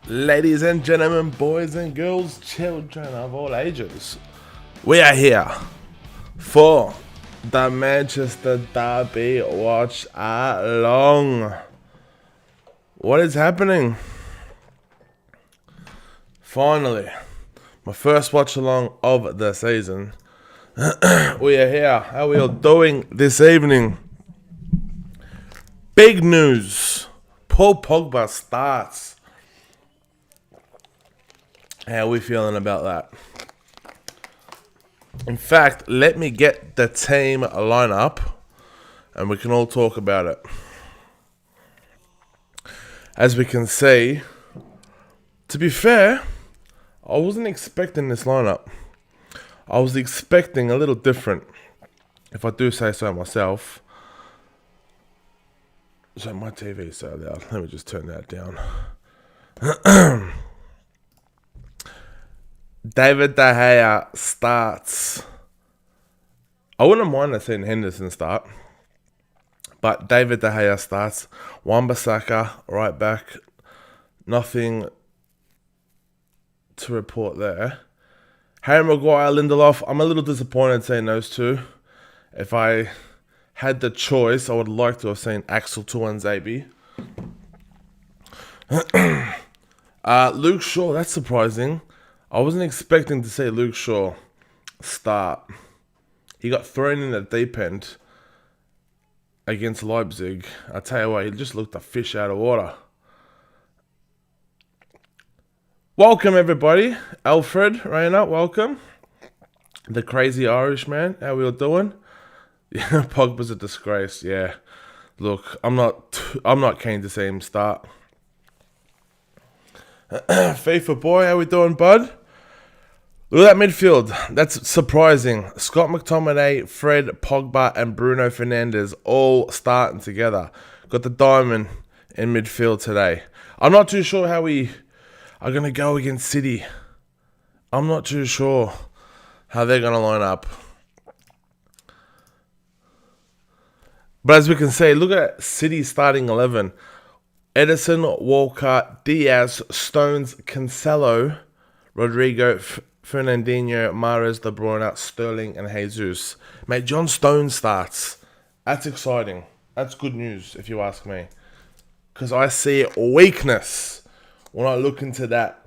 Ladies and gentlemen, boys and girls, children of all ages, we are here for the Manchester Derby watch along. What is happening? Finally, my first watch along of the season. We are here. How are we all doing this evening? Big news. Paul Pogba starts. How are we feeling about that? In fact, let me get the team lineup and we can all talk about it. As we can see, to be fair, I wasn't expecting this lineup. I was expecting a little different, if I do say so myself. So my TV is so loud. Let me just turn that down. David De Gea starts. I wouldn't mind seeing Henderson start, but David De Gea starts. Wan-Bissaka right back. Nothing to report there. Harry Maguire, Lindelof. I'm a little disappointed seeing those two. If I had the choice, I would like to have seen Axel Tuanzebe. Luke Shaw, that's surprising. I wasn't expecting to see Luke Shaw start. He got thrown in the deep end against Leipzig. I tell you what, he just looked a fish out of water. Welcome everybody. Alfred, Raina, welcome. The crazy Irishman, how we all doing? Yeah, Pogba's a disgrace, yeah. Look, I'm not keen to see him start. FIFA boy, how we doing, bud? Look at that midfield. That's surprising. Scott McTominay, Fred, Pogba, and Bruno Fernandes all starting together. Got the diamond in midfield today. I'm not too sure how we are going to go against City. I'm not too sure how they're going to line up. But as we can see, look at City starting 11. Edison, Walker, Diaz, Stones, Cancelo, Rodrigo, Fernandinho, Mahrez, De Bruyne, Sterling, and Jesus. Mate, John Stones starts. That's exciting. That's good news, if you ask me. Because I see weakness when I look into that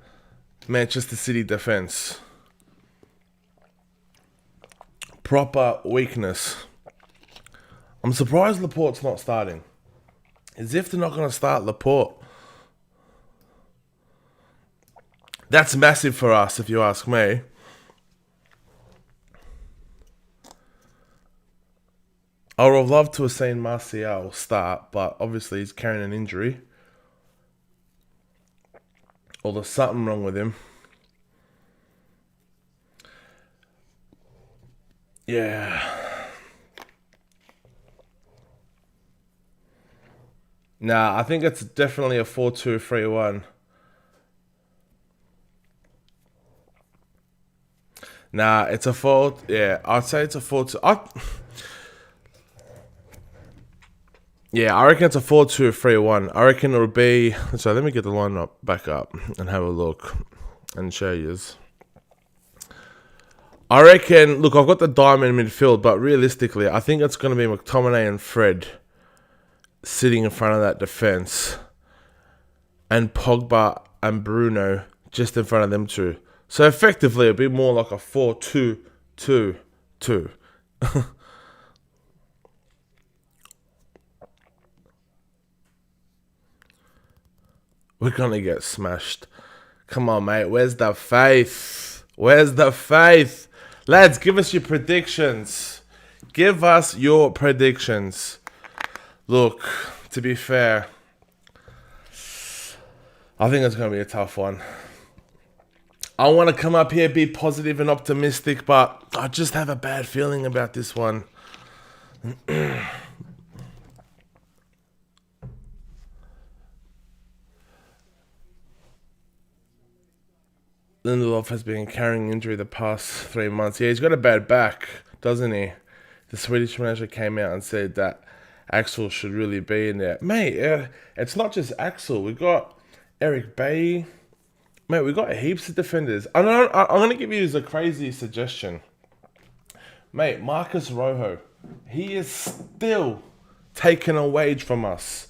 Manchester City defence. Proper weakness. I'm surprised Laporte's not starting. As if they're not going to start Laporte. That's massive for us, if you ask me. I would have loved to have seen Martial start, but obviously he's carrying an injury. Or there's something wrong with him. Yeah. Nah, I think it's definitely a 4-2-3-1. Nah, it's a 4... Yeah, I'd say it's a 4-2... Yeah, I reckon it's a 4-2-3-1. I reckon it'll be... So let me get the lineup back up and have a look and show you. I reckon... Look, I've got the diamond midfield, but realistically, I think it's going to be McTominay and Fred sitting in front of that defence. And Pogba and Bruno just in front of them two. So effectively, it'd be more like a 4-2-2-2. We're going to get smashed. Come on, mate. Where's the faith? Where's the faith? Lads, give us your predictions. Give us your predictions. Look, to be fair, I think it's going to be a tough one. I want to come up here, be positive and optimistic, but I just have a bad feeling about this one. Lindelof has been carrying injury the past 3 months. Yeah, he's got a bad back, doesn't he? The Swedish manager came out and said that Axel should really be in there. Mate, it's not just Axel. We've got Eric Bailly. Mate, we got heaps of defenders. I'm going to give you a crazy suggestion. Mate, Marcus Rojo, he is still taking a wage from us.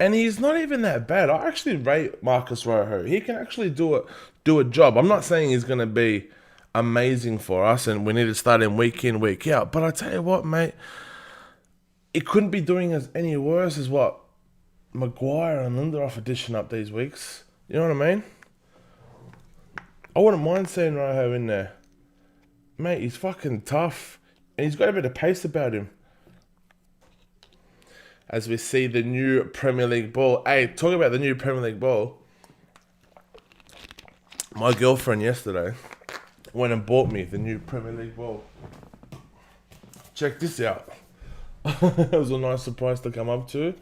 And he's not even that bad. I actually rate Marcus Rojo. He can actually do a job. I'm not saying he's going to be amazing for us and we need to start him week in, week out. But I tell you what, mate, it couldn't be doing us any worse as what Maguire and Lindelof are dishing up these weeks. You know what I mean? I wouldn't mind seeing Rojo in there. Mate, he's fucking tough. And he's got a bit of pace about him. As we see the new Premier League ball. Hey, talk about the new Premier League ball. My girlfriend yesterday went and bought me the new Premier League ball. Check this out. It was a nice surprise to come up to.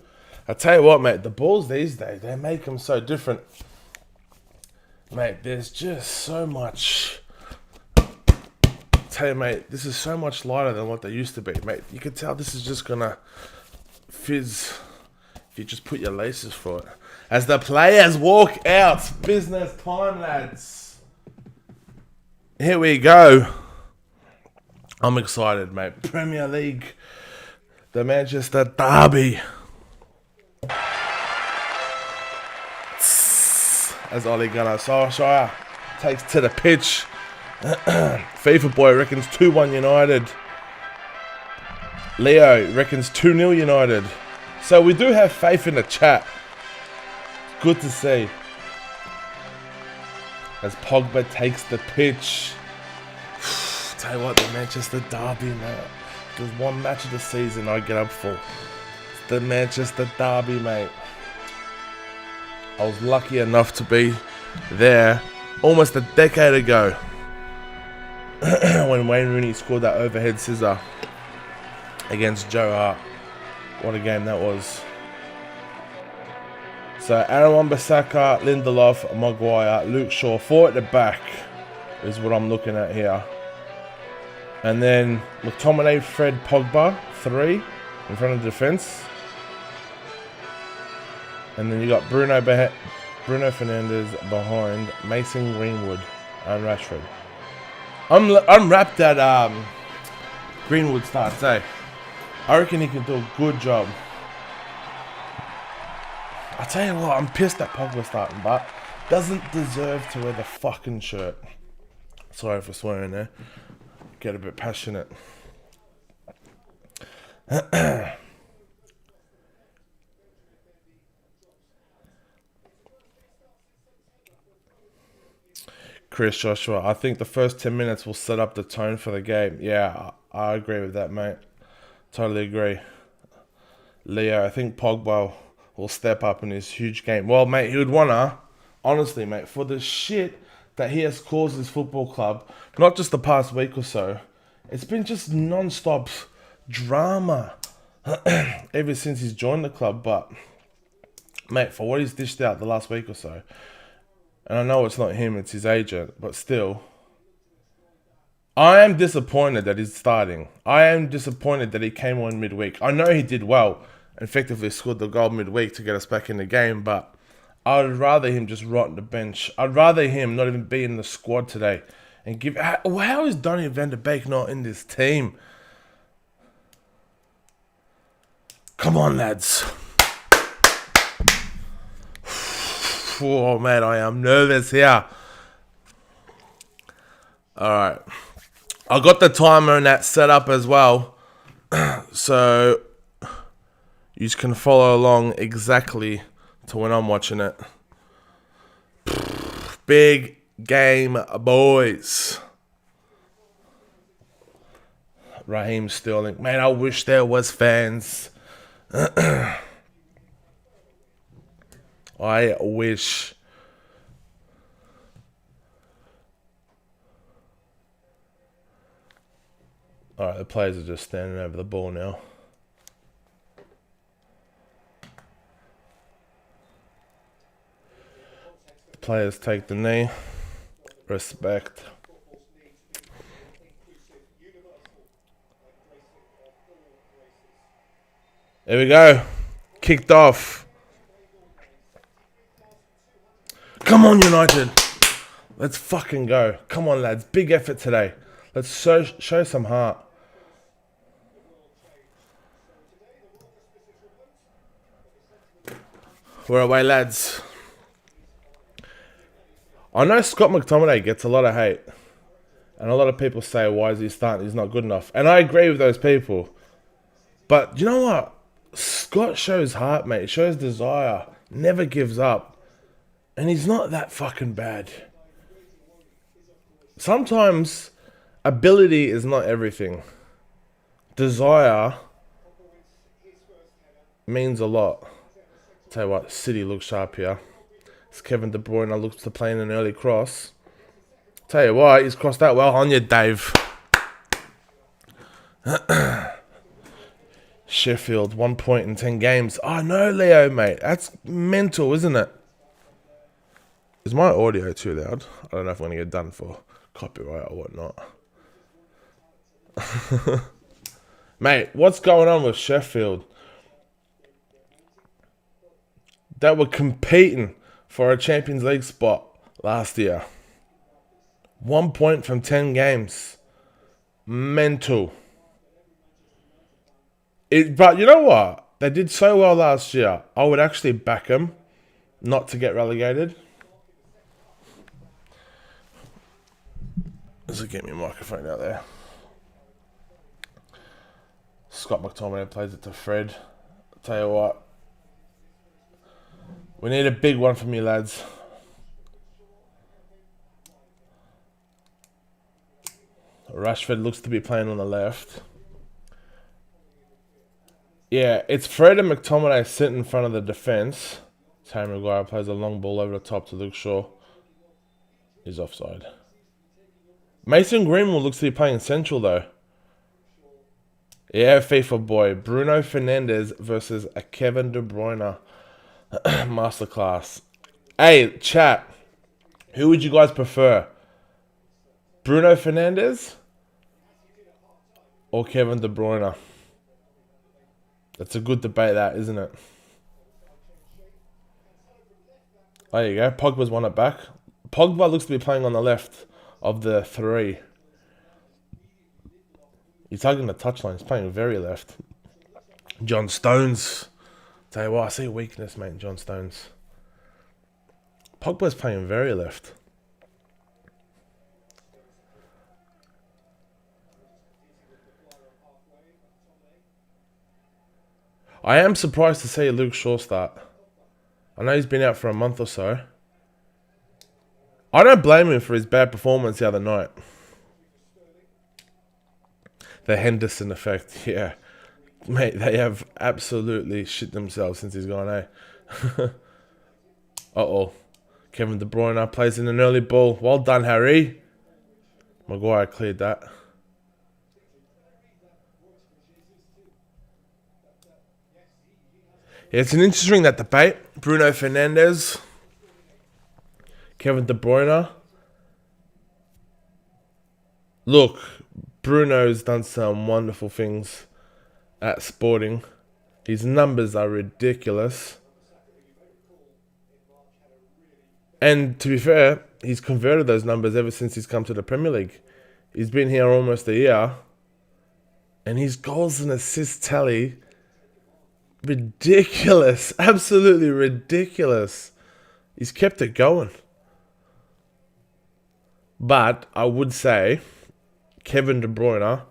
I tell you what, mate, the balls these days, they make them so different. Mate, there's just so much. Tell you, mate, this is so much lighter than what they used to be, mate. You can tell this is just gonna fizz if you just put your laces for it. As the players walk out, business time, lads. Here we go. I'm excited, mate. Premier League, the Manchester Derby. As Ole Gunnar Solskjaer takes to the pitch. FIFA boy reckons 2-1 United. Leo reckons 2-0 United. So we do have faith in the chat. Good to see. As Pogba takes the pitch. Tell you what, the Manchester Derby, mate. There's one match of the season I get up for. It's the Manchester Derby, mate. I was lucky enough to be there almost a decade ago. When Wayne Rooney scored that overhead scissor against Joe Hart. What a game that was. So Aaron Wan-Bissaka, Lindelof, Maguire, Luke Shaw, 4 at the back is what I'm looking at here. And then McTominay, Fred, Pogba, 3 in front of the defence. And then you got Bruno Fernandes behind Mason Greenwood and Rashford. I'm wrapped that Greenwood starts, eh? I reckon he can do a good job. I tell you what, I'm pissed that Pogba starting, but doesn't deserve to wear the fucking shirt. Sorry for swearing there. Get a bit passionate. Chris Joshua, I think the first 10 minutes will set up the tone for the game. Yeah, I agree with that, mate. Totally agree. Leo, I think Pogba will step up in his huge game. Well, mate, he would wanna, honestly, mate, for the shit that he has caused his football club, not just the past week or so, it's been just non-stop drama ever since he's joined the club. But, mate, for what he's dished out the last week or so, and I know it's not him, it's his agent, but still, I am disappointed that he's starting. I am disappointed that he came on midweek. I know he did well, effectively scored the goal midweek to get us back in the game, but I'd rather him just rot on the bench. I'd rather him not even be in the squad today. And give. How is Donny van der Beek not in this team? Come on, lads. Oh, man, I am nervous here. Alright. I got the timer and that set up as well. So you can follow along exactly to when I'm watching it. Big game, boys. Raheem Sterling. Man, I wish there was fans. I wish. Alright, the players are just standing over the ball now. The players take the knee. Respect. There we go. Kicked off. Come on, United. Let's fucking go. Come on, lads. Big effort today. Let's show some heart. We're away, lads. I know Scott McTominay gets a lot of hate. And a lot of people say, why is he starting? He's not good enough. And I agree with those people. But you know what? Scott shows heart, mate. He shows desire. Never gives up. And he's not that fucking bad. Sometimes ability is not everything. Desire means a lot. Tell you what, City looks sharp here. It's Kevin De Bruyne looks to play in an early cross. Tell you what, he's crossed that well on you, Dave. Sheffield, 1 point in 10 games. Oh no, Leo, mate. That's mental, isn't it? Is my audio too loud? I don't know if I'm going to get done for copyright or whatnot. Mate, what's going on with Sheffield? They were competing for a Champions League spot last year. 1 point from 10 games. Mental. But you know what? They did so well last year. I would actually back them not to get relegated. Let's get me a microphone out there. Scott McTominay plays it to Fred. I'll tell you what. We need a big one from you, lads. Rashford looks to be playing on the left. Yeah, it's Fred and McTominay sitting in front of the defence. Harry Maguire plays a long ball over the top to Luke Shaw. He's offside. Mason Greenwood looks to be playing central though. Yeah, FIFA boy. Bruno Fernandes versus a Kevin De Bruyne. Masterclass. Hey, chat. Who would you guys prefer? Bruno Fernandes or Kevin De Bruyne? That's a good debate, that, isn't it? There you go. Pogba's won it back. Pogba looks to be playing on the left of the three. He's hugging the touchline. He's playing very left. John Stones. Tell you what, I see weakness, mate, in John Stones. Pogba's playing very left. I am surprised to see Luke Shaw start. I know he's been out for a month or so. I don't blame him for his bad performance the other night. The Henderson effect, yeah. Mate, they have absolutely shit themselves since he's gone, eh? Uh-oh. Kevin De Bruyne plays in an early ball. Well done, Harry. Maguire cleared that. Yeah, it's an interesting that debate. Bruno Fernandes. Kevin De Bruyne. Look, Bruno's done some wonderful things at Sporting. His numbers are ridiculous. And to be fair, he's converted those numbers ever since he's come to the Premier League. He's been here almost a year. And his goals and assists tally, ridiculous. Absolutely ridiculous. He's kept it going. But I would say Kevin De Bruyne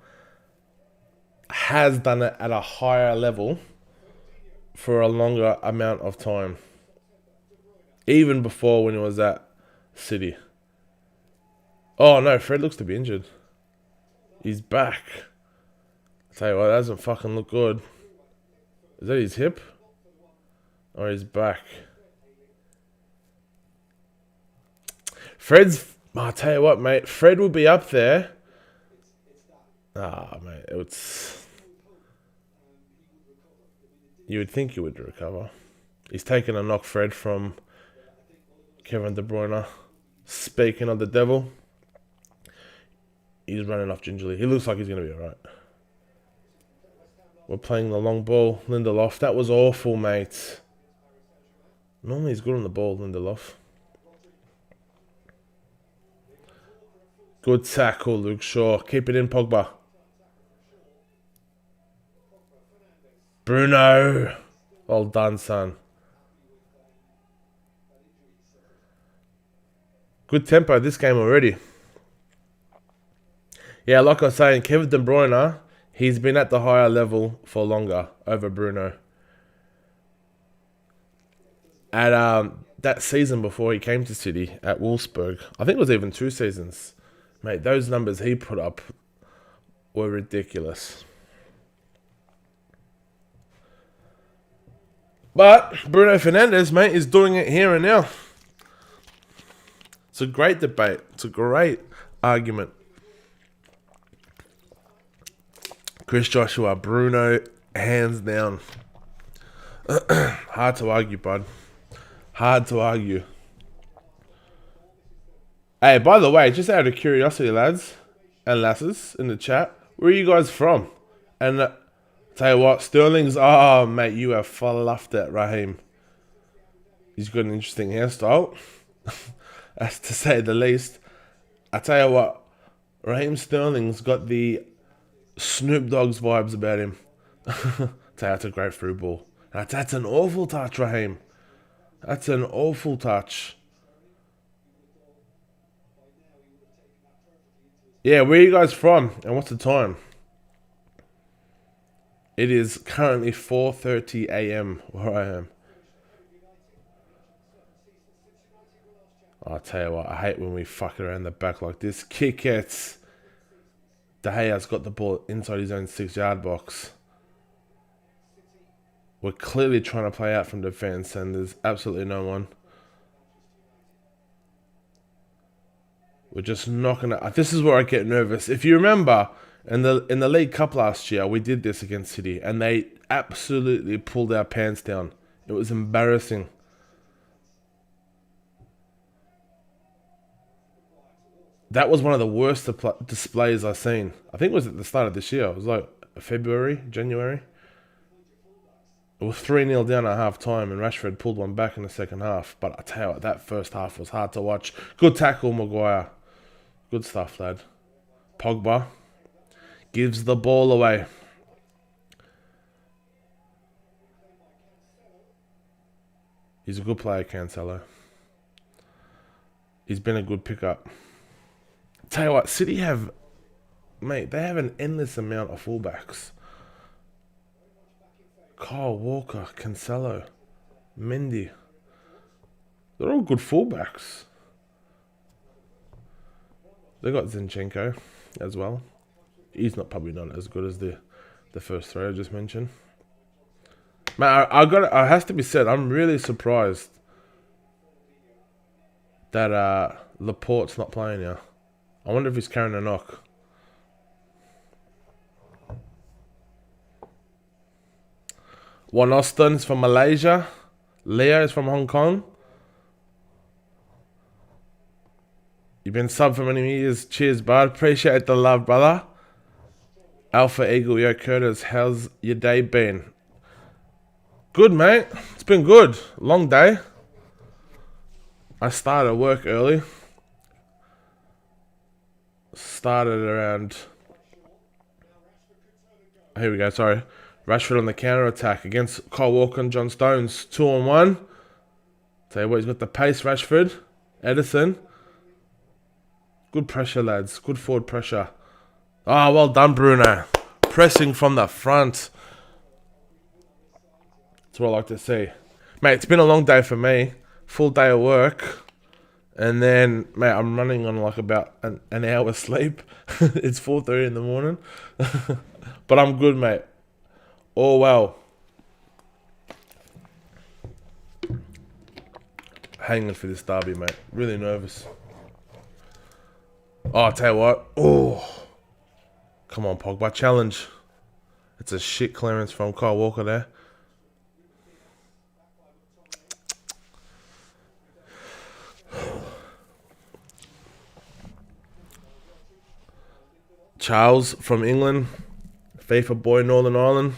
has done it at a higher level for a longer amount of time. Even before when he was at City. Oh no, Fred looks to be injured. He's back. I'll tell you what, that doesn't fucking look good. Is that his hip? Or his back? I'll tell you what, mate. Fred will be up there. Mate, you would think he would recover. He's taken a knock, Fred, from Kevin De Bruyne. Speaking of the devil, he's running off gingerly. He looks like he's going to be alright. We're playing the long ball. Lindelof. That was awful, mate. Normally he's good on the ball, Lindelof. Good tackle, Luke Shaw. Keep it in, Pogba. Bruno. Well done, son. Good tempo this game already. Yeah, like I was saying, Kevin De Bruyne, he's been at the higher level for longer over Bruno. At that season before he came to City at Wolfsburg, I think it was even 2 seasons. Mate, those numbers he put up were ridiculous. But Bruno Fernandes, mate, is doing it here and now. It's a great debate. It's a great argument. Chris Joshua, Bruno, hands down. Hard to argue, bud. Hard to argue. Hey, by the way, just out of curiosity, lads and lasses in the chat, where are you guys from? And tell you what, Sterling's, oh, mate, you have fluffed it, Raheem. He's got an interesting hairstyle. That's to say the least. I tell you what, Raheem Sterling's got the Snoop Dogg's vibes about him. Tell you, that's a great through ball. That's an awful touch, Raheem. That's an awful touch. Yeah, where are you guys from? And what's the time? It is currently 4:30 a.m. where I am. I'll tell you what, I hate when we fuck it around the back like this. Kick it. De Gea's got the ball inside his own 6-yard box. We're clearly trying to play out from defence and there's absolutely no one. We're just not going to... This is where I get nervous. If you remember, in the League Cup last year, we did this against City and they absolutely pulled our pants down. It was embarrassing. That was one of the worst displays I've seen. I think it was at the start of this year. It was like February, January. It was 3-0 down at half time and Rashford pulled one back in the second half. But I tell you what, that first half was hard to watch. Good tackle, Maguire. Good stuff, lad. Pogba gives the ball away. He's a good player, Cancelo. He's been a good pickup. Tell you what, City have... Mate, they have an endless amount of fullbacks. Kyle Walker, Cancelo, Mendy. They're all good fullbacks. They got Zinchenko as well. He's probably not as good as the first 3 I just mentioned. Man, it has to be said, I'm really surprised that Laporte's not playing here. I wonder if he's carrying a knock. Juan Austin's from Malaysia. Leo is from Hong Kong. You've been sub for many years. Cheers, bud. Appreciate the love, brother. Alpha Eagle, yo, Curtis, how's your day been? Good, mate. It's been good. Long day. I started work early. Started around... Here we go, sorry. Rashford on the counter-attack against Kyle Walker and John Stones. 2-on-1. Tell you what, he's got the pace, Rashford. Edison. Good pressure, lads. Good forward pressure. Ah, well done, Bruno. Pressing from the front. That's what I like to see. Mate, it's been a long day for me. Full day of work. And then, mate, I'm running on like about an hour's sleep. It's 4:30 in the morning. But I'm good, mate. All well. Hanging for this derby, mate. Really nervous. Oh, I'll tell you what. Oh. Come on, Pogba. Challenge. It's a shit clearance from Kyle Walker there. Charles from England. FIFA boy, Northern Ireland.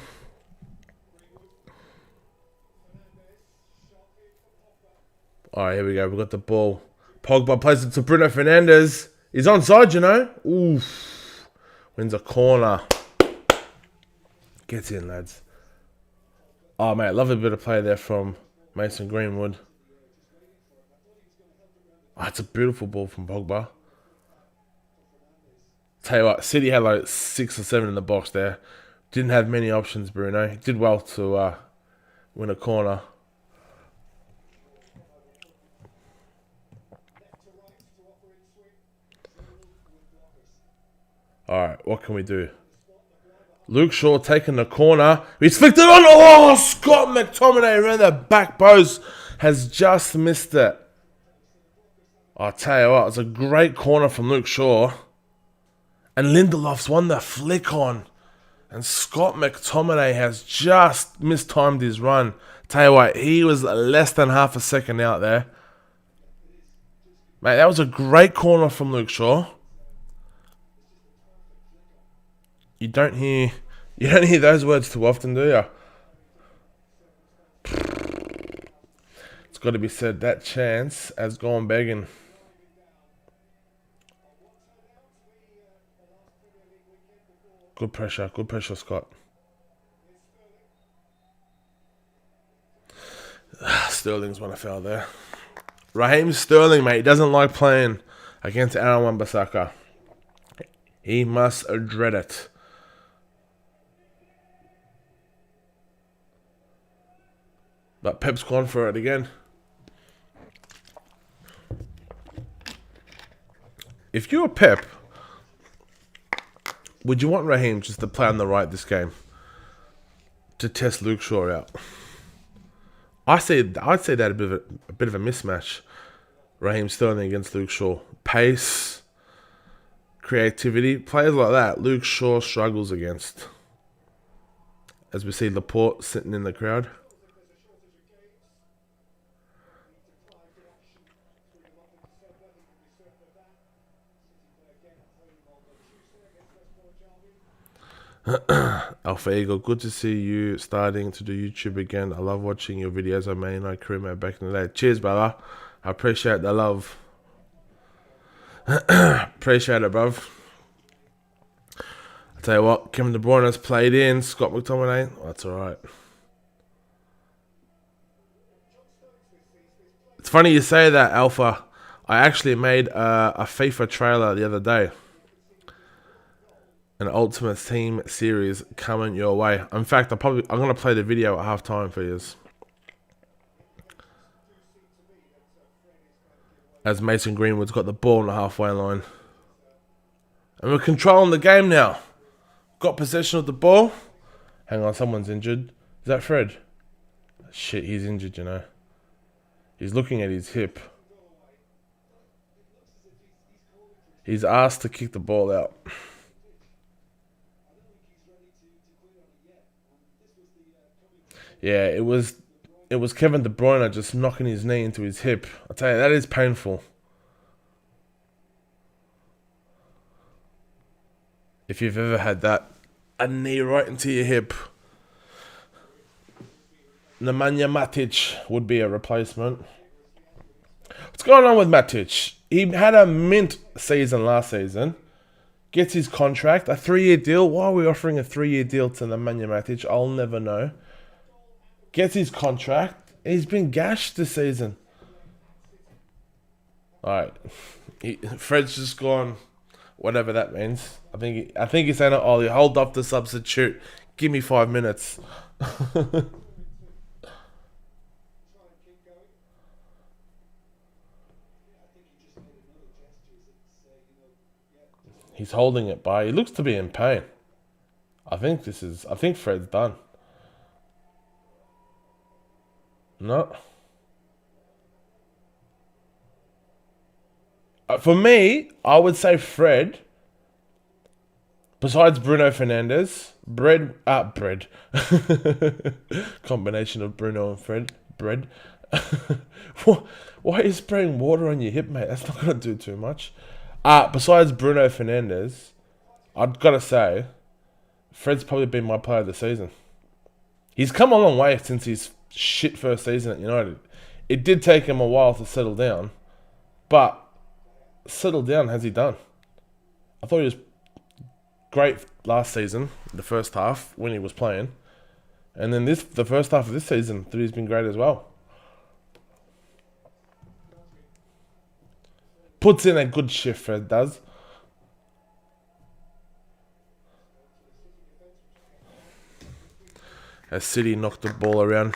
Alright, here we go. We've got the ball. Pogba plays it to Bruno Fernandes. He's onside, you know. Oof. Wins a corner. Gets in, lads. Oh, mate, love a bit of play there from Mason Greenwood. Oh, it's a beautiful ball from Pogba. Tell you what, City had like 6 or 7 in the box there. Didn't have many options, Bruno. Did well to win a corner. Alright, what can we do? Luke Shaw taking the corner. He's flicked it on. Oh, Scott McTominay around the back post. Has just missed it. I'll tell you what, it's a great corner from Luke Shaw. And Lindelof's won the flick on. And Scott McTominay has just mistimed his run. Tell you what, he was less than half a second out there. Mate, that was a great corner from Luke Shaw. You don't hear those words too often, do you? It's got to be said, that chance has gone begging. Good pressure, Scott. Sterling's one I fell there. Raheem Sterling, mate, he doesn't like playing against Aaron Wan-Bissaka. He must dread it. But Pep's gone for it again. If you were Pep, would you want Raheem just to play on the right this game? To test Luke Shaw out? I'd say that a bit of a mismatch. Raheem Sterling against Luke Shaw. Pace, creativity, players like that, Luke Shaw struggles against. As we see Laporte sitting in the crowd. Alpha Eagle, good to see you starting to do YouTube again. I love watching your videos. I made my career mate back in the day. Cheers, brother. I appreciate the love. Appreciate it, bruv. I tell you what, Kevin De Bruyne has played in. Scott McTominay, oh, that's alright. It's funny you say that, Alpha. I actually made a FIFA trailer the other day. An Ultimate Team series coming your way. In fact, I'm going to play the video at half time for you. As Mason Greenwood's got the ball on the halfway line. And we're controlling the game now. Got possession of the ball. Hang on, someone's injured. Is that Fred? Shit, he's injured, you know. He's looking at his hip. He's asked to kick the ball out. Yeah, it was Kevin De Bruyne just knocking his knee into his hip. I tell you, that is painful. If you've ever had that, a knee right into your hip. Nemanja Matic would be a replacement. What's going on with Matic? He had a mint season last season. Gets his contract, a 3-year deal. Why are we offering a 3-year deal to Nemanja Matic? I'll never know. Gets his contract. He's been gashed this season. Alright. Fred's just gone. Whatever that means. I think he's saying, Ollie, hold up the substitute. Give me 5 minutes. He's holding it by. He looks to be in pain. I think Fred's done. No. For me, I would say Fred. Besides Bruno Fernandes, bread. Combination of Bruno and Fred. Bread. Why are you spraying water on your hip, mate? That's not going to do too much. Besides Bruno Fernandes, I've got to say, Fred's probably been my player of the season. He's come a long way since his shit first season at United. It did take him a while to settle down, but settled down has he done? I thought he was great last season, the first half, when he was playing. And then the first half of this season, he's been great as well. Puts in a good shift, Fred does. As City knocked the ball around.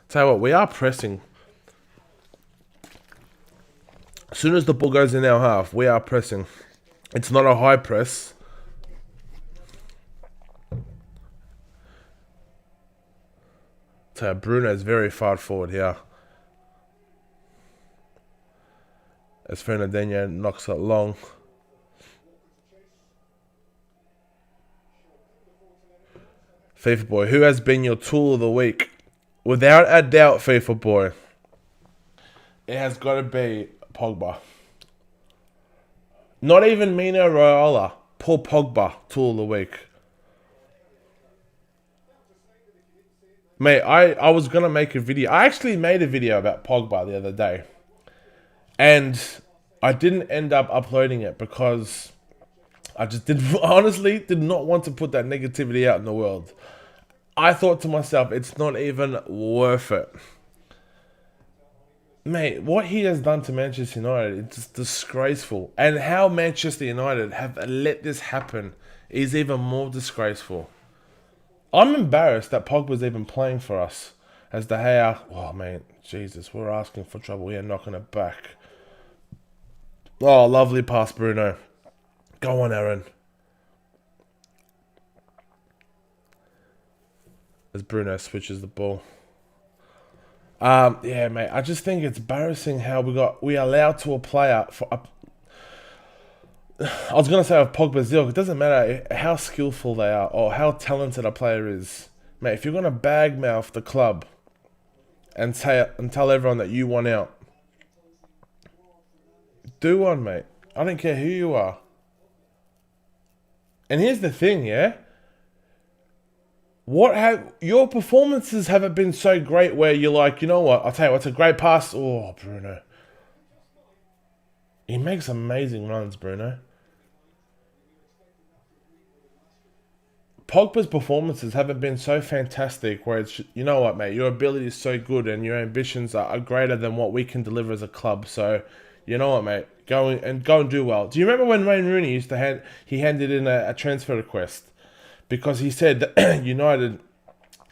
Tell you what, we are pressing. As soon as the ball goes in our half, we are pressing. It's not a high press. So Bruno's very far forward here. As Fernandinho knocks it long. FIFA Boy, who has been your tool of the week? Without a doubt, FIFA Boy. It has got to be Pogba. Not even Mino Raiola. Paul Pogba, tool of the week. Mate, I was going to make a video. I actually made a video about Pogba the other day. And I didn't end up uploading it because I just honestly did not want to put that negativity out in the world. I thought to myself, it's not even worth it. Mate, what he has done to Manchester United, it's just disgraceful. And how Manchester United have let this happen is even more disgraceful. I'm embarrassed that Pogba's even playing for us. As De Gea, oh mate, Jesus, we're asking for trouble. We are knocking it back. Oh, lovely pass, Bruno. Go on, Aaron. As Bruno switches the ball. Yeah, mate. I just think it's embarrassing how we allowed to a player for. I was gonna say of Pogba's deal. It doesn't matter how skillful they are or how talented a player is, mate. If you're gonna bagmouth the club and tell everyone that you want out, do one, mate. I don't care who you are. And here's the thing, yeah. Your performances haven't been so great where you're like, you know what? I'll tell you what's a great pass. Oh, Bruno. He makes amazing runs, Bruno. Pogba's performances haven't been so fantastic where it's, you know what, mate, your ability is so good and your ambitions are greater than what we can deliver as a club. So, you know what, mate, go and do well. Do you remember when Wayne Rooney handed in a transfer request because he said that United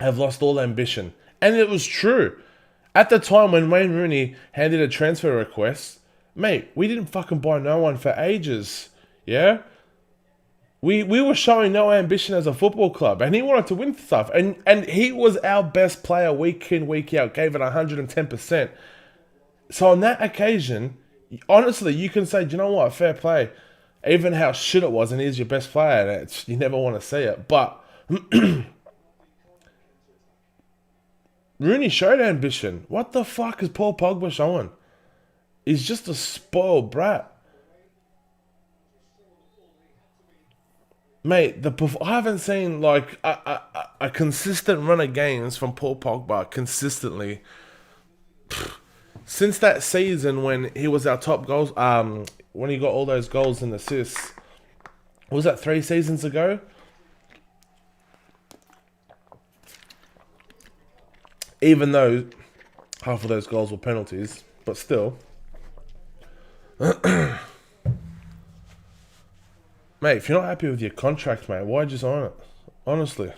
have lost all ambition? And it was true. At the time when Wayne Rooney handed a transfer request, mate, we didn't fucking buy no one for ages. Yeah? We were showing no ambition as a football club, and he wanted to win stuff. And he was our best player week in, week out, gave it 110%. So on that occasion, honestly, you can say, do you know what, fair play. Even how shit it was, and he's your best player, and you never want to see it. But Rooney showed ambition. What the fuck is Paul Pogba showing? He's just a spoiled brat. Mate, I haven't seen like a consistent run of games from Paul Pogba consistently since that season when he was our top goals. When he got all those goals and assists, was that 3 seasons ago? Even though half of those goals were penalties, but still. Mate, if you're not happy with your contract, mate, why'd you sign it? Honestly.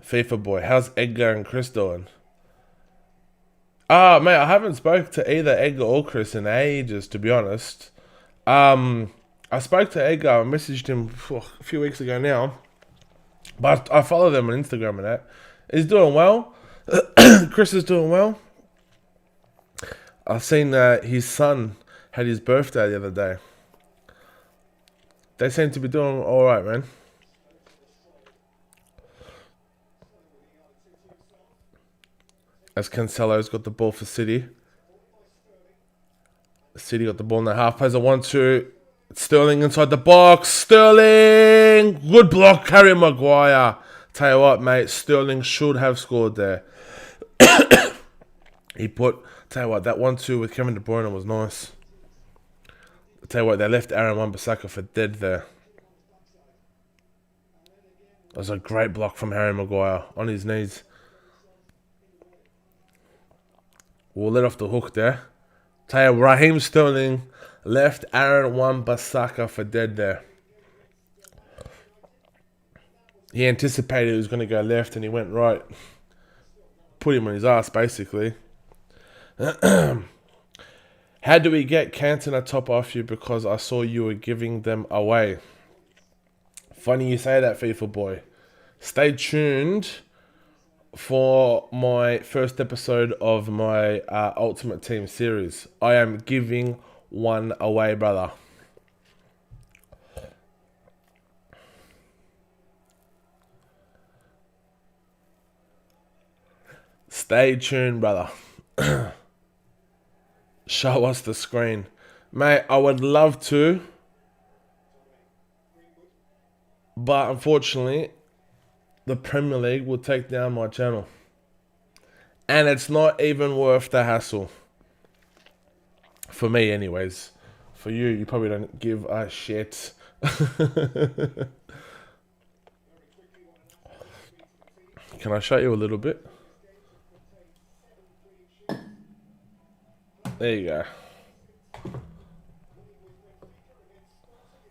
FIFA boy, how's Edgar and Chris doing? Mate, I haven't spoke to either Edgar or Chris in ages, to be honest. I spoke to Edgar, I messaged him a few weeks ago now. But I follow them on Instagram and that. He's doing well. Chris is doing well. I've seen his son had his birthday the other day. They seem to be doing alright, man. As Cancelo's got the ball for City. City got the ball in the half. Plays a 1-2. Sterling inside the box. Sterling! Good block, Harry Maguire. Tell you what, mate, Sterling should have scored there. Tell you what, that 1-2 with Kevin De Bruyne was nice. Tell you what, they left Aaron Wan-Bissaka for dead there. That was a great block from Harry Maguire on his knees. We'll let off the hook there. Tell you, Raheem Sterling left Aaron Wan-Bissaka for dead there. He anticipated he was going to go left and he went right. Put him on his ass, basically. How do we get Cantona top off you? Because I saw you were giving them away. Funny you say that, FIFA boy. Stay tuned for my first episode of my Ultimate Team series. I am giving one away, brother. Stay tuned, brother. Show us the screen. Mate, I would love to. But unfortunately, the Premier League will take down my channel. And it's not even worth the hassle. For me, anyways. For you, you probably don't give a shit. Can I show you a little bit? There you go.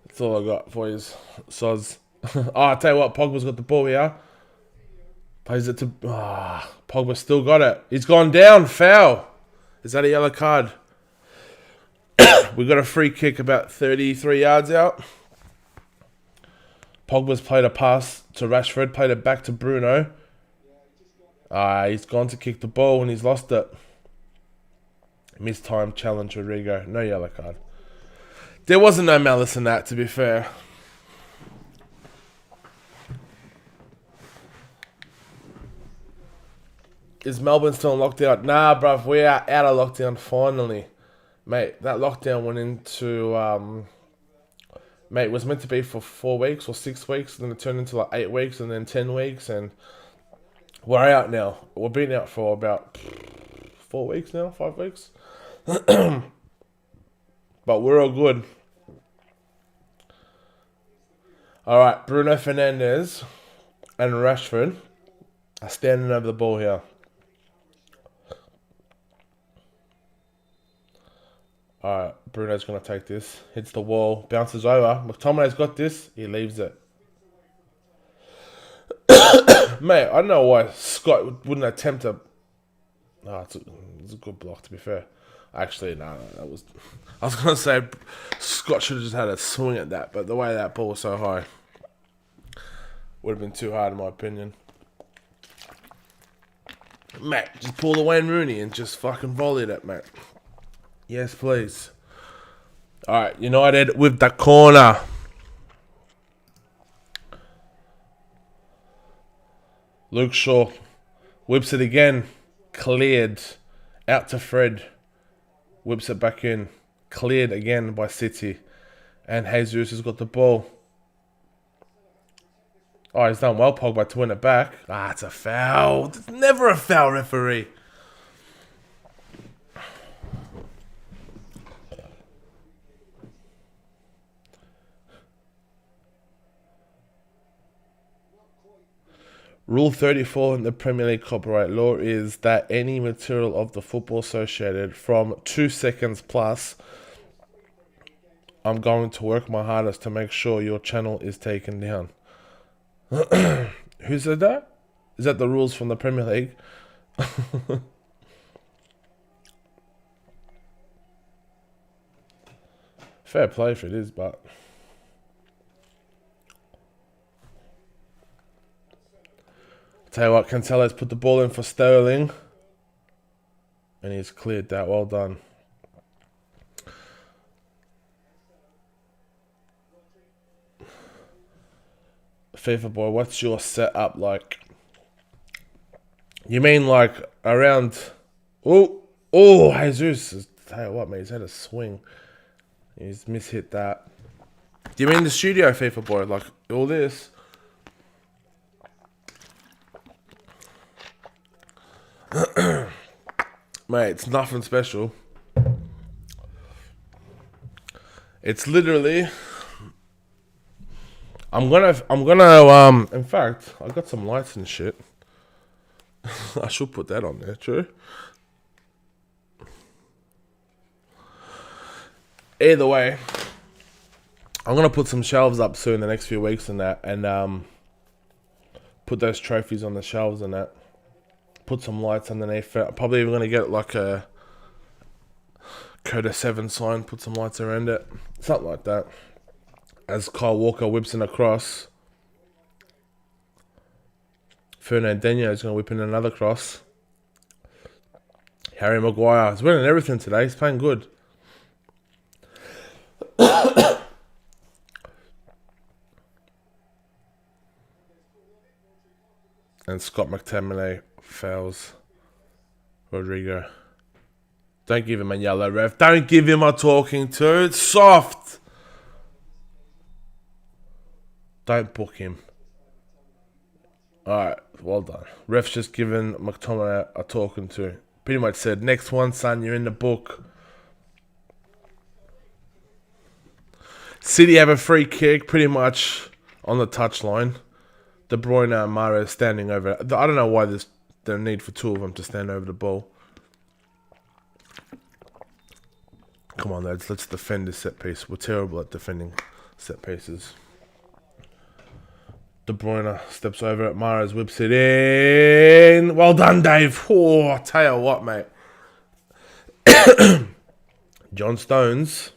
That's all I got for you, soz. Oh, I'll tell you what, Pogba's got the ball here. Plays it to... Pogba still got it. He's gone down. Foul. Is that a yellow card? We got a free kick about 33 yards out. Pogba's played a pass to Rashford. Played it back to Bruno. He's gone to kick the ball and he's lost it. Missed time challenge Rodrigo. No yellow card. There wasn't no malice in that, to be fair. Is Melbourne still in lockdown? Nah, bruv, we are out of lockdown finally. Mate, that lockdown went into... mate, it was meant to be for 4 weeks or 6 weeks, and then it turned into like 8 weeks and then 10 weeks, and we're out now. We've been out for about 4 weeks now, 5 weeks. But we're all good. Alright, Bruno Fernandes and Rashford are standing over the ball here. Alright, Bruno's going to take this. Hits the wall, bounces over. McTominay's got this. He leaves it. Mate, I don't know why Scott wouldn't attempt to... it's a good block, to be fair. Actually, no, that was... I was going to say Scott should have just had a swing at that, but the way that ball was so high would have been too hard, in my opinion. Mate, just pull the Wayne Rooney and just fucking volley it, mate. Yes, please. Alright, United with the corner. Luke Shaw whips it again. Cleared. Out to Fred. Whips it back in. Cleared again by City. And Jesus has got the ball. Oh, he's done well, Pogba, to win it back. It's a foul. It's never a foul, referee. Rule 34 in the Premier League copyright law is that any material of the Football Associated from 2 seconds plus, I'm going to work my hardest to make sure your channel is taken down. Who said that? Is that the rules from the Premier League? Fair play if it is, but... Tell you what, Cancelo's put the ball in for Sterling. And he's cleared that. Well done. FIFA boy, what's your setup like? You mean like around... Oh, Jesus. Tell you what, mate, he's had a swing. He's mishit that. Do you mean the studio FIFA, boy? Like, all this? Mate, it's nothing special. It's literally... I'm gonna, in fact, I got some lights and shit. I should put that on there, true. Either way, I'm gonna put some shelves up soon the next few weeks and that, and put those trophies on the shelves and that. Put some lights underneath it. I'm probably even gonna get like a Coda 7 sign, put some lights around it. Something like that. As Kyle Walker whips in across. Fernandinho is going to whip in another cross. Harry Maguire is winning everything today. He's playing good. And Scott McTominay fouls Rodrigo. Don't give him a yellow, ref. Don't give him a talking to. It's soft. Don't book him. Alright, well done. Ref's just given McTominay a talking to. Pretty much said, next one, son, you're in the book. City have a free kick, pretty much on the touchline. De Bruyne and Mahrez standing over. I don't know why there's the need for two of them to stand over the ball. Come on, lads, let's defend this set piece. We're terrible at defending set pieces. De Bruyne steps over it. Mahrez whips it in. Well done, Dave. Oh, I tell you what, mate. John Stones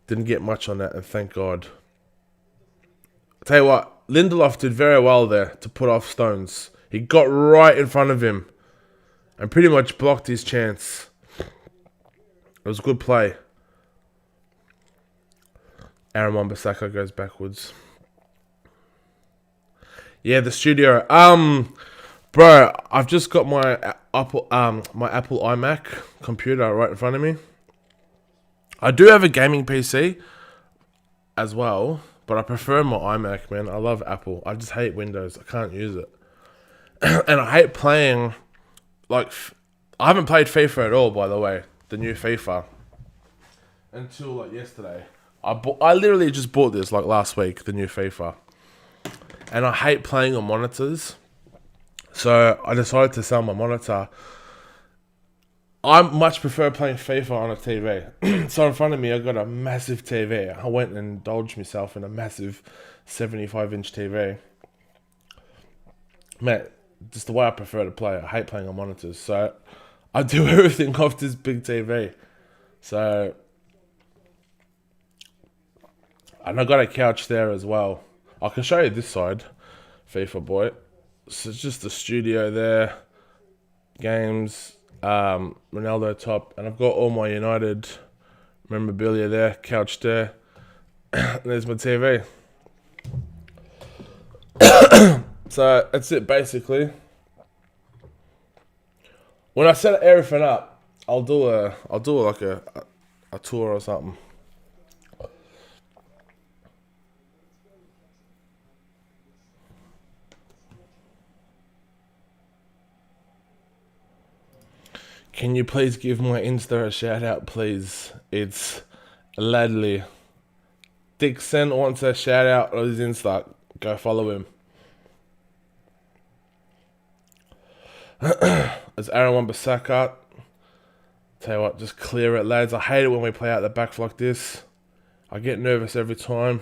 didn't get much on that, and thank God. I tell you what, Lindelof did very well there to put off Stones. He got right in front of him and pretty much blocked his chance. It was a good play. Aaron Wan-Bissaka goes backwards. Yeah, the studio. Bro, I've just got my Apple iMac computer right in front of me. I do have a gaming PC as well, but I prefer my iMac, man. I love Apple. I just hate Windows. I can't use it. And I hate playing, like, I haven't played FIFA at all, by the way. The new FIFA. Until, like, yesterday. I literally just bought this, like, last week, the new FIFA. And I hate playing on monitors. So I decided to sell my monitor. I much prefer playing FIFA on a TV. So in front of me, I got a massive TV. I went and indulged myself in a massive 75-inch TV. Man, just the way I prefer to play. I hate playing on monitors. So I do everything off this big TV. So, and I got a couch there as well. I can show you this side, FIFA boy. So it's just the studio there, games, Ronaldo top, and I've got all my United memorabilia there, couch there. There's my TV. So that's it basically. When I set everything up, I'll do like a tour or something. Can you please give my Insta a shout out, please? It's Ladley. Dixon wants a shout out on his Insta. Go follow him. It's Aaron Wan-Bissaka. Tell you what, just clear it, lads. I hate it when we play out the back like this. I get nervous every time.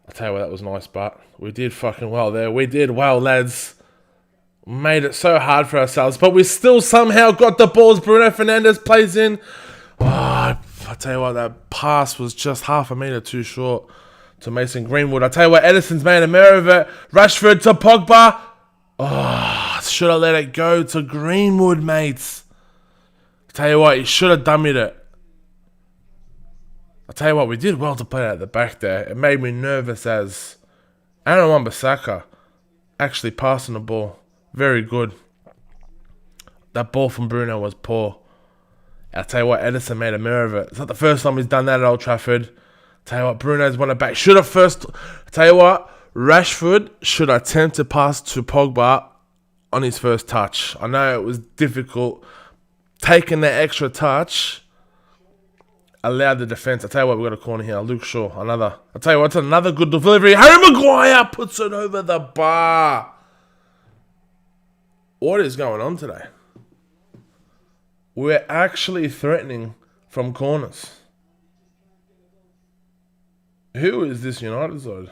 I tell you what, that was nice, but we did fucking well there. We did well, lads. Made it so hard for ourselves, but we still somehow got the balls. Bruno Fernandes plays in. Oh, I tell you what, that pass was just half a metre too short to Mason Greenwood. I tell you what, Edison's made a mirror of it. Rashford to Pogba. Oh, should have let it go to Greenwood, mates. I tell you what, you should have dummied it. I tell you what, we did well to play out the back there. It made me nervous as Aaron Wan-Bissaka actually passing the ball. Very good. That ball from Bruno was poor. I'll tell you what, Edison made a mirror of it. It's not the first time he's done that at Old Trafford. I'll Tell you what, Bruno's won it back. Should have first... Tell you what, Rashford should attempt to pass to Pogba on his first touch. I know it was difficult. Taking that extra touch allowed the defence. I tell you what, we've got a corner here. Luke Shaw, another. I tell you what, it's another good delivery. Harry Maguire puts it over the bar. What is going on today? We're actually threatening from corners. Who is this United side?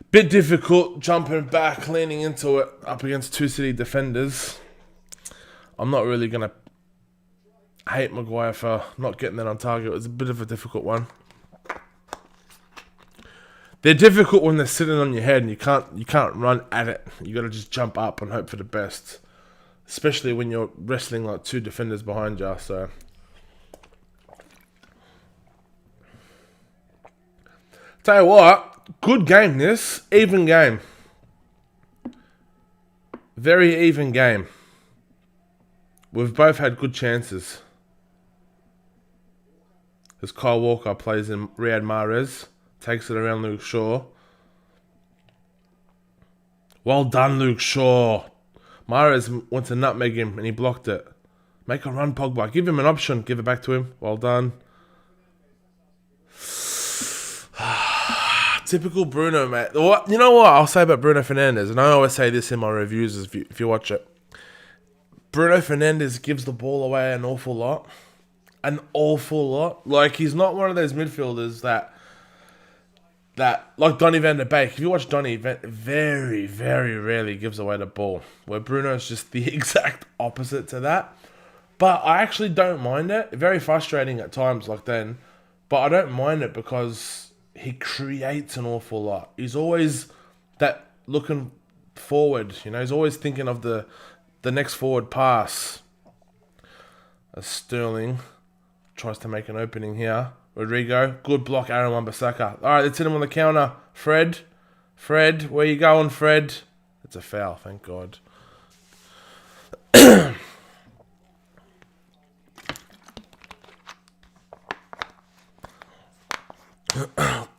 Bit difficult jumping back, leaning into it up against two City defenders. I'm not really going to hate Maguire for not getting that on target. It was a bit of a difficult one. They're difficult when they're sitting on your head and you can't run at it. You got to just jump up and hope for the best. Especially when you're wrestling like two defenders behind you. So tell you what, good game this. Even game. Very even game. We've both had good chances. As Kyle Walker plays in Riyad Mahrez. Takes it around Luke Shaw. Well done, Luke Shaw. Mahrez went to nutmeg him and he blocked it. Make a run, Pogba. Give him an option. Give it back to him. Well done. Typical Bruno, mate. You know what I'll say about Bruno Fernandes? And I always say this in my reviews if you watch it. Bruno Fernandes gives the ball away an awful lot. An awful lot. Like, he's not one of those midfielders that like Donny van der Beek. If you watch Donny, very, very rarely gives away the ball. Where Bruno's just the exact opposite to that. But I actually don't mind it. Very frustrating at times like then. But I don't mind it because he creates an awful lot. He's always that looking forward. You know, he's always thinking of the next forward pass. As Sterling tries to make an opening here. Rodrigo, good block, Aaron Wan-Bissaka. Alright, let's hit him on the counter. Fred, where you going, Fred? It's a foul, thank God.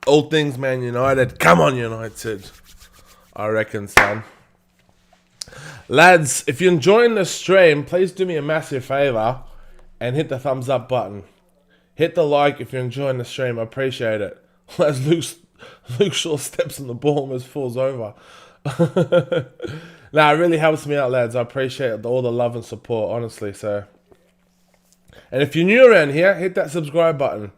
All things Man United. Come on, United. I reckon, son. Lads, if you're enjoying the stream, please do me a massive favour and hit the thumbs up button. Hit the like if you're enjoying the stream. I appreciate it. As Luke Shaw steps on the ball and almost falls over. Nah, it really helps me out, lads. I appreciate all the love and support, honestly. So, and if you're new around here, hit that subscribe button.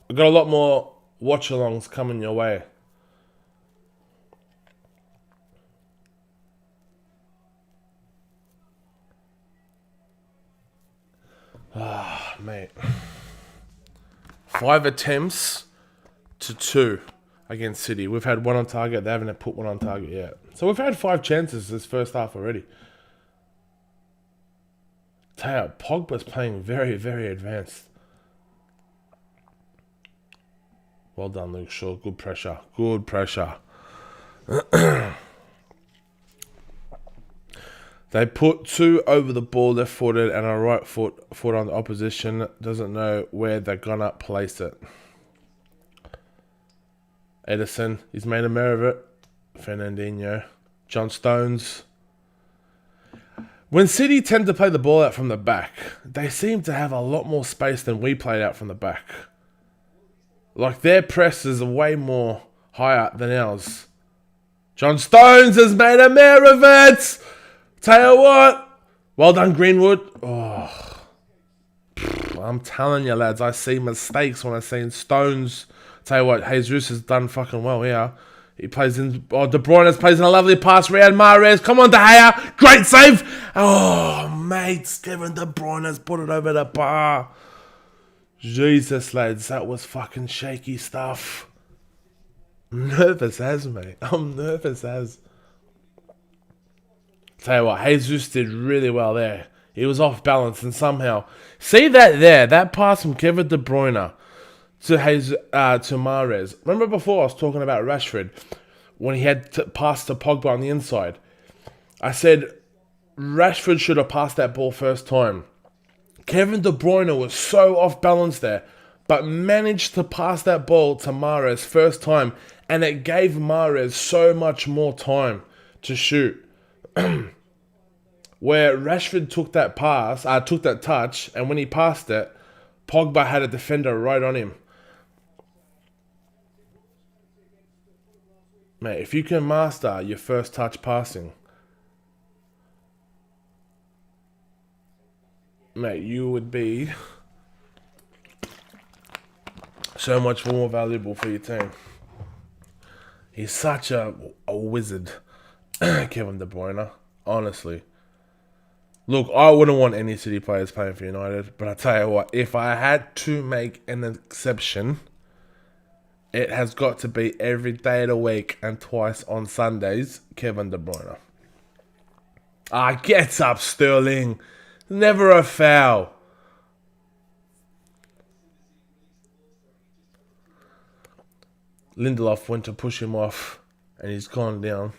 We've got a lot more watch-alongs coming your way. Ah, mate. 5 attempts to 2 against City. We've had 1 on target. They haven't put 1 on target yet. So we've had 5 chances this first half already. Tell you, Pogba's playing very, very advanced. Well done, Luke Shaw. Good pressure. Good pressure. They put 2 over the ball, left-footed, and a right foot on the opposition. Doesn't know where they're going to place it. Edison, he's made a mare of it. Fernandinho. John Stones. When City tend to play the ball out from the back, they seem to have a lot more space than we played out from the back. Like, their presses are way more higher than ours. John Stones has made a mare of it! Tell you what, well done, Greenwood. Oh, I'm telling you, lads, I see mistakes when I see Stones. Tell you what, Jesus has done fucking well here. He plays in. Oh, De Bruyne plays in a lovely pass. Riyad Mahrez, come on, De Gea, great save. Oh, mate, Kevin De Bruyne has put it over the bar. Jesus, lads, that was fucking shaky stuff. I'm nervous as, mate. I'm nervous as. Tell you what, Jesus did really well there. He was off balance and somehow... See that there? That pass from Kevin De Bruyne to Mahrez. Remember before I was talking about Rashford when he had to pass to Pogba on the inside? I said Rashford should have passed that ball first time. Kevin De Bruyne was so off balance there. but managed to pass that ball to Mahrez first time, and it gave Mahrez so much more time to shoot. Where Rashford took that took that touch, and when he passed it, Pogba had a defender right on him. Mate, if you can master your first touch passing, mate, you would be so much more valuable for your team. He's such a wizard, Kevin De Bruyne, honestly. Look, I wouldn't want any City players playing for United, but I tell you what, if I had to make an exception, it has got to be every day of the week and twice on Sundays, Kevin De Bruyne. Gets up, Sterling. Never a foul. Lindelof went to push him off, and he's gone down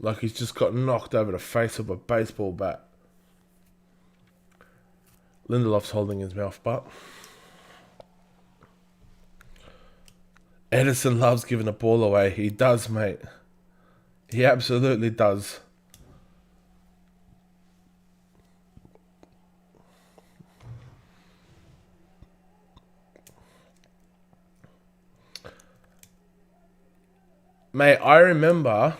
like he's just got knocked over the face of a baseball bat. Lindelof's holding his mouth, but Ederson loves giving the ball away. He does, mate. He absolutely does. Mate, I remember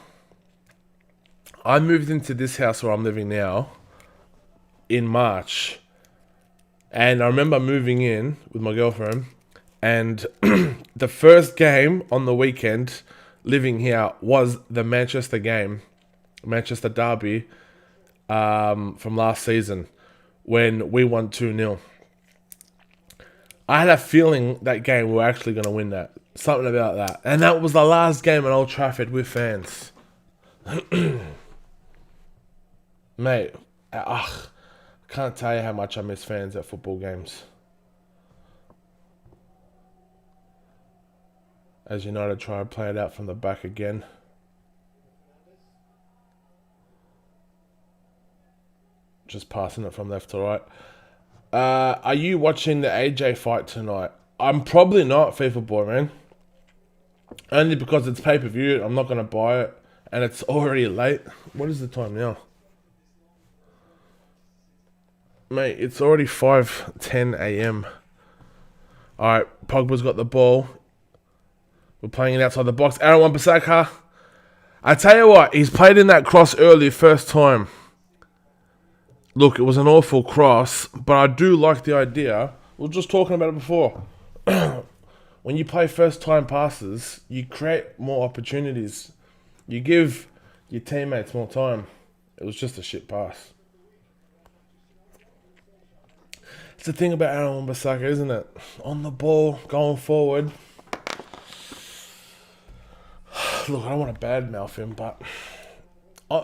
I moved into this house where I'm living now in March. And I remember moving in with my girlfriend, and the first game on the weekend living here was the Manchester game, Manchester derby, from last season when we won 2-0. I had a feeling that game we were actually going to win that. Something about that. And that was the last game at Old Trafford with fans. Mate, can't tell you how much I miss fans at football games. As United try and play it out from the back again. Just passing it from left to right. Are you watching the AJ fight tonight? I'm probably not, FIFA boy, man. Only because it's pay-per-view. I'm not going to buy it. And it's already late. What is the time now? Mate, it's already 5:10 a.m. Alright, Pogba's got the ball. We're playing it outside the box. Aaron Wan-Bissaka. I tell you what, he's played in that cross early, first time. Look, it was an awful cross, but I do like the idea. We were just talking about it before. When you play first time passes, you create more opportunities. You give your teammates more time. It was just a shit pass. It's the thing about Aaron Wan-Bissaka, isn't it? On the ball, going forward. Look, I don't want to badmouth him, but...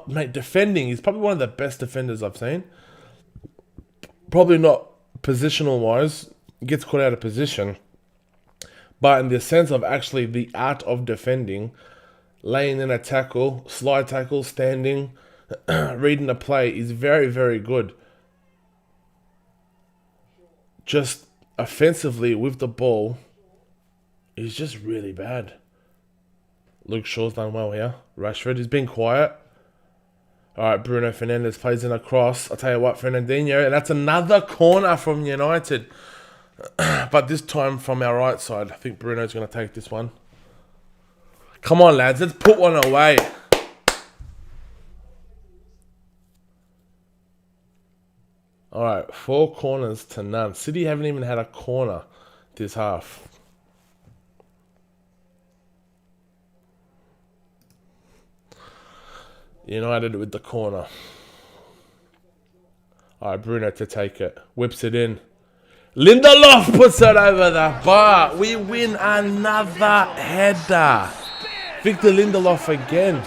mate, defending, he's probably one of the best defenders I've seen. Probably not positional-wise. Gets caught out of position. But in the sense of actually the art of defending, laying in a tackle, slide tackle, standing, reading the play is very, very good. Just offensively with the ball is just really bad. Luke Shaw's done well here. Rashford has been quiet. Alright, Bruno Fernandes plays in a cross. I'll tell you what, Fernandinho, and that's another corner from United. But this time from our right side. I think Bruno's going to take this one. Come on, lads. Let's put one away. Alright, 4 corners to none. City haven't even had a corner this half. United with the corner. Alright, Bruno to take it. Whips it in. Lindelof puts it over the bar. We win another header. Victor Lindelof again.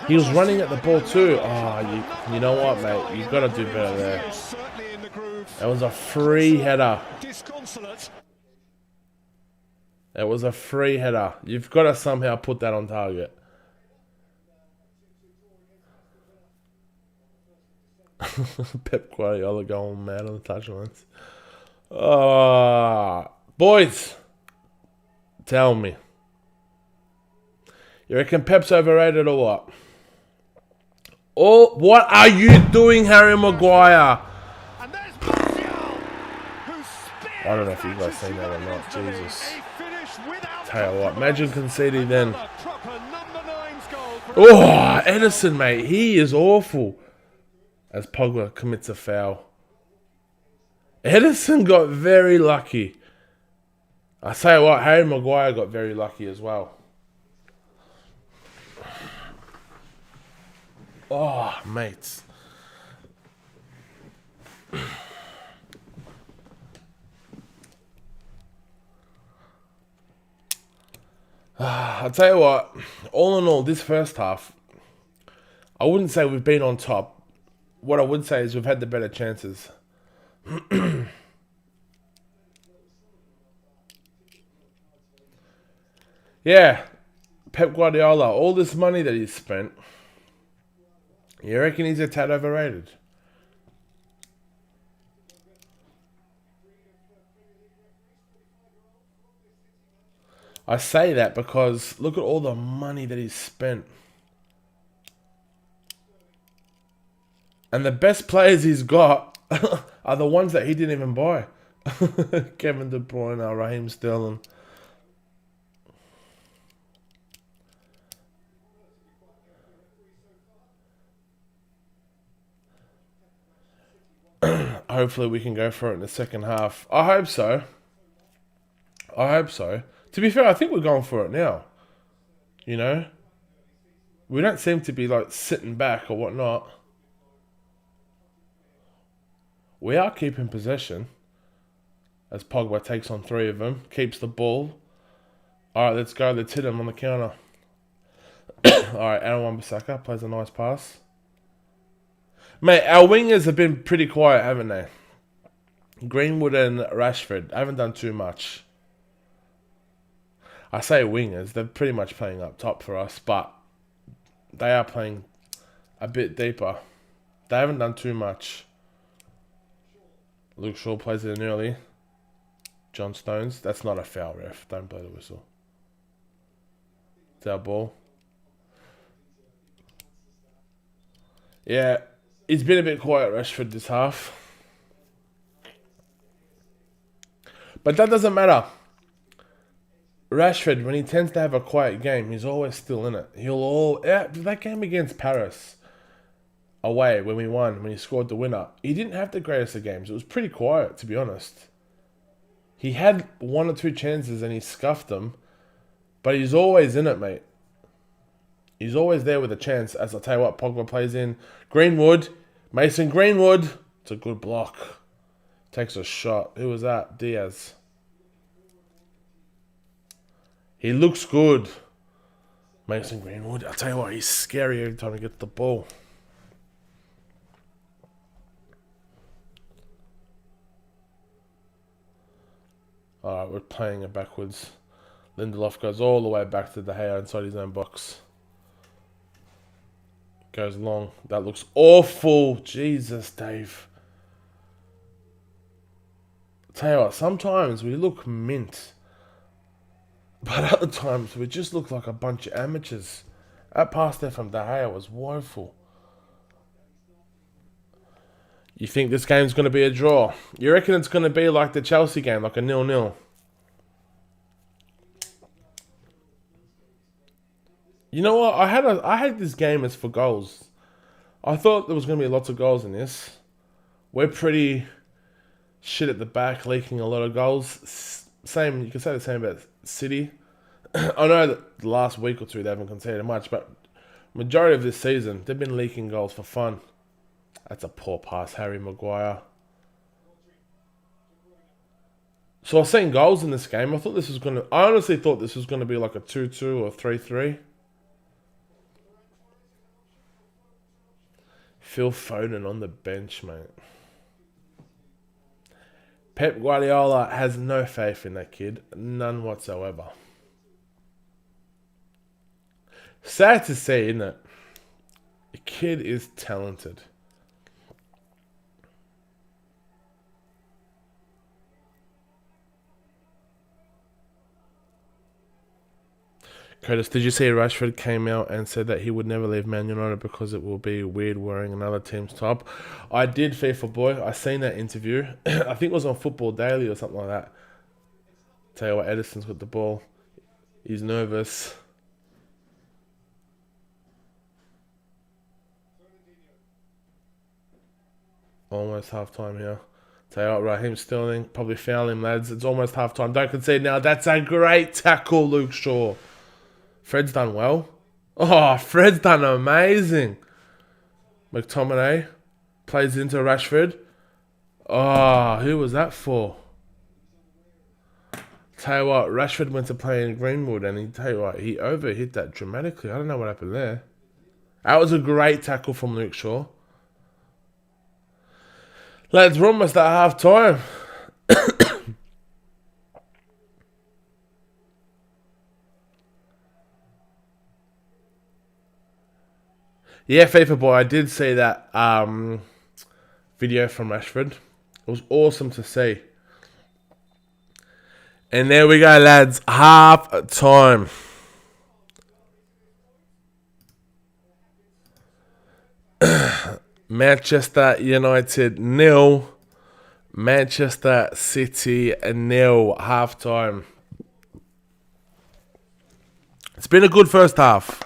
He was running at the ball too. Oh, you know what, mate? You've got to do better there. That was a free header. It was a free header. You've got to somehow put that on target. Pep Guardiola going mad on the touchlines. Boys, tell me. You reckon Pep's overrated or what? Oh, what are you doing, Harry Maguire? I don't know if you guys seen that or not. Jesus. Tell you what, imagine conceding then. Oh, Edison, mate. He is awful. As Pogba commits a foul. Edison got very lucky. I say what, Harry Maguire got very lucky as well. Oh, mates. I'll tell you what, all in all, this first half, I wouldn't say we've been on top. What I would say is we've had the better chances. Yeah, Pep Guardiola, all this money that he's spent, you reckon he's a tad overrated? I say that because look at all the money that he's spent. And the best players he's got are the ones that he didn't even buy. Kevin De Bruyne, Raheem Sterling. Hopefully we can go for it in the second half. I hope so. I hope so. To be fair, I think we're going for it now. You know? We don't seem to be like sitting back or whatnot. We are keeping possession. As Pogba takes on 3 of them. Keeps the ball. Alright, let's go. Let's hit him on the counter. Alright, Aaron Wan-Bissaka plays a nice pass. Mate, our wingers have been pretty quiet, haven't they? Greenwood and Rashford haven't done too much. I say wingers, they're pretty much playing up top for us, but they are playing a bit deeper. They haven't done too much. Luke Shaw plays it in early. John Stones, that's not a foul, ref. Don't blow the whistle. It's our ball. Yeah, he's been a bit quiet, Rashford, this half. But that doesn't matter. Rashford, when he tends to have a quiet game, he's always still in it. That game against Paris, away, when we won, when he scored the winner, he didn't have the greatest of games. It was pretty quiet, to be honest. He had 1 or 2 chances and he scuffed them, but he's always in it, mate. He's always there with a chance. As I tell you what, Pogba plays in. Greenwood, Mason Greenwood. It's a good block. Takes a shot. Who was that? Diaz. He looks good. Mason Greenwood. I'll tell you what, he's scary every time he gets the ball. Alright, we're playing it backwards. Lindelof goes all the way back to De Gea inside his own box. Goes long. That looks awful. Jesus, Dave. I'll tell you what, sometimes we look mint. But other times we just look like a bunch of amateurs. That pass there from De Gea was woeful. You think this game's going to be a draw? You reckon it's going to be like the Chelsea game, like a 0-0? You know what? I had this game as for goals. I thought there was going to be lots of goals in this. We're pretty shit at the back, leaking a lot of goals. Same, you can say the same about City. I know that the last week or 2 they haven't conceded much, but majority of this season they've been leaking goals for fun. That's a poor pass, Harry Maguire. So I was seeing goals in this game. I honestly thought this was gonna be like a 2-2 or 3-3. Phil Foden on the bench, mate. Pep Guardiola has no faith in that kid. None whatsoever. Sad to see, isn't it? The kid is talented. Curtis, did you see Rashford came out and said that he would never leave Man United because it will be weird wearing another team's top? I did, FIFA boy. I seen that interview. I think it was on Football Daily or something like that. Tell you what, Edison's with the ball. He's nervous. Almost half time here. Tell you what, Raheem Sterling probably foul him, lads. It's almost half time. Don't concede now. That's a great tackle, Luke Shaw. Fred's done well. Oh, Fred's done amazing. McTominay plays into Rashford. Oh, who was that for? Tell you what, Rashford went to play in Greenwood, and he overhit that dramatically. I don't know what happened there. That was a great tackle from Luke Shaw. Lads, we're almost at half time. Yeah, FIFA boy, I did see that video from Rashford. It was awesome to see. And there we go, lads. Half time. Manchester United 0. Manchester City 0. Half time. It's been a good first half.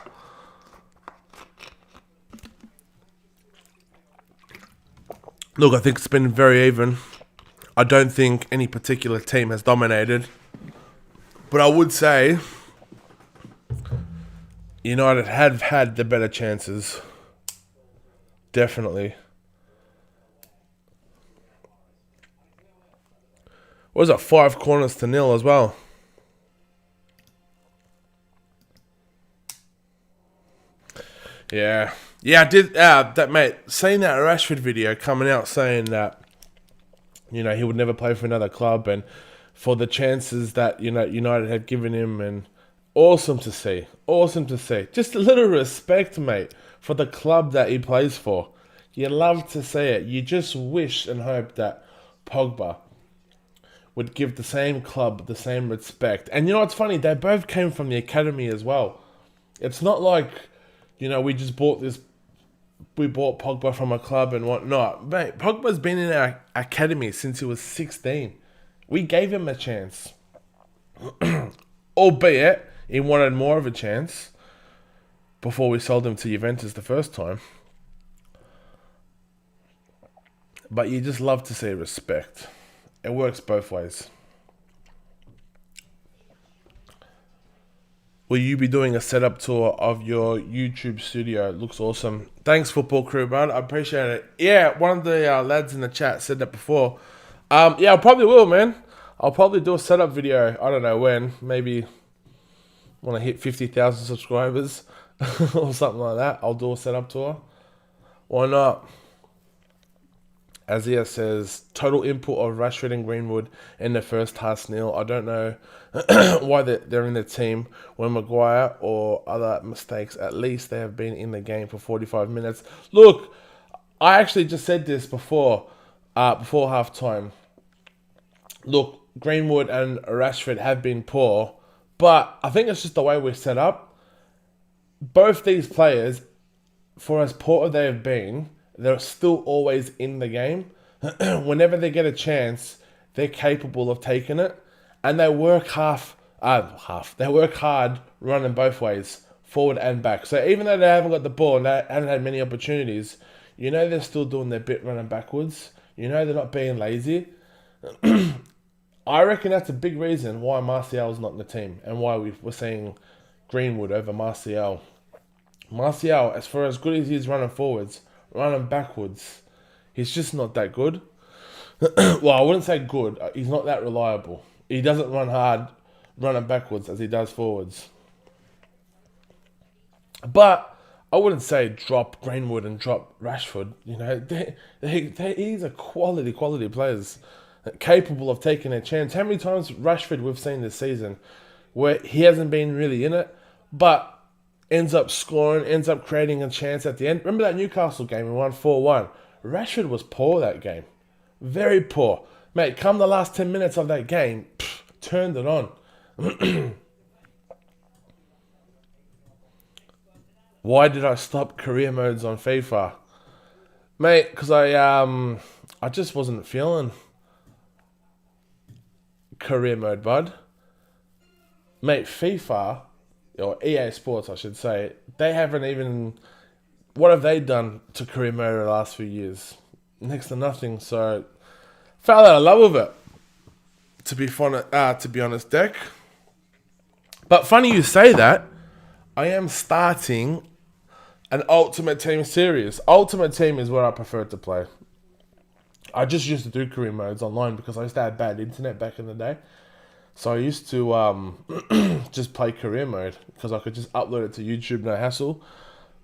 Look, I think it's been very even. I don't think any particular team has dominated. But I would say United have had the better chances. Definitely. What was that? 5 corners to 0 as well. Yeah. Yeah, I did. That mate, seeing that Rashford video coming out saying that, he would never play for another club, and for the chances that United had given him, and awesome to see. Awesome to see. Just a little respect, mate, for the club that he plays for. You love to see it. You just wish and hope that Pogba would give the same club the same respect. And you know what's funny? They both came from the academy as well. It's not like, we just we bought Pogba from a club and whatnot. Mate, Pogba's been in our academy since he was 16. We gave him a chance. Albeit, he wanted more of a chance before we sold him to Juventus the first time. But you just love to see respect. It works both ways. Will you be doing a setup tour of your YouTube studio? It looks awesome. Thanks, football crew, bro. I appreciate it. Yeah, one of the lads in the chat said that before. Yeah, I probably will, man. I'll probably do a setup video. I don't know when. Maybe when I hit 50,000 subscribers or something like that. I'll do a setup tour. Why not? Azia says, total input of Rashford and Greenwood in the first half 0. I don't know why they're in the team when Maguire or other mistakes. At least they have been in the game for 45 minutes. Look, I actually just said this before half time. Look, Greenwood and Rashford have been poor, but I think it's just the way we're set up. Both these players, for as poor as they have been, they're still always in the game. Whenever they get a chance, they're capable of taking it. And they work they work hard running both ways, forward and back. So even though they haven't got the ball and they haven't had many opportunities, they're still doing their bit running backwards. They're not being lazy. I reckon that's a big reason why Martial's not in the team and why we're seeing Greenwood over Martial. Martial, as far as good as he is running forwards, running backwards, he's just not that good. Well, I wouldn't say good. He's not that reliable. He doesn't run hard running backwards as he does forwards. But I wouldn't say drop Greenwood and drop Rashford. These are quality players capable of taking a chance. How many times Rashford we've seen this season where he hasn't been really in it, but ends up scoring, ends up creating a chance at the end. Remember that Newcastle game we won 4-1? Rashford was poor that game. Very poor. Mate, come the last 10 minutes of that game, turned it on. Why did I stop career modes on FIFA? Mate, because I just wasn't feeling career mode, bud. Mate, FIFA, or EA Sports, I should say, they haven't even... What have they done to career mode in the last few years? Next to nothing, so... Fell out of love with it, to be honest, Deck. But funny you say that. I am starting an Ultimate Team series. Ultimate Team is what I prefer to play. I just used to do career modes online because I used to have bad internet back in the day. So I used to just play career mode because I could just upload it to YouTube, no hassle.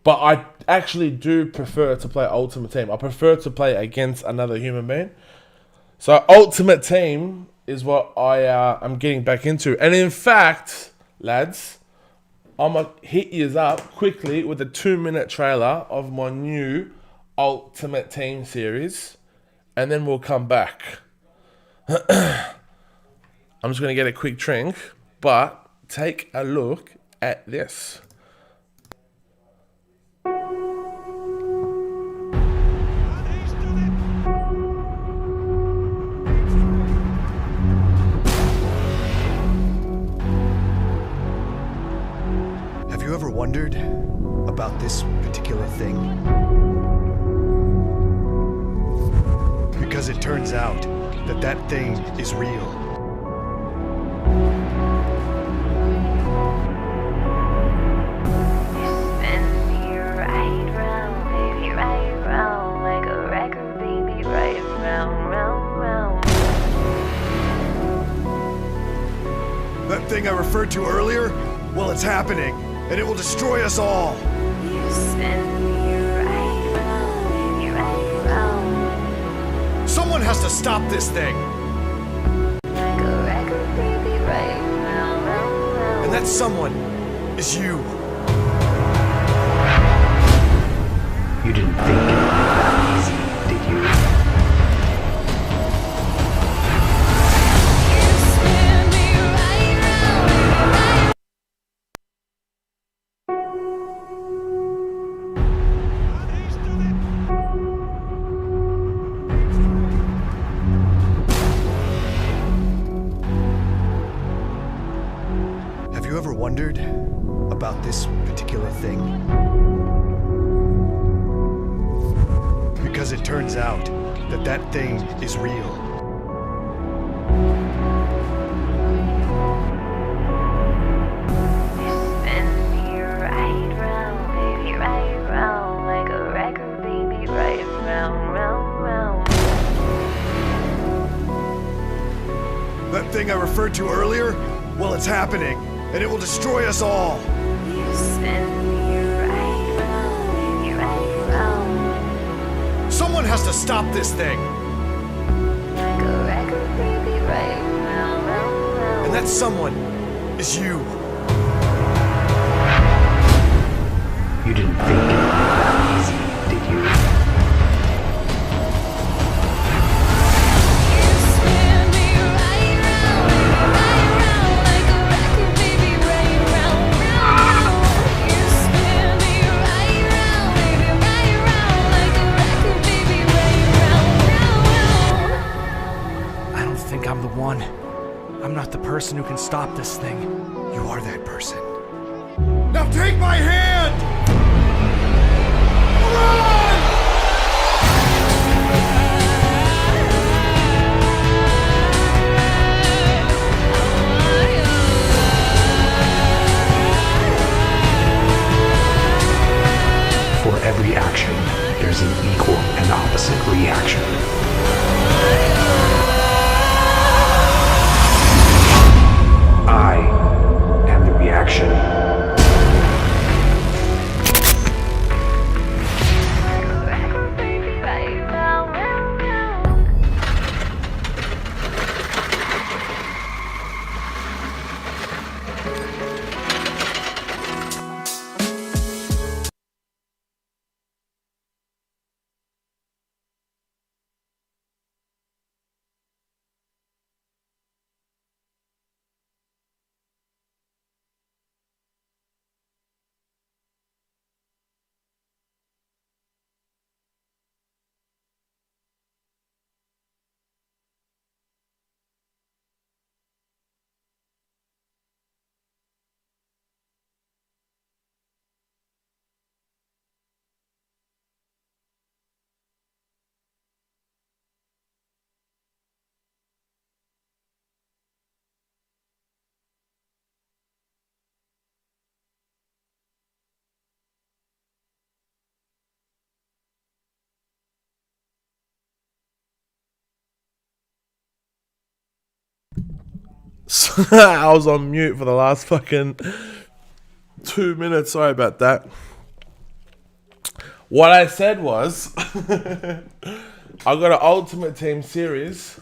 But I actually do prefer to play Ultimate Team. I prefer to play against another human being. So Ultimate Team is what I'm getting back into. And in fact, lads, I'm going to hit yous up quickly with a 2-minute trailer of my new Ultimate Team series. And then we'll come back. I'm just going to get a quick drink, but take a look at this. Have you ever wondered about this particular thing? Because it turns out that that thing is real. That thing I referred to earlier? Well, it's happening, and it will destroy us all. Someone has to stop this thing. And that someone is you. You didn't think it would be that easy, did you? Have you ever wondered about this particular thing? Because it turns out that that thing is real. That thing I referred to earlier? Well, it's happening, and it will destroy us all. Someone has to stop this thing. And that someone is you. You didn't think it would be that easy, did you? I'm the one. I'm not the person who can stop this thing. You are that person. Now take my hand! Run! For every action, there's an equal and opposite reaction. I am the reaction. I was on mute for the last fucking 2 minutes. Sorry about that. What I said was, I got an Ultimate Team series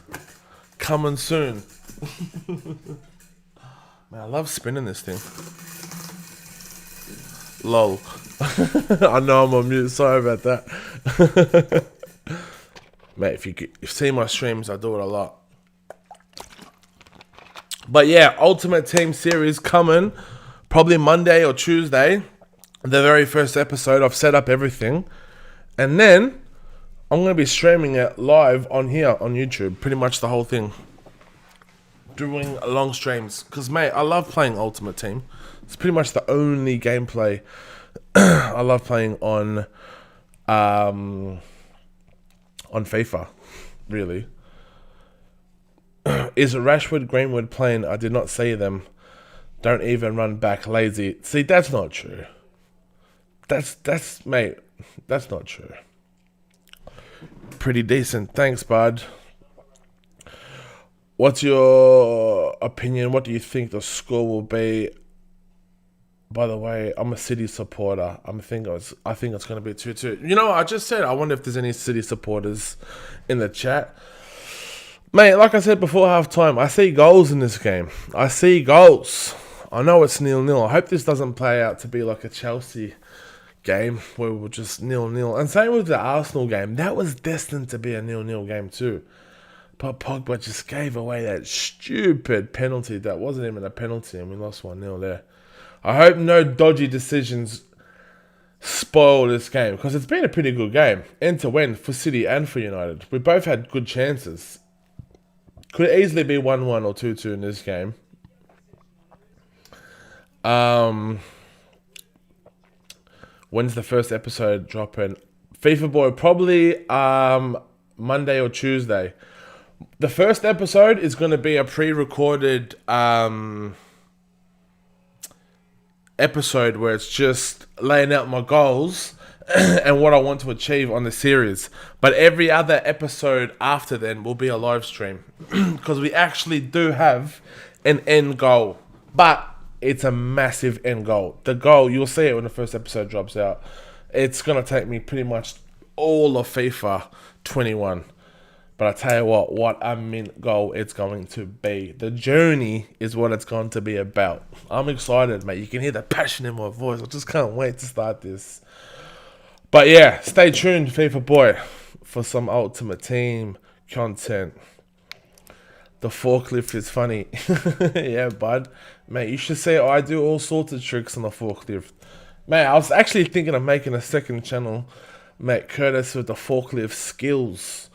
coming soon. Man, I love spinning this thing. Lol. I know I'm on mute. Sorry about that. Mate, if you see my streams, I do it a lot. But yeah, Ultimate Team series coming probably Monday or Tuesday. The very first episode, I've set up everything. And then I'm going to be streaming it live on here on YouTube. Pretty much the whole thing. Doing long streams. Because, mate, I love playing Ultimate Team. It's pretty much the only gameplay I love playing on FIFA, really. Is Rashford, Greenwood playing? I did not see them. Don't even run back, lazy. See, that's not true. Mate, that's not true. Pretty decent. Thanks, bud. What's your opinion? What do you think the score will be? By the way, I'm a City supporter. I think it's going to be 2-2. You know what I just said? I wonder if there's any City supporters in the chat. Mate, like I said before half-time, I see goals in this game. I see goals. I know it's 0-0. I hope this doesn't play out to be like a Chelsea game where we're just 0-0. And same with the Arsenal game. That was destined to be a 0-0 game too. But Pogba just gave away that stupid penalty that wasn't even a penalty and we lost 1-0 there. I hope no dodgy decisions spoil this game because it's been a pretty good game. End to end for City and for United. We both had good chances. Could easily be 1-1 or 2-2 in this game. When's the first episode dropping? FIFA Boy, probably Monday or Tuesday. The first episode is going to be a pre-recorded episode where it's just laying out my goals and what I want to achieve on the series. But every other episode after then will be a live stream because we actually do have an end goal. But it's a massive end goal. The goal, you'll see it when the first episode drops out. It's going to take me pretty much all of FIFA 21. But I tell you what a mint goal it's going to be. The journey is what it's going to be about. I'm excited, mate. You can hear the passion in my voice. I just can't wait to start this. But yeah, stay tuned, FIFA Boy, for some Ultimate Team content. The forklift is funny. Yeah, bud. Mate, you should see I do all sorts of tricks on the forklift. Mate, I was actually thinking of making a second channel, mate, Curtis with the forklift skills.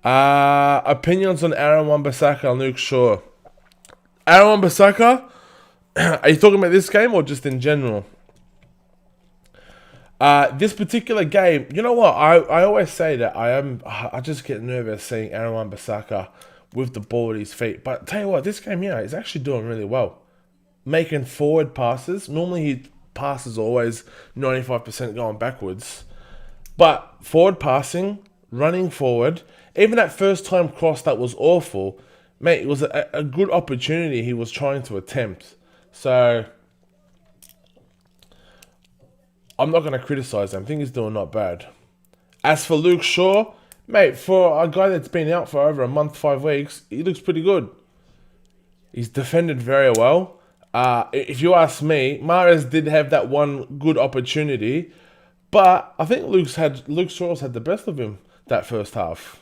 Opinions on Aaron Wan-Bissaka and Luke Shaw. Aaron Wan-Bissaka, are you talking about this game or just in general? This particular game, you know what? I always say that I just get nervous seeing Aaron Wan-Bissaka with the ball at his feet. But tell you what, this game, yeah, he's actually doing really well. Making forward passes. Normally he passes always 95% going backwards. But forward passing, running forward, even that first time cross that was awful, mate, it was a good opportunity he was trying to attempt. So I'm not going to criticize him. I think he's doing not bad. As for Luke Shaw, mate, for a guy that's been out for over a month, 5 weeks, he looks pretty good. He's defended very well. If you ask me, Mahrez did have that one good opportunity, but I think Luke Shaw's had the best of him that first half.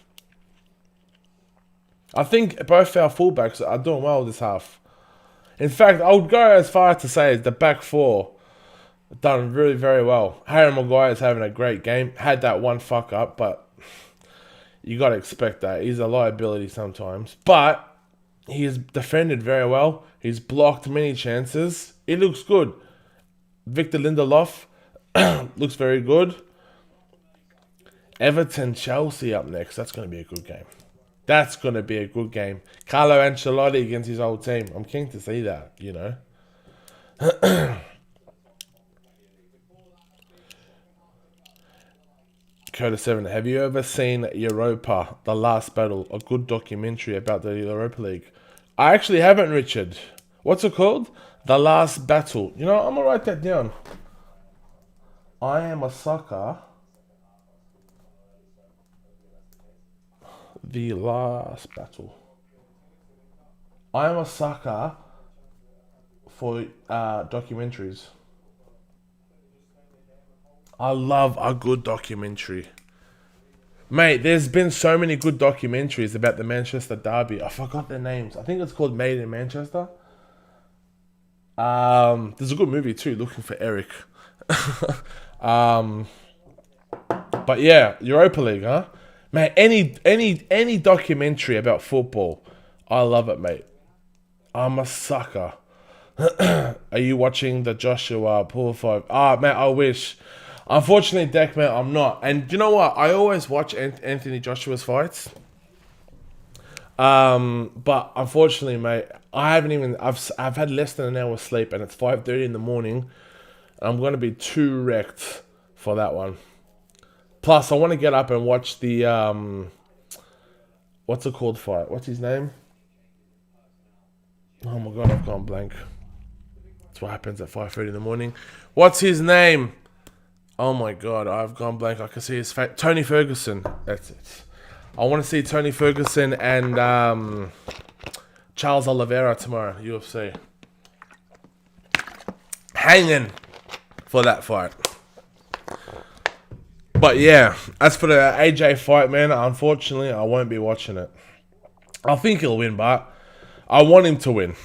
I think both our fullbacks are doing well this half. In fact, I would go as far as to say the back four done really very well. Harry Maguire's having a great game. Had that one fuck up, but you got to expect that. He's a liability sometimes. But he has defended very well. He's blocked many chances. It looks good. Victor Lindelof looks very good. Everton, Chelsea up next. That's going to be a good game. That's going to be a good game. Carlo Ancelotti against his old team. I'm keen to see that, you know. Curtis 7, have you ever seen Europa, The Last Battle, a good documentary about the Europa League? I actually haven't, Richard. What's it called? The Last Battle. You know, I'm going to write that down. I am a sucker. The Last Battle. I am a sucker for documentaries. I love a good documentary. Mate, there's been so many good documentaries about the Manchester Derby. I forgot their names. I think it's called Made in Manchester. There's a good movie too, Looking for Eric. But yeah, Europa League, huh? Mate, any documentary about football, I love it, mate. I'm a sucker. Are you watching the Joshua Pool 5? Ah, mate, I wish. Unfortunately, Deck, mate, I'm not. And you know what? I always watch Anthony Joshua's fights. But unfortunately, mate, I haven't even. I've had less than an hour's sleep, and it's 5:30 in the morning. I'm gonna be too wrecked for that one. Plus, I want to get up and watch the what's it called fight? What's his name? Oh my god, I've gone blank. That's what happens at 5:30 in the morning. What's his name? Oh my god, I've gone blank. I can see his face. Tony Ferguson. That's it. I want to see Tony Ferguson and Charles Oliveira tomorrow, UFC. Hanging for that fight. But yeah, as for the AJ fight, man, unfortunately, I won't be watching it. I think he'll win, but I want him to win.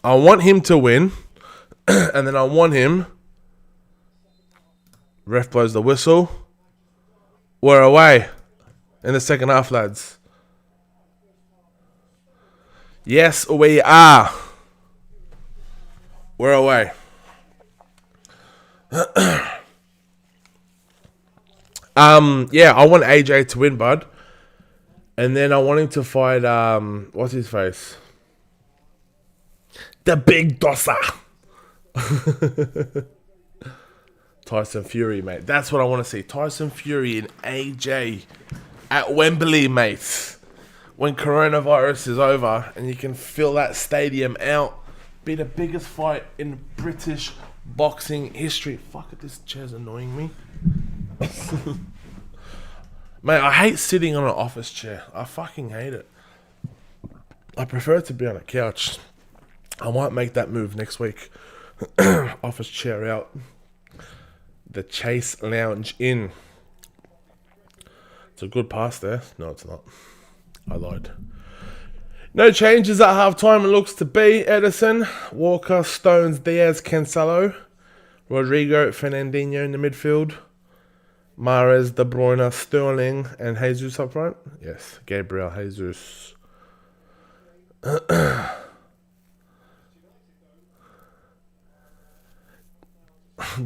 I want him to win, and then I want him... Ref blows the whistle. We're away in the second half, lads. Yes, we are. We're away. Yeah, I want AJ to win, bud. And then I want him to fight, what's his face? The Big Dosser. Tyson Fury, mate. That's what I want to see. Tyson Fury and AJ at Wembley, mate. When coronavirus is over and you can fill that stadium out. Be the biggest fight in British boxing history. Fuck it, this chair's annoying me. Mate, I hate sitting on an office chair. I fucking hate it. I prefer to be on a couch. I might make that move next week. Office chair out. The Chase Lounge Inn. It's a good pass there. No, it's not. I lied. No changes at halftime. It looks to be Edison, Walker, Stones, Diaz, Cancelo, Rodrigo, Fernandinho in the midfield, Mahrez, De Bruyne, Sterling, and Jesus up front. Yes, Gabriel Jesus.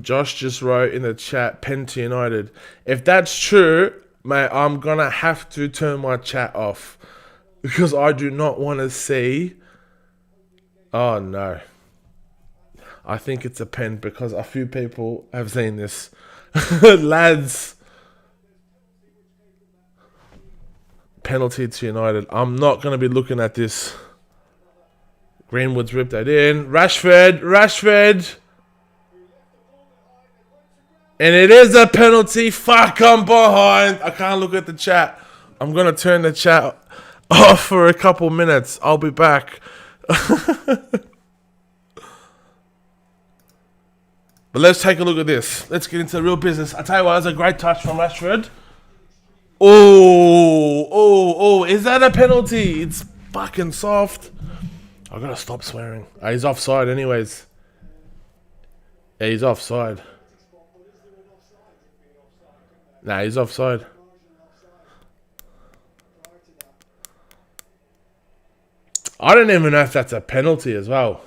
Josh just wrote in the chat, pen to United. If that's true, mate, I'm going to have to turn my chat off. Because I do not want to see... Oh, no. I think it's a pen because a few people have seen this. Lads. Penalty to United. I'm not going to be looking at this. Greenwood's ripped that in. Rashford. And it is a penalty. Fuck, I'm behind. I can't look at the chat. I'm going to turn the chat off for a couple minutes. I'll be back. But let's take a look at this. Let's get into the real business. I tell you what, that's a great touch from Rashford. Oh, is that a penalty? It's fucking soft. I gotta stop swearing. He's offside anyways. Yeah, he's offside. Nah, he's offside. I don't even know if that's a penalty as well.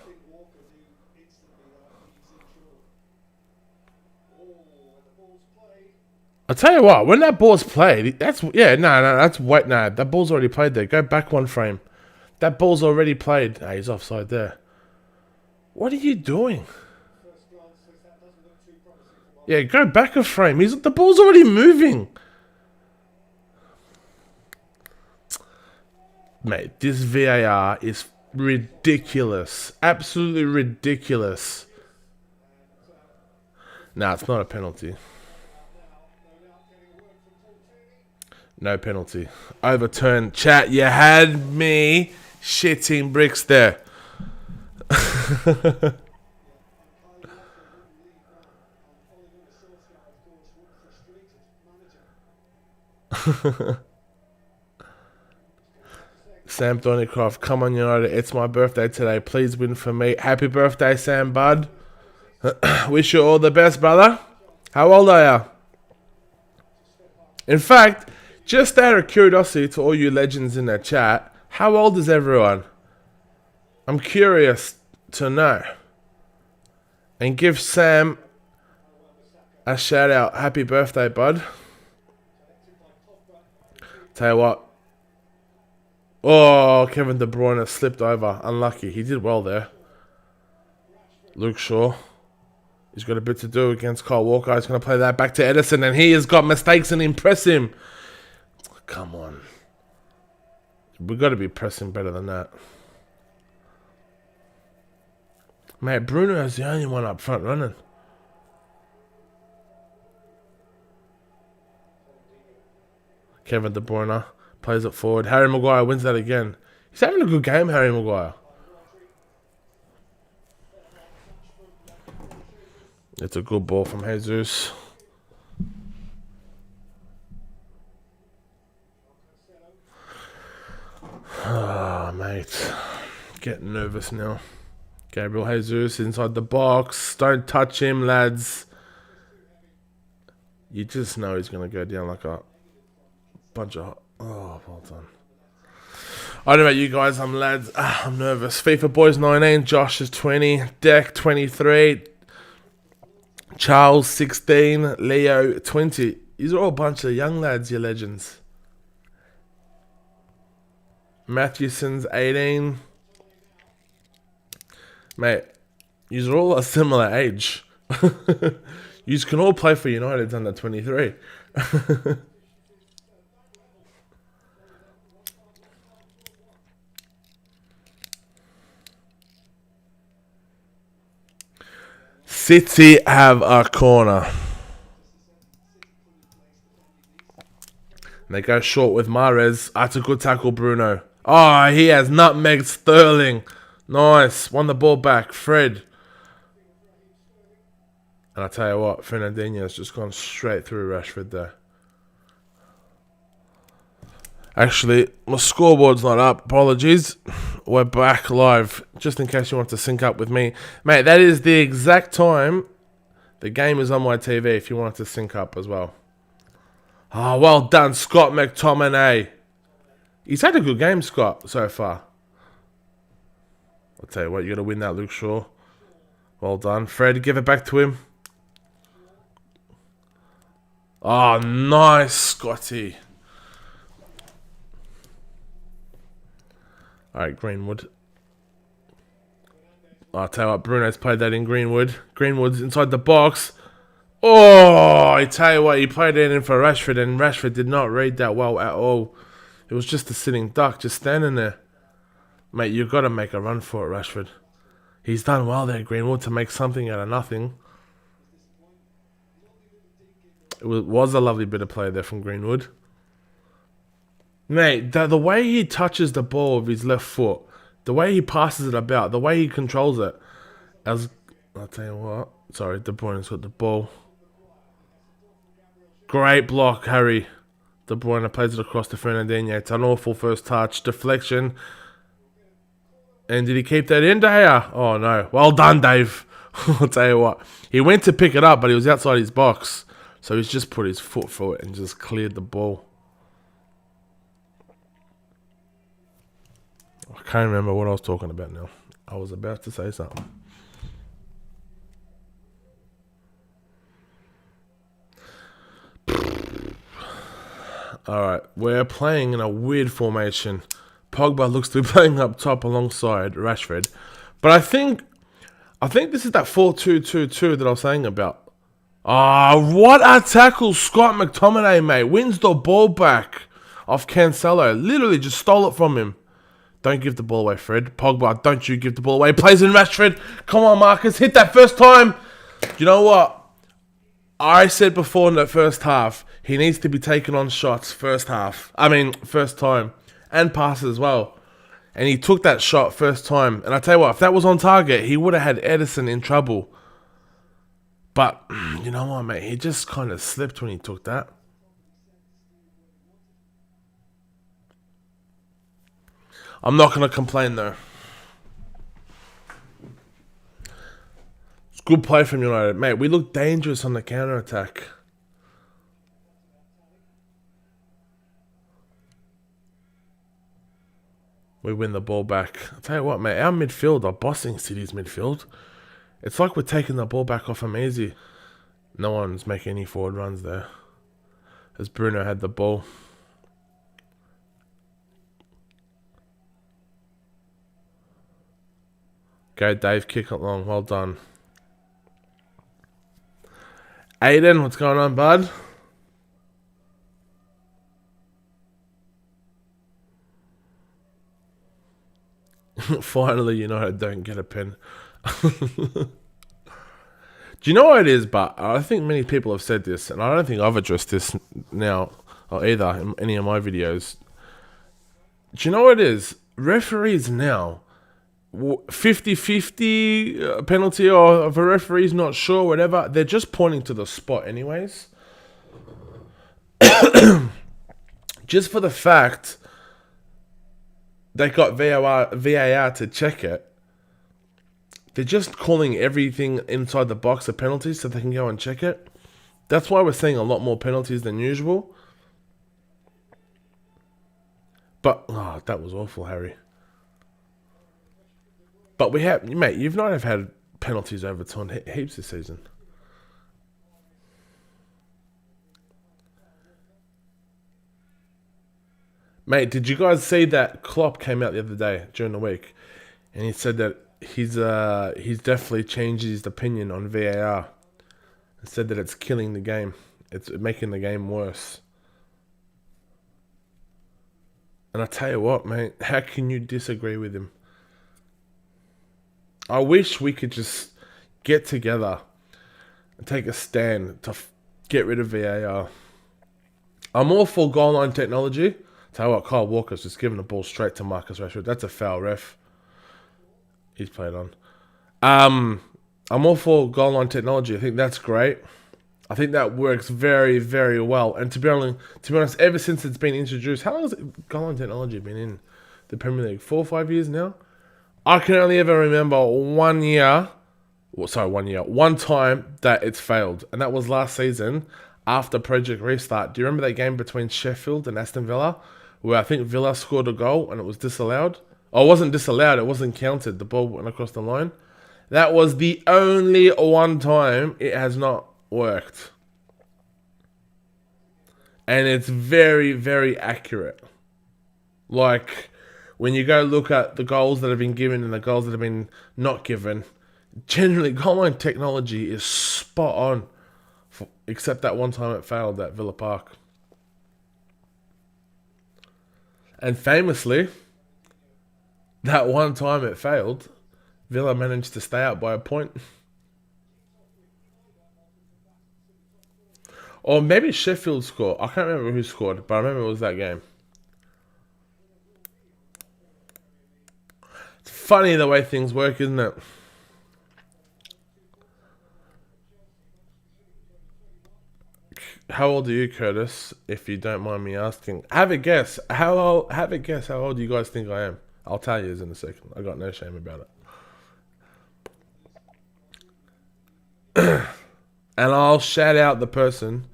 I'll tell you what, when that ball's played, that ball's already played there. Go back one frame. That ball's already played. Nah, he's offside there. What are you doing? Yeah, go back a frame. The ball's already moving. Mate, this VAR is ridiculous. Absolutely ridiculous. Nah, it's not a penalty. No penalty. Overturned. Chat, you had me shitting bricks there. Sam Thornycroft, come on United, it's my birthday today, please win for me. Happy birthday, Sam Bud. Wish you all the best, brother. How old are you? In fact, just out of curiosity to all you legends in the chat, how old is everyone? I'm curious to know. And give Sam a shout out. Happy birthday, bud. Tell you what. Oh, Kevin De Bruyne slipped over. Unlucky. He did well there. Luke Shaw. He's got a bit to do against Kyle Walker. He's going to play that back to Edison, and he has got mistakes and impress him. Come on. We've got to be pressing better than that. Mate, Bruno is the only one up front running. Kevin De Bruyne plays it forward. Harry Maguire wins that again. He's having a good game, Harry Maguire. It's a good ball from Jesus. Ah, mate. Getting nervous now. Gabriel Jesus inside the box. Don't touch him, lads. You just know he's going to go down like a bunch of... Oh, well done. I don't know about you guys. I'm lads. I'm nervous. FIFA Boys 19. Josh is 20. Deck 23. Charles 16. Leo 20. These are all a bunch of young lads, you legends. Matthewson's 18. Mate, yous are all a similar age. Yous can all play for United under 23. City have a corner. And they go short with Mahrez. That's a good tackle, Bruno. Oh, he has nutmegged Sterling. Nice. Won the ball back. Fred. And I tell you what, Fernandinho's just gone straight through Rashford there. Actually, my scoreboard's not up. Apologies. We're back live. Just in case you want to sync up with me. Mate, that is the exact time the game is on my TV if you want to sync up as well. Oh, well done, Scott McTominay. He's had a good game, Scott, so far. I'll tell you what, you got to win that, Luke Shaw. Well done. Fred, give it back to him. Oh, nice, Scotty. Alright, Greenwood. I'll tell you what, Bruno's played that in Greenwood. Greenwood's inside the box. Oh, I tell you what, he played it in for Rashford, and Rashford did not read that well at all. It was just a sitting duck, just standing there. Mate, you've got to make a run for it, Rashford. He's done well there, Greenwood, to make something out of nothing. It was a lovely bit of play there from Greenwood. Mate, the way he touches the ball with his left foot, the way he passes it about, the way he controls it. I'll tell you what. Sorry, De Bruyne's got the ball. Great block, Harry. De Bruyne plays it across to Fernandinho. It's an awful first touch. Deflection. And did he keep that in, De Gea? Oh, no. Well done, Dave. I'll tell you what. He went to pick it up, but he was outside his box. So he's just put his foot through it and just cleared the ball. I can't remember what I was talking about now. I was about to say something. Alright, we're playing in a weird formation. Pogba looks to be playing up top alongside Rashford. But I think this is that 4-2-2-2 that I was saying about. Ah, what a tackle, Scott McTominay, mate. Wins the ball back off Cancelo. Literally just stole it from him. Don't give the ball away, Fred. Pogba, don't you give the ball away. Plays in Rashford. Come on, Marcus. Hit that first time. Do you know what? I said before in that first half, he needs to be taking on shots first time. And passes as well. And he took that shot first time. And I tell you what, if that was on target, he would have had Edison in trouble. But, you know what, mate? He just kind of slipped when he took that. I'm not going to complain, though. It's good play from United. Mate, we look dangerous on the counter-attack. We win the ball back. I'll tell you what, mate. Our midfield are bossing City's midfield. It's like we're taking the ball back off them easy. No one's making any forward runs there. As Bruno had the ball. Go, Dave. Kick it long. Well done. Aiden, what's going on, bud? Finally, United don't get a pen. Do you know what it is? But I think many people have said this, and I don't think I've addressed this now or either in any of my videos. Do you know what it is? Referees now, 50-50 penalty, or if a referee's not sure, whatever, they're just pointing to the spot anyways. Just for the fact they got VAR to check it, they're just calling everything inside the box a penalty so they can go and check it. That's why we're seeing a lot more penalties than usual. But, oh, that was awful, Harry. But we have, mate, you've not have had penalties overturned heaps this season. Mate, did you guys see that Klopp came out the other day during the week and he said that he's definitely changed his opinion on VAR and said that it's killing the game. It's making the game worse. And I tell you what, mate, how can you disagree with him? I wish we could just get together and take a stand to get rid of VAR. I'm all for goal line technology. Tell you what, Kyle Walker's just giving the ball straight to Marcus Rashford. That's a foul, ref. He's played on. I'm all for goal line technology. I think that's great. I think that works very, very well. And to be honest, ever since it's been introduced, how long has goal line technology been in the Premier League? 4 or 5 years now? I can only ever remember one time that it's failed. And that was last season after Project Restart. Do you remember that game between Sheffield and Aston Villa? Where I think Villa scored a goal and it was disallowed. Oh, it wasn't disallowed. It wasn't counted. The ball went across the line. That was the only one time it has not worked. And it's very, very accurate. Like, when you go look at the goals that have been given and the goals that have been not given, generally, goal line technology is spot on. Except that one time it failed at Villa Park. And famously, that one time it failed, Villa managed to stay out by a point. Or maybe Sheffield scored. I can't remember who scored, but I remember it was that game. It's funny the way things work, isn't it? How old are you, Curtis? If you don't mind me asking, have a guess. How old do you guys think I am? I'll tell you in a second. I got no shame about it. And I'll shout out the person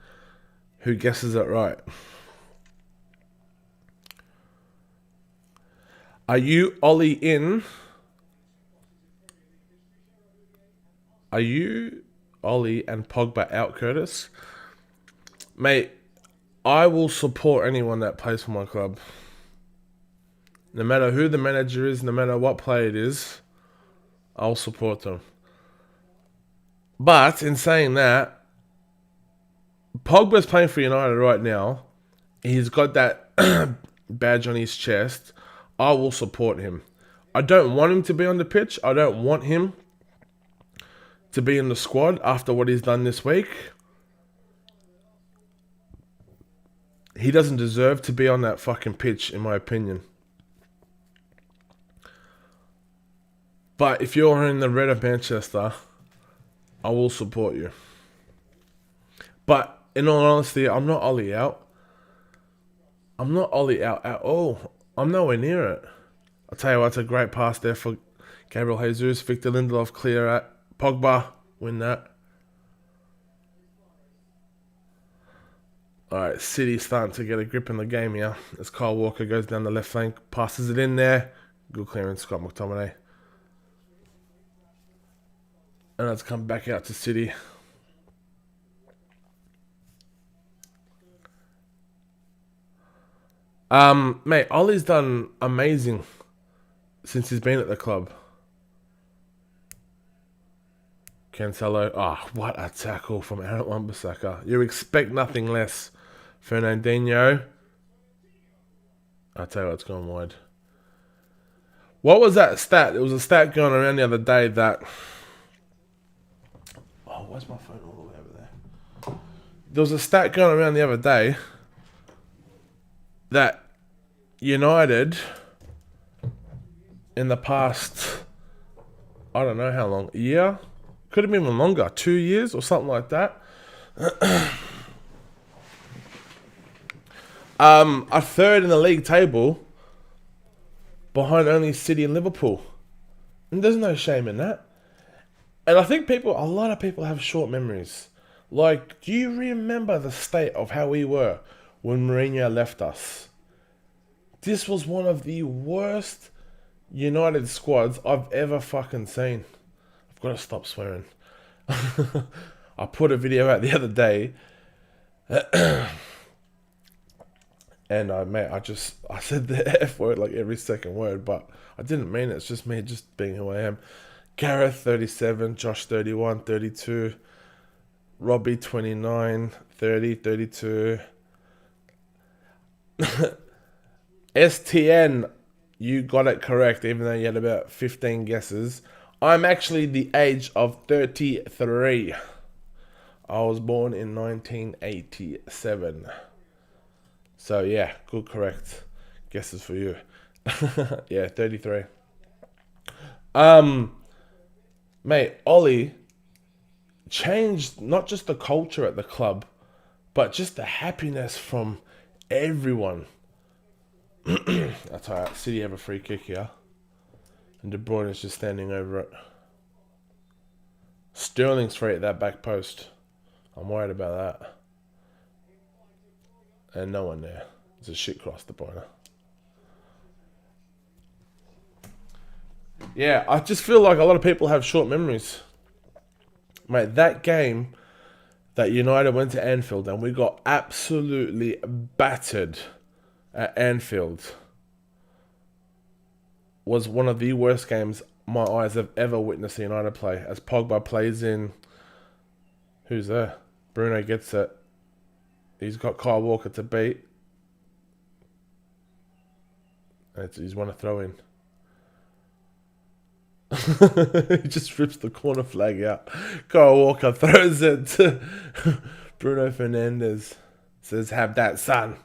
who guesses it right. Are you Ollie in? Are you Ollie and Pogba out, Curtis? Mate, I will support anyone that plays for my club. No matter who the manager is, no matter what player it is, I'll support them. But in saying that, Pogba's playing for United right now. He's got that badge on his chest. I will support him. I don't want him to be on the pitch. I don't want him to be in the squad after what he's done this week. He doesn't deserve to be on that fucking pitch, in my opinion. But if you're in the red of Manchester, I will support you. But in all honesty, I'm not Ollie out. I'm not Ollie out at all. I'm nowhere near it. I'll tell you what, it's a great pass there for Gabriel Jesus. Victor Lindelof clear at Pogba. Win that. Alright, City starting to get a grip in the game here. As Kyle Walker goes down the left flank, passes it in there. Good clearance, Scott McTominay. And let's come back out to City. Mate, Ollie's done amazing since he's been at the club. Cancelo. Oh, what a tackle from Aaron Wan-Bissaka. You expect nothing less. Fernandinho. I'll tell you what's gone wide. What was that stat? It was a stat going around the other day that... Oh, where's my phone all the way over there? There was a stat going around the other day that United, in the past, I don't know how long, a year? Could have been even longer, 2 years or something like that. Are third in the league table behind only City and Liverpool. And there's no shame in that. And I think a lot of people have short memories. Like, do you remember the state of how we were when Mourinho left us? This was one of the worst United squads I've ever fucking seen. I've got to stop swearing. I put a video out the other day. And I said the F word like every second word, but I didn't mean it. It's just me just being who I am. Gareth, 37. Josh, 31, 32. Robbie, 29, 30, 32. STN, you got it correct, even though you had about 15 guesses. I'm actually the age of 33. I was born in 1987. So yeah, good correct guesses for you. Yeah, 33. Mate, Ollie changed not just the culture at the club, but just the happiness from everyone. That's alright. City have a free kick here. And De Bruyne is just standing over it. Sterling's free at that back post. I'm worried about that. And no one there. It's a shit cross, De Bruyne. Yeah, I just feel like a lot of people have short memories. Mate, that game that United went to Anfield and we got absolutely battered at Anfield was one of the worst games my eyes have ever witnessed United play. As Pogba plays in... Who's there? Bruno gets it. He's got Kyle Walker to beat. He's want to throw in. He just rips the corner flag out. Kyle Walker throws it to Bruno Fernandes. Says, have that, son.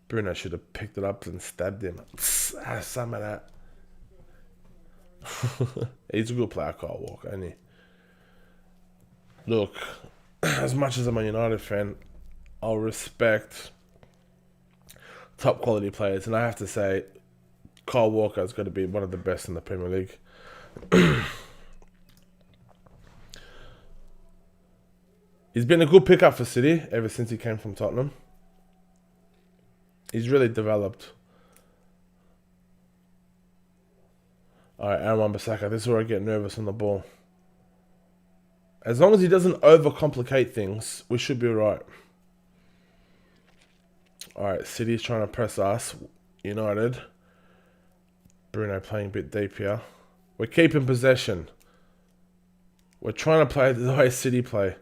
Bruno should have picked it up and stabbed him. Some of that. He's a good player, Kyle Walker, isn't he? Look, as much as I'm a United fan, I'll respect top quality players, and I have to say, Kyle Walker is going to be one of the best in the Premier League. He's been a good pickup for City ever since he came from Tottenham. He's really developed. Alright, Aaron Wan-Bissaka. This is where I get nervous on the ball. As long as he doesn't overcomplicate things, we should be alright. Alright, City's trying to press us. United. Bruno playing a bit deep here. We're keeping possession. We're trying to play the way City play.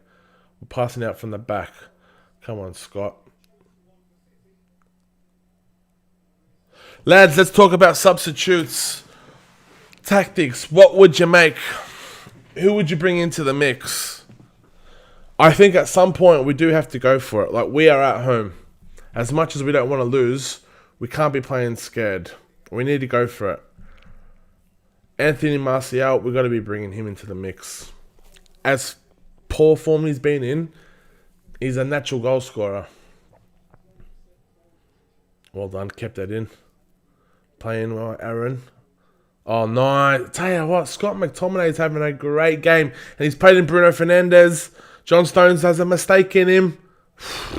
We're passing out from the back. Come on, Scott. Lads, let's talk about substitutes. Tactics. What would you make? Who would you bring into the mix? I think at some point we do have to go for it. Like, we are at home. As much as we don't want to lose, we can't be playing scared. We need to go for it. Anthony Martial, we've got to be bringing him into the mix. As poor form he's been in, he's a natural goal scorer. Well done, kept that in. Playing well, Aaron. Oh, nice. Tell you what, Scott McTominay's having a great game. And he's played in Bruno Fernandes. John Stones has a mistake in him.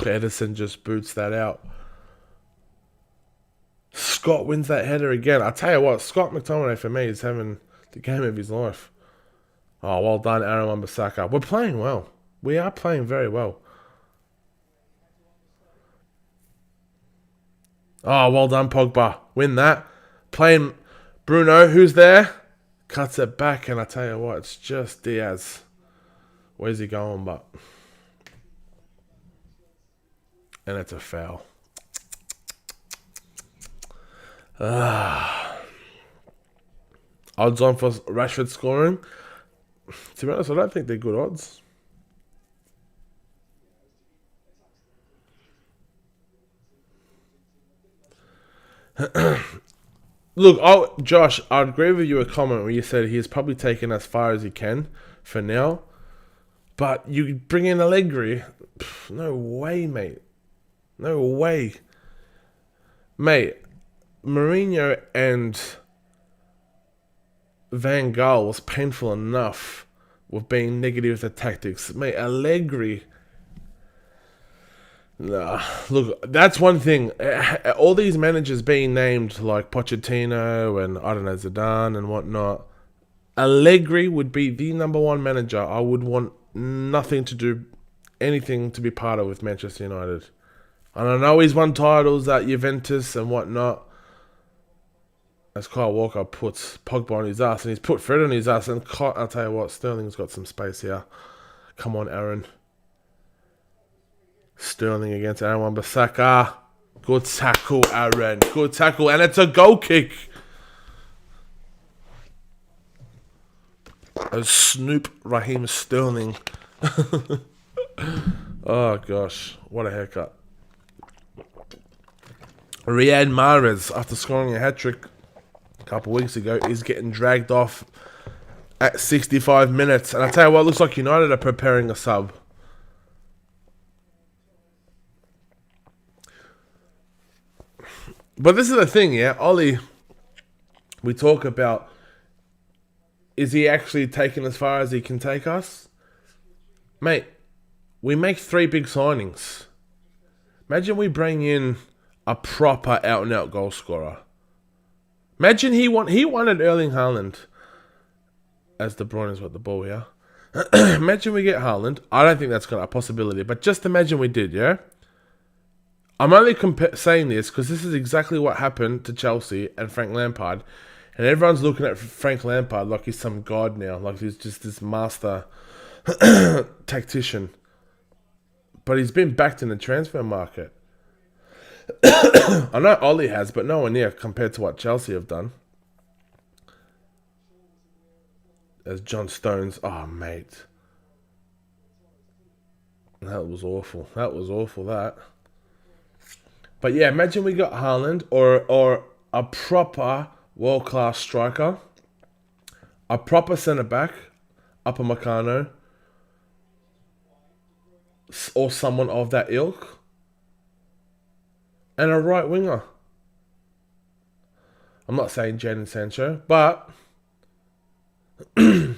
Edison just boots that out. Scott wins that header again. I tell you what, Scott McTominay for me is having the game of his life. Oh, well done, Aaron Wan-Bissaka. We're playing well. We are playing very well. Oh, well done, Pogba. Win that. Playing Bruno, who's there? Cuts it back, and I tell you what, it's just Diaz. Where's he going, but... And it's a foul. Odds on for Rashford scoring. To be honest, I don't think they're good odds. Look, Josh, I agree with you a comment where you said he's probably taken as far as he can for now. But you bring in Allegri. No way, mate. No way. Mate, Mourinho and Van Gaal was painful enough with being negative with the tactics. Mate, Allegri... Nah, look, that's one thing. All these managers being named like Pochettino and, I don't know, Zidane and whatnot. Allegri would be the number one manager I would want nothing to do, anything to be part of with Manchester United. And I know he's won titles at Juventus and whatnot. As Kyle Walker puts Pogba on his ass, and he's put Fred on his ass. And I'll tell you what, Sterling's got some space here. Come on, Aaron. Sterling against Aaron Wan-Bissaka. Good tackle, Aaron. Good tackle, and it's a goal kick. A Snoop Raheem Sterling. Oh, gosh. What a haircut. Riyad Mahrez, after scoring a hat-trick a couple weeks ago, is getting dragged off at 65 minutes. And I tell you what, it looks like United are preparing a sub. But this is the thing, yeah? Ollie, we talk about, is he actually taking as far as he can take us? Mate, we make 3 big signings. Imagine we bring in a proper out-and-out goal scorer. Imagine he wanted Erling Haaland, as De Bruyne has got the ball here. Imagine we get Haaland. I don't think that's got a possibility, but just imagine we did, yeah? I'm only saying this because this is exactly what happened to Chelsea and Frank Lampard. And everyone's looking at Frank Lampard like he's some god now. Like he's just this master tactician. But he's been backed in the transfer market. I know Ollie has, but no one near compared to what Chelsea have done. As John Stones. Oh, mate. That was awful. That was awful, that. But yeah, imagine we got Haaland or a proper world-class striker, a proper centre-back, Upamecano, or someone of that ilk, and a right winger. I'm not saying Jadon Sancho, but I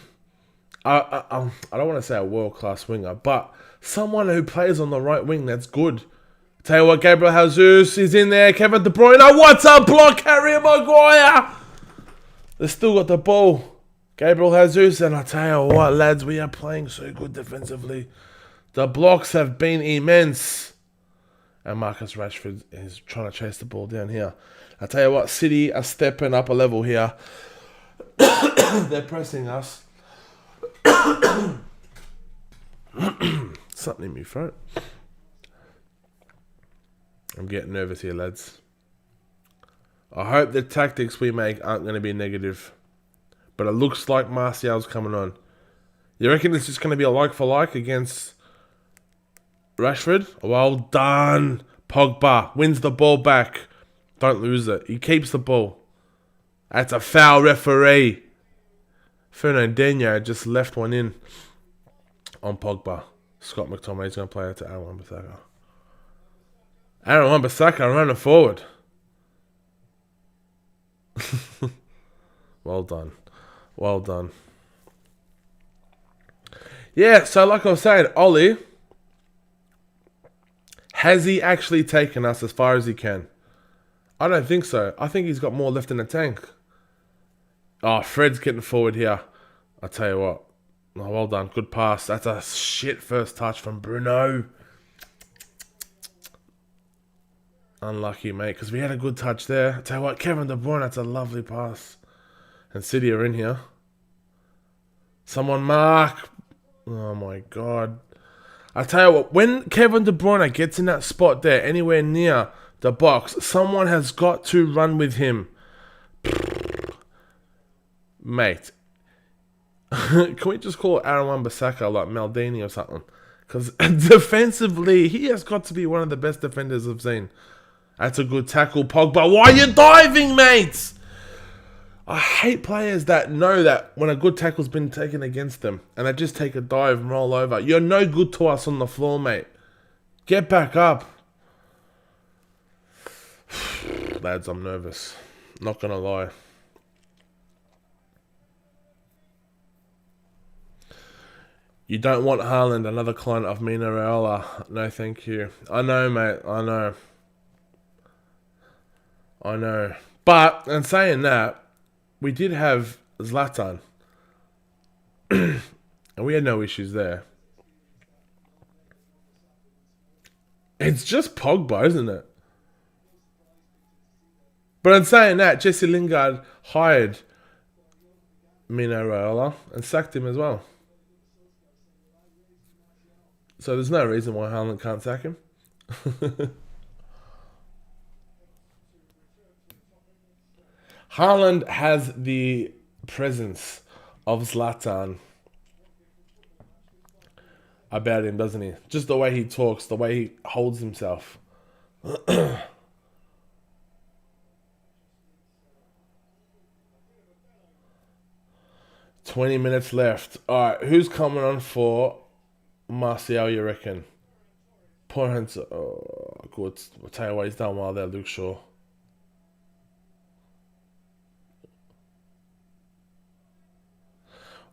don't want to say a world-class winger, but someone who plays on the right wing that's good. Tell you what, Gabriel Jesus is in there. Kevin De Bruyne. What's a block, Harry Maguire? They still got the ball. Gabriel Jesus. And I tell you what, lads, we are playing so good defensively. The blocks have been immense. And Marcus Rashford is trying to chase the ball down here. I tell you what, City are stepping up a level here. They're pressing us. Something in my throat. I'm getting nervous here, lads. I hope the tactics we make aren't going to be negative. But it looks like Martial's coming on. You reckon it's just going to be a like for like against Rashford? Well done. Pogba wins the ball back. Don't lose it. He keeps the ball. That's a foul, referee. Fernandinho just left one in on Pogba. Scott McTominay's going to play it to Aaron Wan-Bissaka. Aaron Wan-Bissaka running forward. Well done. Well done. Yeah, so like I was saying, Ollie, has he actually taken us as far as he can? I don't think so. I think he's got more left in the tank. Oh, Fred's getting forward here. I'll tell you what. Oh, well done. Good pass. That's a shit first touch from Bruno. Unlucky, mate, because we had a good touch there. I'll tell you what, Kevin De Bruyne, that's a lovely pass. And City are in here. Someone mark. Oh, my God. I tell you what, when Kevin De Bruyne gets in that spot there, anywhere near the box, someone has got to run with him. Mate. Can we just call Aaron Wan-Bissaka like Maldini or something? Because defensively, he has got to be one of the best defenders I've seen. That's a good tackle, Pogba. Why are you diving, mate? I hate players that know that when a good tackle's been taken against them and they just take a dive and roll over. You're no good to us on the floor, mate. Get back up. Lads, I'm nervous. Not going to lie. You don't want Haaland, another client of Mina Raiola. No, thank you. I know, mate. I know. I know. But, in saying that, we did have Zlatan. And we had no issues there. It's just Pogba, isn't it? But in saying that, Jesse Lingard hired Mina Raiola and sacked him as well. So there's no reason why Haaland can't sack him. Haaland has the presence of Zlatan about him, doesn't he? Just the way he talks, the way he holds himself. 20 minutes left. Alright, who's coming on for Martial, you reckon? Poor hands. Oh, good. I'll tell you what, he's done well there, Luke Shaw.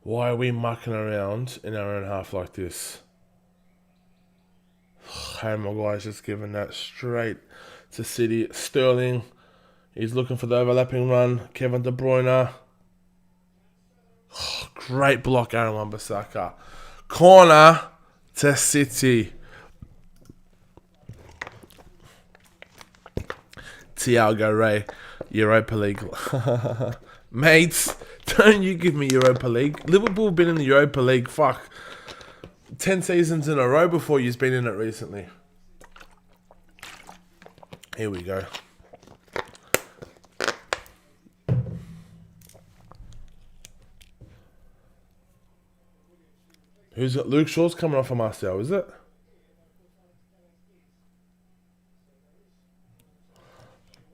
Why are we mucking around in our own half like this? Harry Maguire's just given that straight to City. Sterling, he's looking for the overlapping run. Kevin De Bruyne. Great block, Aaron Wan-Bissaka. Corner to City. Thiago Ray, Europa League. Mates, don't you give me Europa League. Liverpool have been in the Europa League, 10 seasons in a row before you've been in it recently. Here we go. Who's got Luke Shaw's coming off of Martial, is it?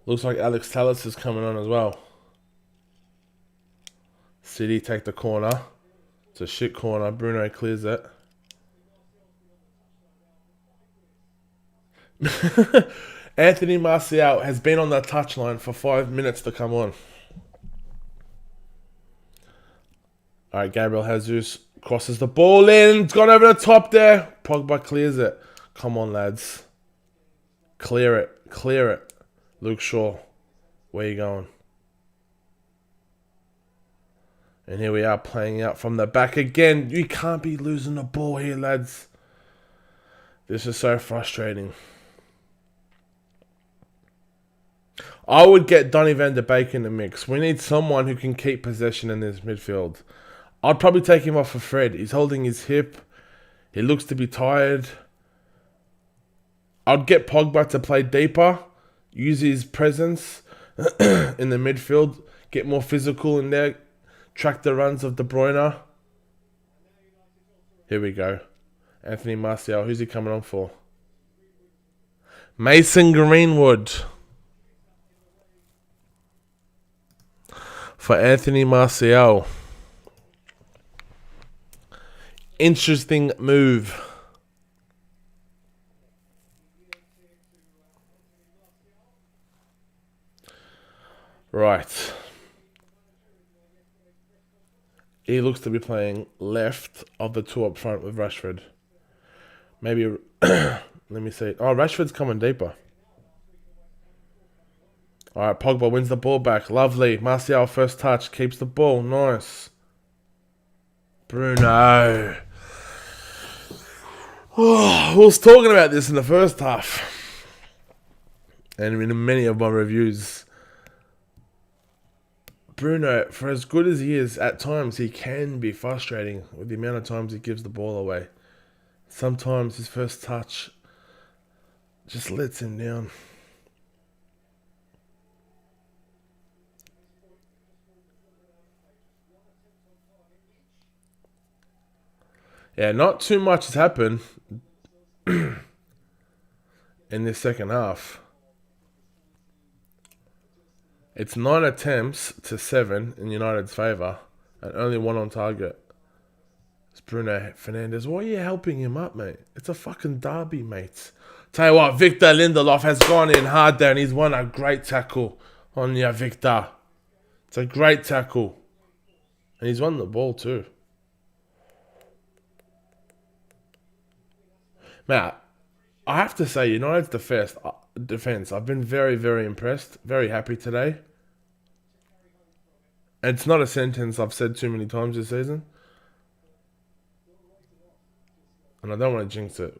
Looks like Alex Telles is coming on as well. City take the corner. It's a shit corner. Bruno clears it. Anthony Martial has been on the touchline for 5 minutes to come on. Alright, Gabriel Jesus crosses the ball in. It's gone over the top there. Pogba clears it. Come on, lads. Clear it. Clear it. Luke Shaw. Where you going? And here we are playing out from the back again. You can't be losing the ball here, lads. This is so frustrating. I would get Donny van de Beek in the mix. We need someone who can keep possession in this midfield. I'd probably take him off for Fred. He's holding his hip. He looks to be tired. I'd get Pogba to play deeper. Use his presence. in the midfield. Get more physical in there. Track the runs of De Bruyne. Here we go. Anthony Martial. Who's he coming on for? Mason Greenwood. For Anthony Martial. Interesting move. Right. He looks to be playing left of the two up front with Rashford. Maybe, let me see. Oh, Rashford's coming deeper. Alright, Pogba wins the ball back. Lovely. Martial first touch. Keeps the ball. Nice. Bruno. Oh, I was talking about this in the first half. And in many of my reviews. Bruno, for as good as he is, at times he can be frustrating with the amount of times he gives the ball away. Sometimes his first touch just lets him down. Yeah, not too much has happened in this second half. It's 9 attempts to 7 in United's favour and only 1 on target. It's Bruno Fernandes. Why are you helping him up, mate? It's a fucking derby, mate. Tell you what, Victor Lindelof has gone in hard there and he's won a great tackle on you, Victor. It's a great tackle. And he's won the ball too. Matt, I have to say, United's defense, I've been very, very impressed. Very happy today. And it's not a sentence I've said too many times this season. And I don't want to jinx it.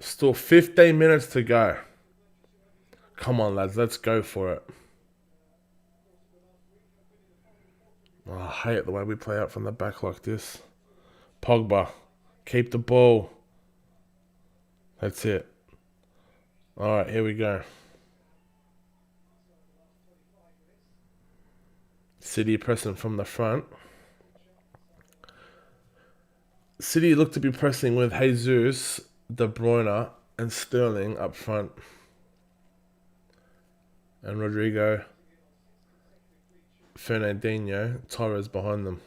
Still 15 minutes to go. Come on, lads, let's go for it. Oh, I hate the way we play out from the back like this. Pogba, keep the ball. That's it. Alright, here we go. City pressing from the front. City look to be pressing with Jesus, De Bruyne, and Sterling up front. And Rodrigo, Fernandinho, Torres behind them.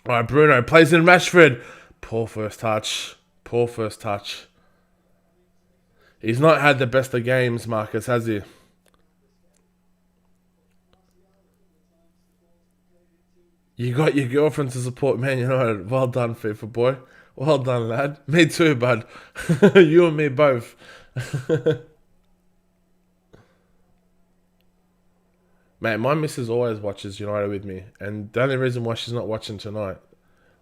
Alright, Bruno plays in Rashford. Poor first touch. Poor first touch. He's not had the best of games, Marcus, has he? You got your girlfriend to support Man United. Well done, FIFA boy. Well done, lad. Me too, bud. You and me both. Mate, my missus always watches United with me. And the only reason why she's not watching tonight,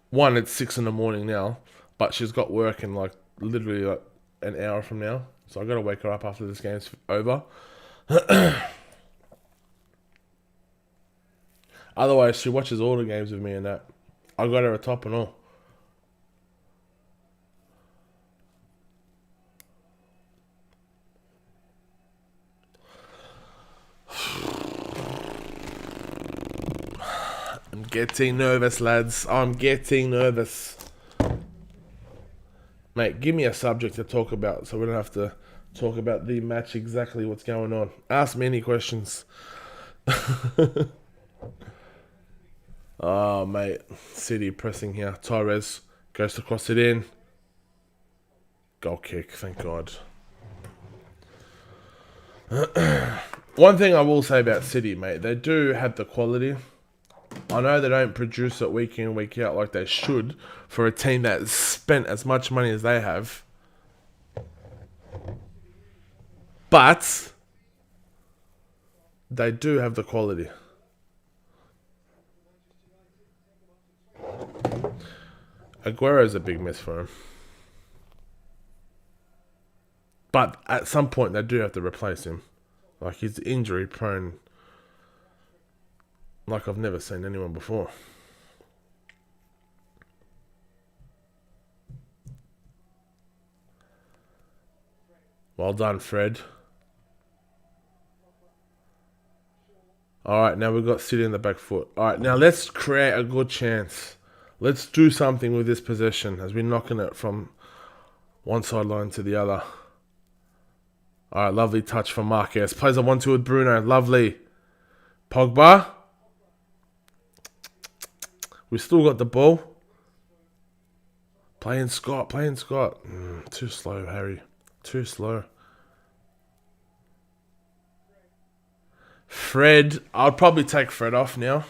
one, it's 6 in the morning now, but she's got work in like literally like an hour from now. So I got to wake her up after this game's over. Otherwise, she watches all the games with me and that. I got her a top and all. I'm getting nervous, lads. I'm getting nervous. Mate, give me a subject to talk about so we don't have to talk about the match exactly what's going on. Ask me any questions. Oh, mate. City pressing here. Torres goes to cross it in. Goal kick, thank God. One thing I will say about City, mate, they do have the quality. I know they don't produce it week in, week out like they should for a team that has spent as much money as they have. But they do have the quality. Aguero's a big miss for him. But at some point they do have to replace him. Like, he's injury prone like I've never seen anyone before. Well done, Fred. Alright, now we've got City in the back foot. Alright, now let's create a good chance. Let's do something with this possession as we're knocking it from one sideline to the other. Alright, lovely touch from Marquez. Plays a 1-2 with Bruno. Lovely. Pogba. We still got the ball. Playing Scott. Too slow, Harry. Too slow. Fred. I'll probably take Fred off now.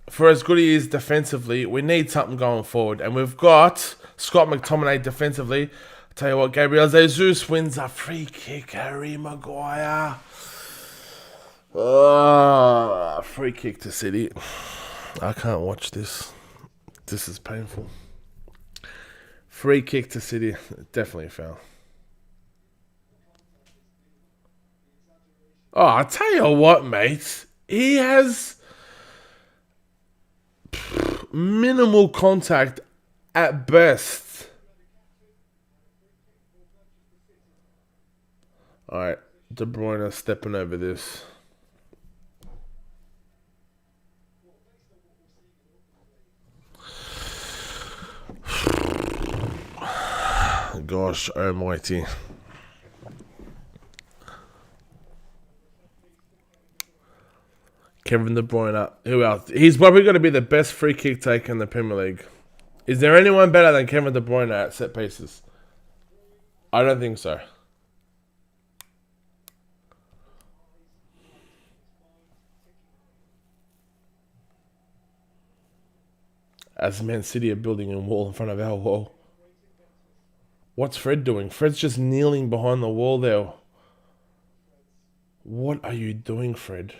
For as good he is defensively, we need something going forward. And we've got Scott McTominay defensively. I'll tell you what, Gabriel Jesus wins a free kick. Harry Maguire. Free kick to City. I can't watch this. This is painful. Free kick to City. Definitely a foul. Oh, I tell you what, mate. He has minimal contact at best. Alright, De Bruyne stepping over this. Gosh almighty. Kevin De Bruyne. Who else? He's probably going to be the best free kick taker in the Premier League. Is there anyone better than Kevin De Bruyne at set pieces? I don't think so. As Man City are building a wall in front of our wall. What's Fred doing? Fred's just kneeling behind the wall there. What are you doing, Fred?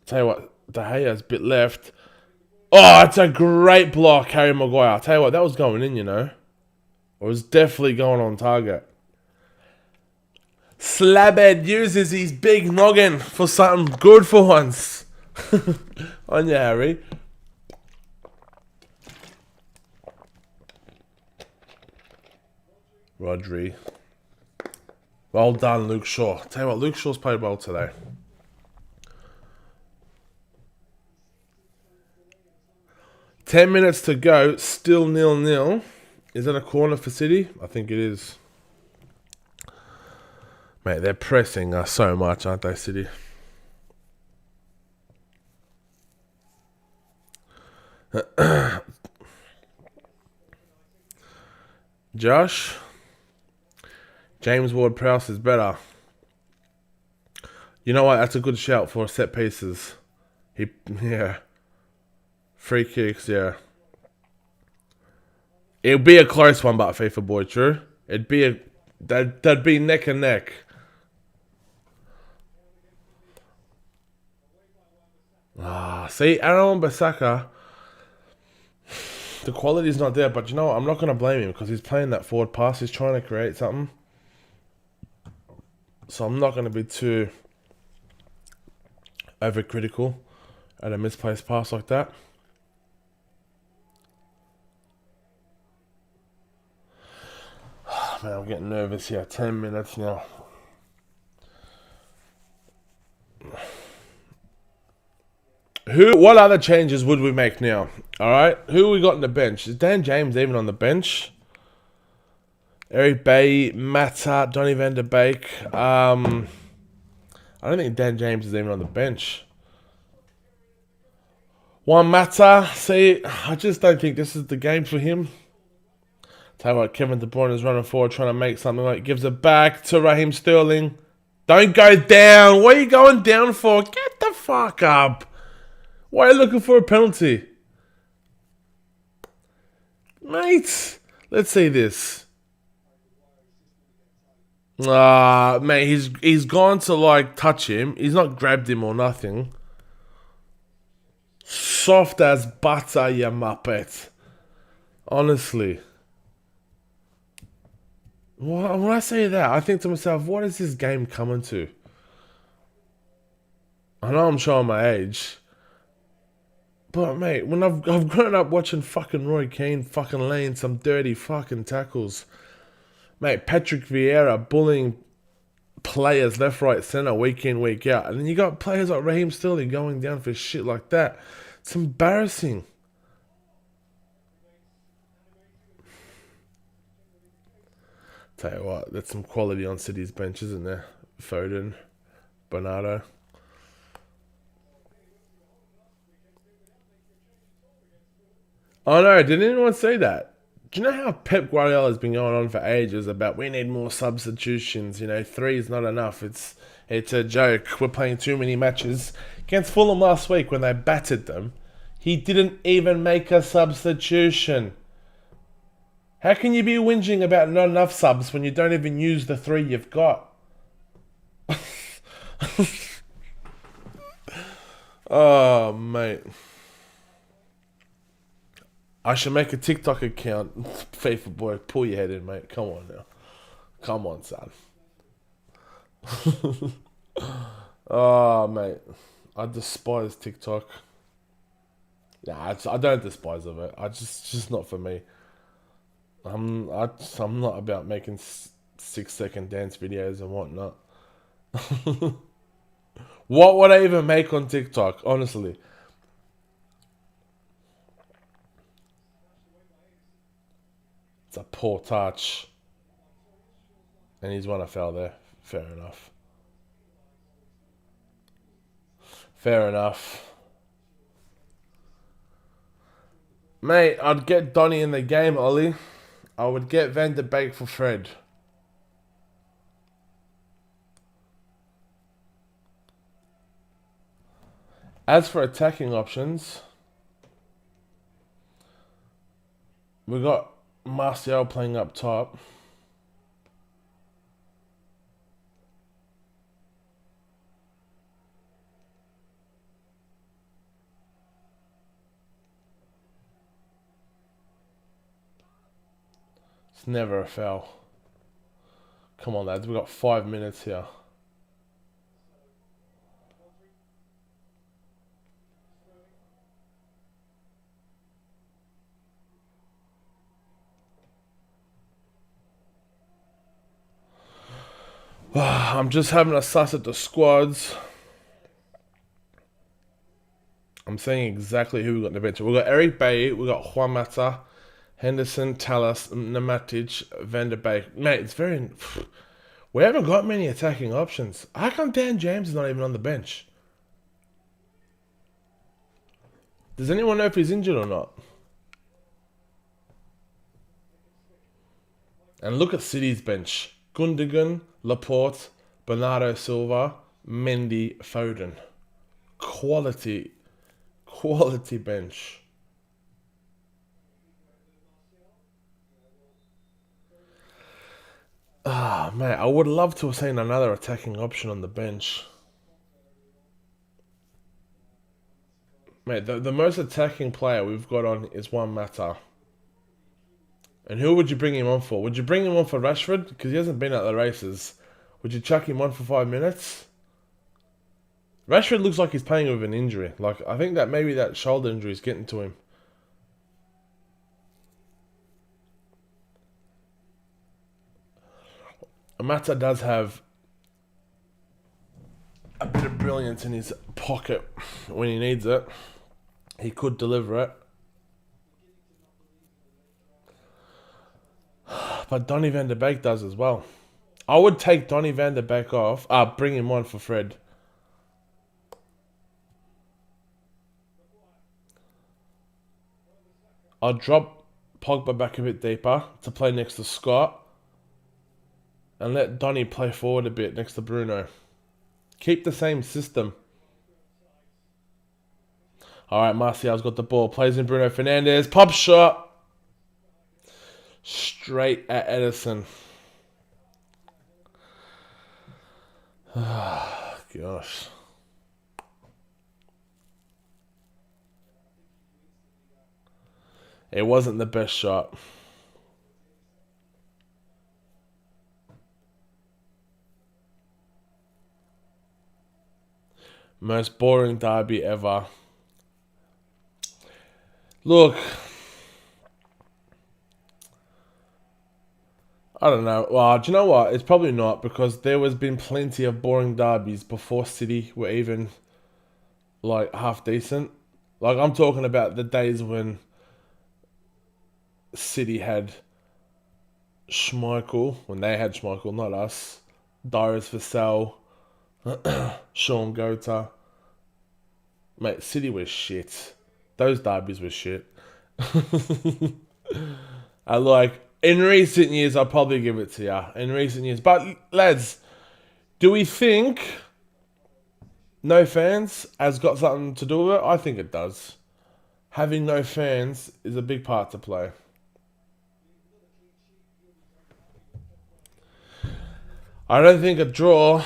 Tell you what, De Gea's bit left. Oh, it's a great block, Harry Maguire. I'll tell you what, that was going in, you know. It was definitely going on target. Slabhead uses his big noggin for something good for once. On you, Harry. Rodri. Well done, Luke Shaw. Tell you what, Luke Shaw's played well today. Ten minutes to go, still 0-0. Is that a corner for City? I think it is. Mate, they're pressing us so much, aren't they, City? Josh? James Ward-Prowse is better. You know what? That's a good shout for set pieces. Yeah. Free kicks, yeah. It'll be a close one, but FIFA boy, true. That'd be neck and neck. See, Aaron Bissaka, the quality's not there, but you know what? I'm not going to blame him because he's playing that forward pass. He's trying to create something. So I'm not going to be too overcritical at a misplaced pass like that. Man, I'm getting nervous here. 10 minutes now. What other changes would we make now? Alright, who we got on the bench? Is Dan James even on the bench? Eric Bailly, Mata, Donny van der Beek. I don't think Dan James is even on the bench. Juan Mata, see, I just don't think this is the game for him. Tell you what, Kevin De Bruyne is running forward, trying to make something like gives it back to Raheem Sterling. Don't go down. What are you going down for? Get the fuck up. Why are you looking for a penalty? Mate, let's see this. Mate, he's gone to like touch him. He's not grabbed him or nothing. Soft as butter, you muppet. Honestly. When I say that, I think to myself, what is this game coming to? I know I'm showing my age. But mate, when I've grown up watching fucking Roy Keane fucking laying some dirty fucking tackles. Mate, Patrick Vieira bullying players left, right, centre, week in, week out. And then you got players like Raheem Sterling going down for shit like that. It's embarrassing. Tell you what, there's some quality on City's bench, isn't there? Foden, Bernardo. Oh no, did anyone say that? Do you know how Pep Guardiola has been going on for ages about we need more substitutions? 3 is not enough. It's a joke. We're playing too many matches. Against Fulham last week when they battered them, he didn't even make a substitution. How can you be whinging about not enough subs when you don't even use the 3 you've got? Oh, mate. I should make a TikTok account. FIFA boy, pull your head in, mate. Come on now. Come on, son. Oh, mate. I despise TikTok. Nah, I don't despise of it. It's just not for me. I'm not about making 6-second dance videos and whatnot. What would I even make on TikTok, honestly? It's a poor touch. And he's won a foul there. Fair enough. Fair enough. Mate, I'd get Donny in the game, Ollie. I would get Van de Beek for Fred. As for attacking options, we got Martial playing up top. It's never a foul. Come on, lads. We've got 5 minutes here. I'm just having a suss at the squads. I'm saying exactly who we got in the bench. We've got Eric Bailly, we've got Juan Mata, Henderson, Talas, Nematic, Van der Beek. Mate, it's very... We haven't got many attacking options. How come Dan James is not even on the bench? Does anyone know if he's injured or not? And look at City's bench. Gundogan, Laporte, Bernardo Silva, Mendy, Foden. Quality bench. Ah, man, I would love to have seen another attacking option on the bench. Mate, the most attacking player we've got on is Juan Mata. And who would you bring him on for? Would you bring him on for Rashford? Because he hasn't been at the races. Would you chuck him on for 5 minutes? Rashford looks like he's playing with an injury. Like, I think that maybe that shoulder injury is getting to him. Mata does have a bit of brilliance in his pocket when he needs it. He could deliver it. But Donny van der Beek does as well. I would take Donny van der Beek off. Bring him on for Fred. I'll drop Pogba back a bit deeper to play next to Scott. And let Donny play forward a bit next to Bruno. Keep the same system. Alright, Martial's got the ball. Plays in Bruno Fernandes. Pop shot. Straight at Edison. Gosh. It wasn't the best shot. Most boring derby ever. Look. I don't know. Well, do you know what? It's probably not, because there has been plenty of boring derbies before City were even like half decent. Like, I'm talking about the days when City had Schmeichel, when they had Schmeichel, not us. Darius Vassell, Sean Gota. Mate, City was shit. Those derbies were shit. I like, in recent years, I'll probably give it to you. In recent years. But, lads, do we think no fans has got something to do with it? I think it does. Having no fans is a big part to play. I don't think a draw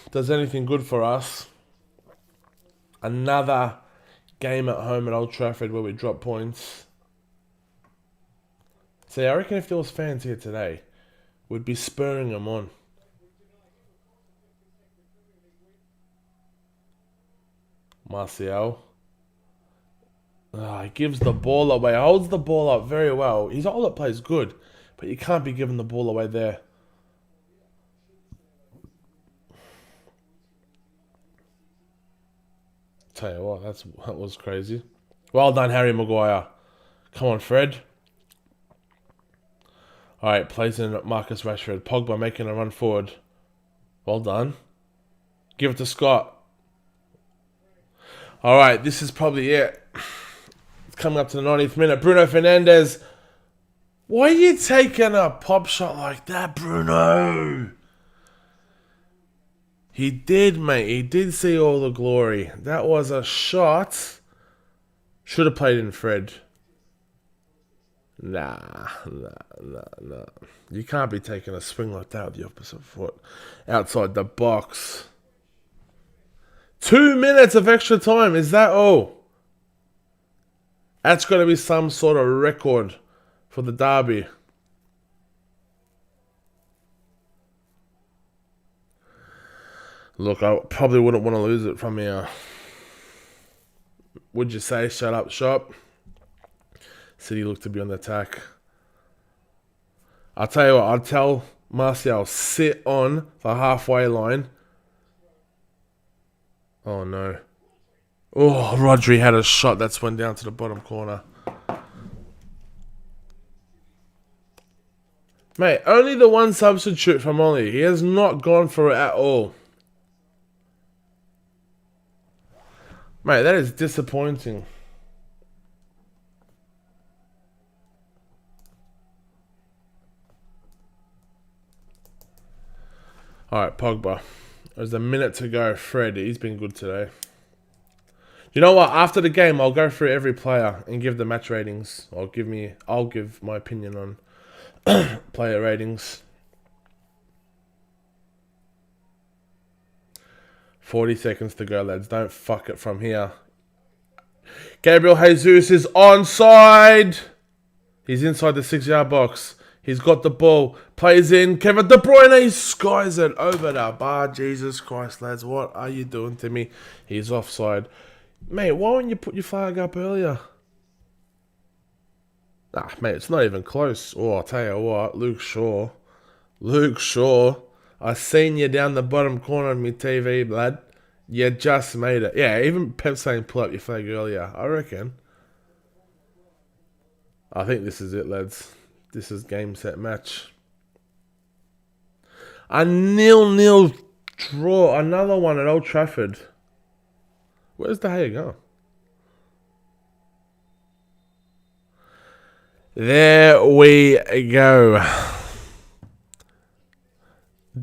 does anything good for us. Another game at home at Old Trafford where we drop points. See, I reckon if there was fans here today, we'd be spurring them on. Martial. He gives the ball away. Holds the ball up very well. His hold-up play is good, but you can't be giving the ball away there. Tell you what, that was crazy. Well done, Harry Maguire. Come on, Fred. Alright, plays in Marcus Rashford. Pogba making a run forward. Well done. Give it to Scott. Alright, this is probably it. It's coming up to the 90th minute. Bruno Fernandes. Why are you taking a pop shot like that, Bruno? He did, mate. He did see all the glory. That was a shot. Should have played in Fred. Nah. You can't be taking a swing like that with the opposite foot outside the box. 2 minutes of extra time. Is that all? That's got to be some sort of record for the derby. Look, I probably wouldn't want to lose it from here. Would you say shut up shop? City look to be on the attack. I'll tell you what, I'll tell Martial, sit on the halfway line. Oh no. Oh, Rodri had a shot that's went down to the bottom corner. Mate, only the one substitute from Ollie. He has not gone for it at all. Mate, that is disappointing. Alright, Pogba. There's a minute to go. Fred, he's been good today. You know what? After the game, I'll go through every player and give the match ratings. I'll give my opinion on player ratings. 40 seconds to go, lads. Don't fuck it from here. Gabriel Jesus is onside. He's inside the 6-yard box. He's got the ball. Plays in. Kevin De Bruyne. He skies it over the bar. Jesus Christ, lads. What are you doing to me? He's offside. Mate, why wouldn't you put your flag up earlier? Nah, mate, it's not even close. Oh, I'll tell you what. Luke Shaw. I seen you down the bottom corner of my TV, lad. You just made it. Yeah, even Pep saying pull up your flag earlier. I reckon. I think this is it, lads. This is game, set, match. A 0-0 draw. Another one at Old Trafford. Where's De Gea going? There we go.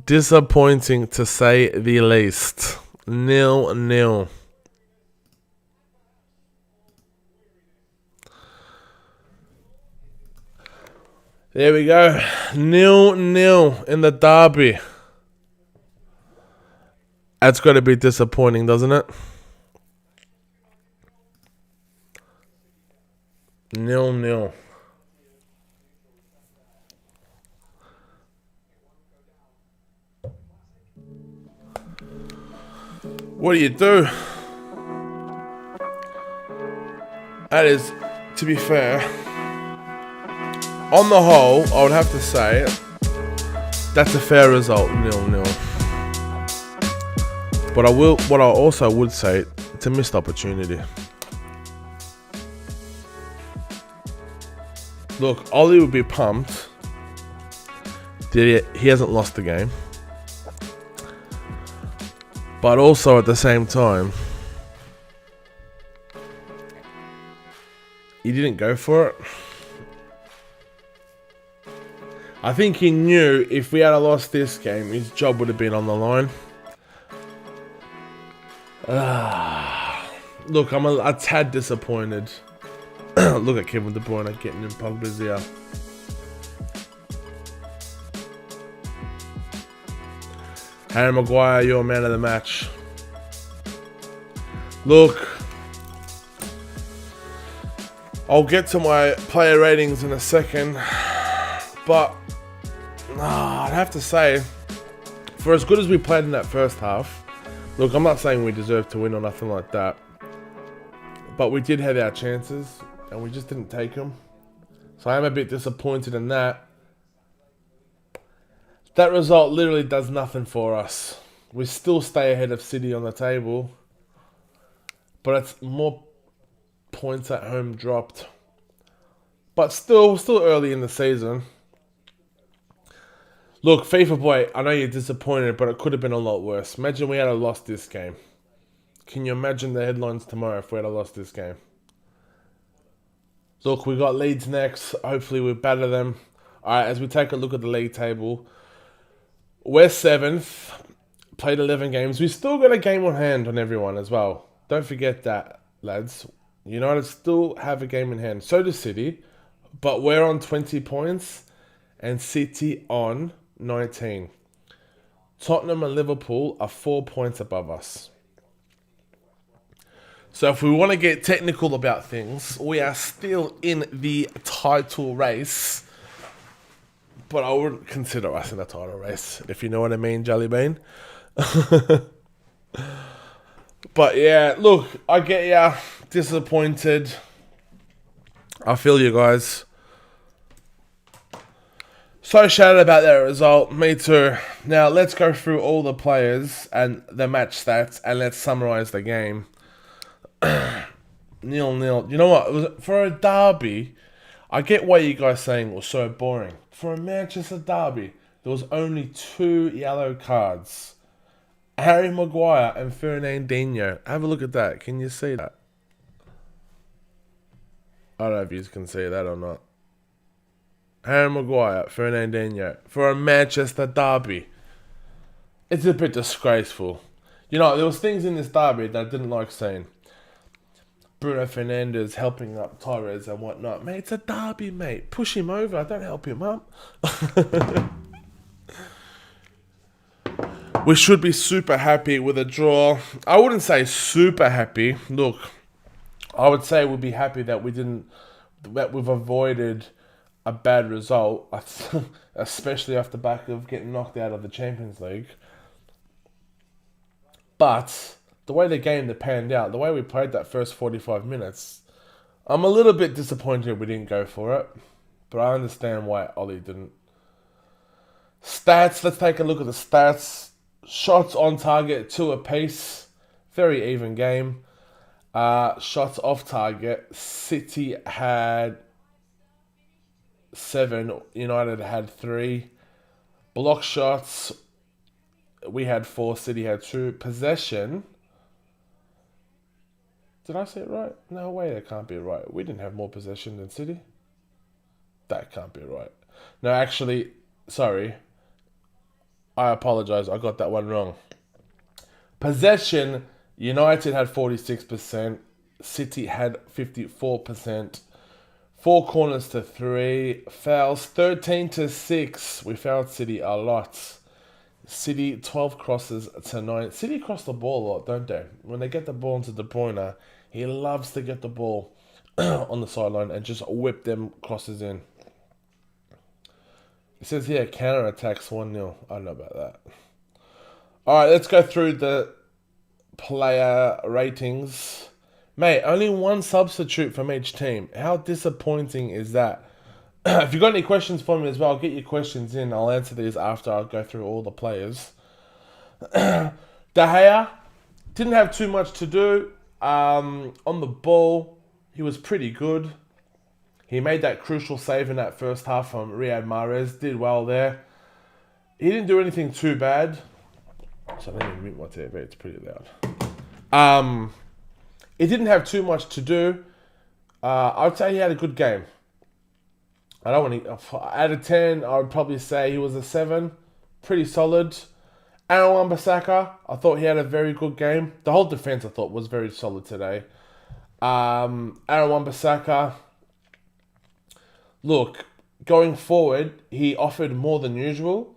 Disappointing to say the least. 0-0. There we go. 0-0 in the derby. That's got to be disappointing, doesn't it? 0-0. What do you do? That is, to be fair, on the whole, I would have to say That's a fair result, 0-0. But what I also would say, it's a missed opportunity. Look, Ollie would be pumped that he hasn't lost the game. But also at the same time, he didn't go for it. I think he knew if we had lost this game, his job would have been on the line. Look, I'm a tad disappointed. Look at Kevin De Bruyne getting in Pogba's ear. Harry Maguire, you're man of the match. Look, I'll get to my player ratings in a second, but I'd have to say, for as good as we played in that first half, look, I'm not saying we deserve to win or nothing like that, but we did have our chances and we just didn't take them. So I am a bit disappointed in that. That result literally does nothing for us. We still stay ahead of City on the table, but it's more points at home dropped. But still early in the season. Look, FIFA boy, I know you're disappointed, but it could have been a lot worse. Imagine we had lost this game. Can you imagine the headlines tomorrow if we had lost this game? Look, we got Leeds next. Hopefully we batter them. Alright, as we take a look at the league table, we're 7th. Played 11 games. We still got a game on hand on everyone as well. Don't forget that, lads. United still have a game in hand. So does City. But we're on 20 points. And City on 19. Tottenham and Liverpool are 4 points above us. So if we want to get technical about things, we are still in the title race. But I wouldn't consider us in the title race, if you know what I mean, Jellybean. But yeah, look, I get ya disappointed. I feel you guys. So shattered about that result. Me too. Now let's go through all the players and the match stats and let's summarize the game. 0-0. You know what? For a derby, I get why you guys saying it was so boring. For a Manchester derby, there was only 2 yellow cards. Harry Maguire and Fernandinho. Have a look at that. Can you see that? I don't know if you can see that or not. Harry Maguire, Fernandinho. For a Manchester derby. It's a bit disgraceful. You know, there was things in this derby that I didn't like seeing. Bruno Fernandes helping up Torres and whatnot. Mate, it's a derby, mate. Push him over. Don't help him up. We should be super happy with a draw. I wouldn't say super happy. Look, I would say we'd be happy that we've avoided a bad result, especially off the back of getting knocked out of the Champions League. But the way the game panned out, the way we played that first 45 minutes, I'm a little bit disappointed we didn't go for it. But I understand why Ollie didn't. Stats, let's take a look at the stats. Shots on target, 2 apiece. Very even game. Shots off target, City had 7, United had 3. Block shots, we had 4, City had 2. Possession, did I say it right? No way, that can't be right. We didn't have more possession than City. That can't be right. No, actually, sorry. I apologize, I got that one wrong. Possession, United had 46%, City had 54%. 4 corners to 3, fouls 13-6. We fouled City a lot. City 12 crosses to 9. City cross the ball a lot, don't they? When they get the ball into De Bruyne, he loves to get the ball on the sideline and just whip them crosses in. It says here, counter-attacks 1-0. I don't know about that. Alright, let's go through the player ratings. Mate, only 1 substitute from each team. How disappointing is that? If you've got any questions for me as well, get your questions in. I'll answer these after I go through all the players. De Gea didn't have too much to do. On the ball, he was pretty good. He made that crucial save in that first half from Riyad Mahrez. Did well there. He didn't do anything too bad. So let me mute my TV. It's pretty loud. He didn't have too much to do. I'd say he had a good game. I don't want to... Out of 10, I would probably say he was a 7. Pretty solid. Aaron Wan-Bissaka, I thought he had a very good game. The whole defense, I thought, was very solid today. Aaron Wan-Bissaka, look, going forward, he offered more than usual.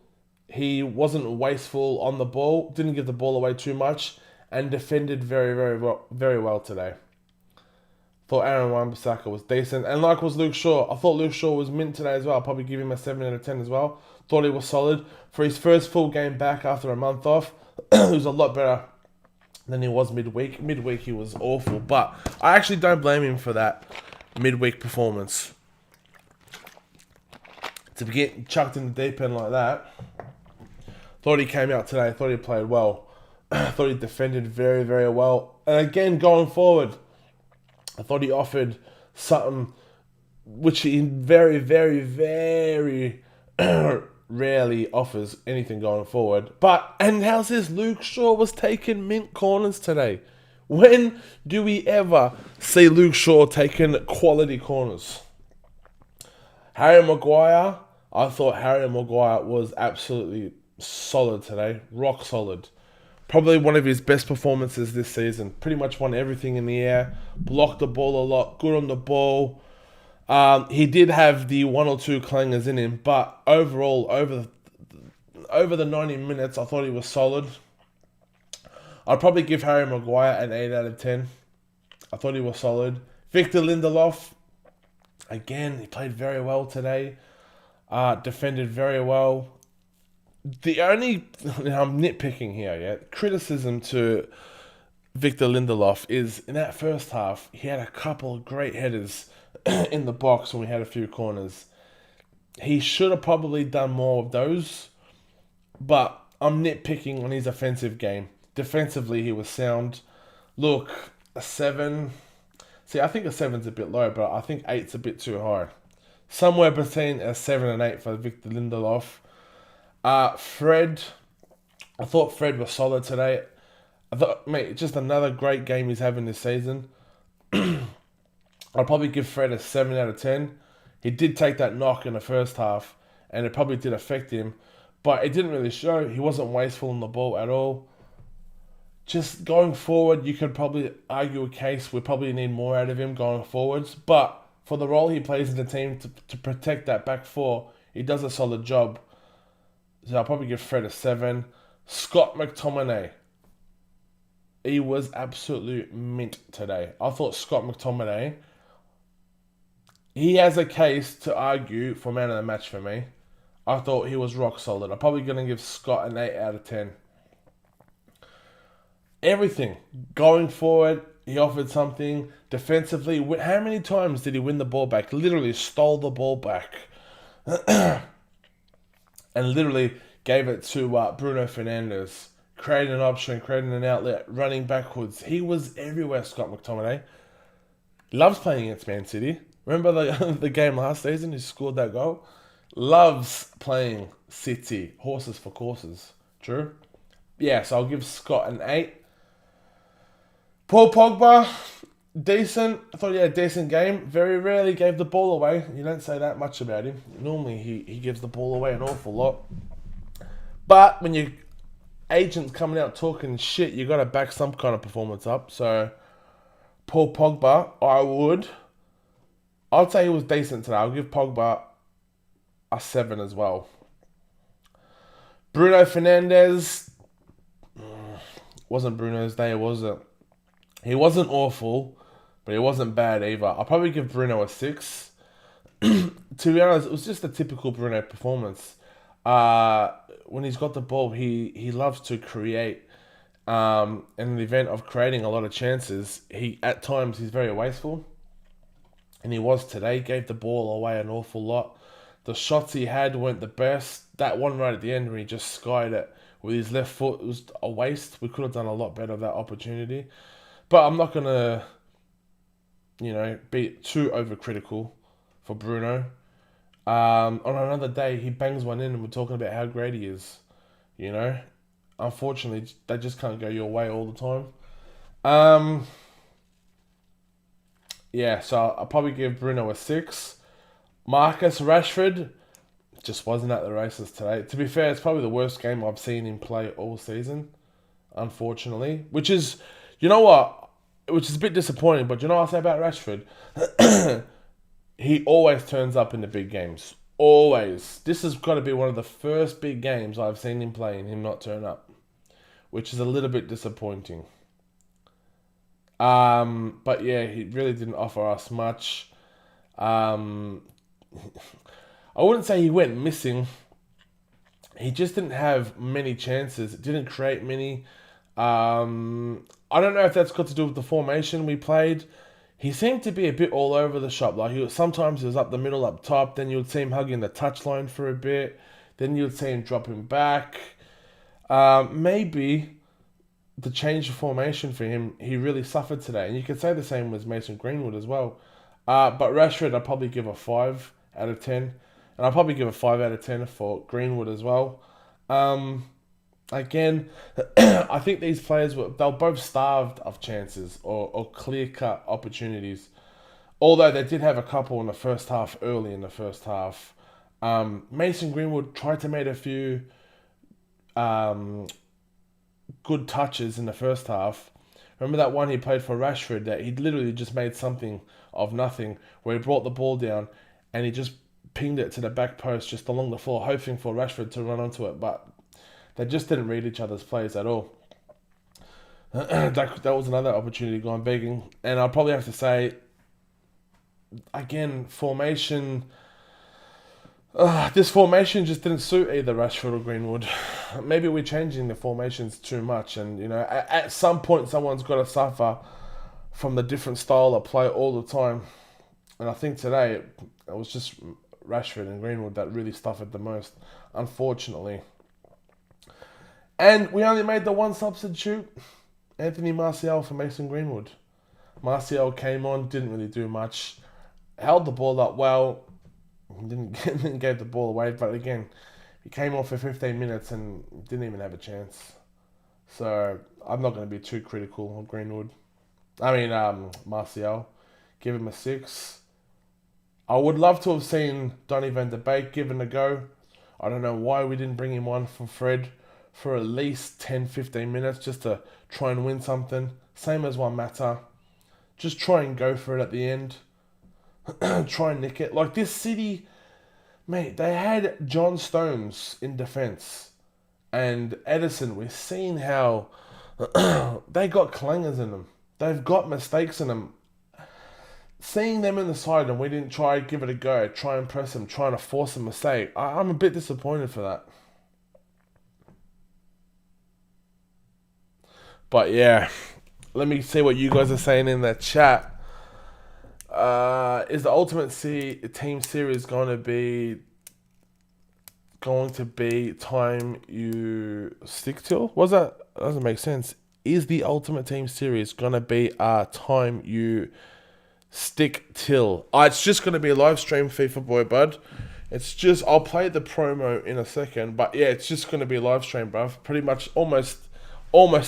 He wasn't wasteful on the ball, didn't give the ball away too much, and defended very well today. Thought Aaron Wan-Bissaka was decent, and like was Luke Shaw. I thought Luke Shaw was mint today as well. I'll probably give him a 7 out of 10 as well. Thought he was solid. For his first full game back after a month off, he was a lot better than he was midweek. Midweek he was awful, but I actually don't blame him for that midweek performance. To get chucked in the deep end like that, thought he came out today, thought he played well. Thought he defended very well. And again, going forward, I thought he offered something which he very rarely offers anything going forward. And how's this? Luke Shaw was taking mint corners today. When do we ever see Luke Shaw taking quality corners? Harry Maguire, I thought Harry Maguire was absolutely solid today. Rock solid. Probably one of his best performances this season. Pretty much won everything in the air. Blocked the ball a lot. Good on the ball. He did have the 1 or 2 clangers in him. But overall, over the 90 minutes, I thought he was solid. I'd probably give Harry Maguire an 8 out of 10. I thought he was solid. Victor Lindelof, again, he played very well today. Defended very well. The only, I'm nitpicking here, yeah, criticism to Victor Lindelof is in that first half, he had a couple of great headers in the box when we had a few corners. He should have probably done more of those, but I'm nitpicking on his offensive game. Defensively, he was sound. Look, a 7. See, I think a 7's a bit low, but I think 8's a bit too high. Somewhere between a 7 and 8 for Victor Lindelof. Fred, I thought Fred was solid today. I thought, mate, just another great game he's having this season. I'll probably give Fred a 7 out of 10. He did take that knock in the first half, and it probably did affect him, but it didn't really show. He wasn't wasteful on the ball at all. Just going forward, you could probably argue a case we probably need more out of him going forwards, but for the role he plays in the team to protect that back four, he does a solid job. So I'll probably give Fred a 7. Scott McTominay. He was absolute mint today. I thought Scott McTominay, he has a case to argue for man of the match for me. I thought he was rock solid. I'm probably going to give Scott an 8 out of 10. Everything. Going forward, he offered something. Defensively, how many times did he win the ball back? Literally stole the ball back. And literally gave it to Bruno Fernandes. Creating an option, creating an outlet, running backwards. He was everywhere, Scott McTominay. Loves playing against Man City. Remember the game last season? He scored that goal. Loves playing City. Horses for courses. True? Yeah, so I'll give Scott an 8. Paul Pogba, decent. I thought he had a decent game. Very rarely gave the ball away. You don't say that much about him. Normally he gives the ball away an awful lot. But when your agent's coming out talking shit, you got to back some kind of performance up. So Paul Pogba, I'd say he was decent today. I'll give Pogba a 7 as well. Bruno Fernandes, wasn't Bruno's day, was it? He wasn't awful, but he wasn't bad either. I'll probably give Bruno a 6. To be honest, it was just a typical Bruno performance. When he's got the ball, he loves to create. In the event of creating a lot of chances, at times he's very wasteful. and he was today. Gave the ball away an awful lot. The shots he had weren't the best. That one right at the end when he just skied it with his left foot, it was a waste. We could have done a lot better with that opportunity. But I'm not going to, be too overcritical for Bruno. On another day, he bangs one in and we're talking about how great he is. Unfortunately, they just can't go your way all the time. So I'll probably give Bruno a 6. Marcus Rashford just wasn't at the races today. To be fair, it's probably the worst game I've seen him play all season, unfortunately. Which is, which is a bit disappointing, but you know what I say about Rashford? He always turns up in the big games. Always. This has got to be one of the first big games I've seen him play and him not turn up, which is a little bit disappointing. But yeah, he really didn't offer us much. I wouldn't say he went missing. He just didn't have many chances. Didn't create many. I don't know if that's got to do with the formation we played. He seemed to be a bit all over the shop. Like sometimes he was up the middle, up top. Then you would see him hugging the touchline for a bit. Then you would see him dropping back. Maybe the change of formation for him, he really suffered today. And you could say the same with Mason Greenwood as well. But Rashford, I'd probably give a 5 out of 10. And I'll probably give a 5 out of 10 for Greenwood as well. Again, I think these players they were both starved of chances or clear-cut opportunities. Although they did have a couple in the first half, early in the first half. Mason Greenwood tried to make a few good touches in the first half. Remember that one he played for Rashford that he literally just made something of nothing, where he brought the ball down and he just pinged it to the back post just along the floor, hoping for Rashford to run onto it, but they just didn't read each other's plays at all. That was another opportunity gone begging. And I'll probably have to say, again, formation. This formation just didn't suit either Rashford or Greenwood. Maybe we're changing the formations too much, and at some point someone's got to suffer from the different style of play all the time. And I think today it was just Rashford and Greenwood that really suffered the most, unfortunately. And we only made the one substitute, Anthony Martial for Mason Greenwood. Martial came on, didn't really do much, held the ball up well, didn't give the ball away, but again, he came on for 15 minutes and didn't even have a chance. So I'm not going to be too critical of Greenwood. Martial. Give him a 6. I would love to have seen Donny van de Beek given a go. I don't know why we didn't bring him on for Fred for at least 10-15 minutes just to try and win something. Same as Juan Mata. Just try and go for it at the end. Try and nick it. Like this City, mate, they had John Stones in defence. And Edison, we've seen how they got clangers in them. They've got mistakes in them. Seeing them in the side and we didn't try give it a go, try and press them, trying to force a mistake. I'm a bit disappointed for that. But yeah, let me see what you guys are saying in the chat. Is the Ultimate Team Series going to be time you stick till? That doesn't make sense. Is the Ultimate Team Series going to be time you stick till? It's just going to be a live stream FIFA Boy Bud. I'll play the promo in a second, but yeah, it's just going to be a live stream, bruv. Pretty much almost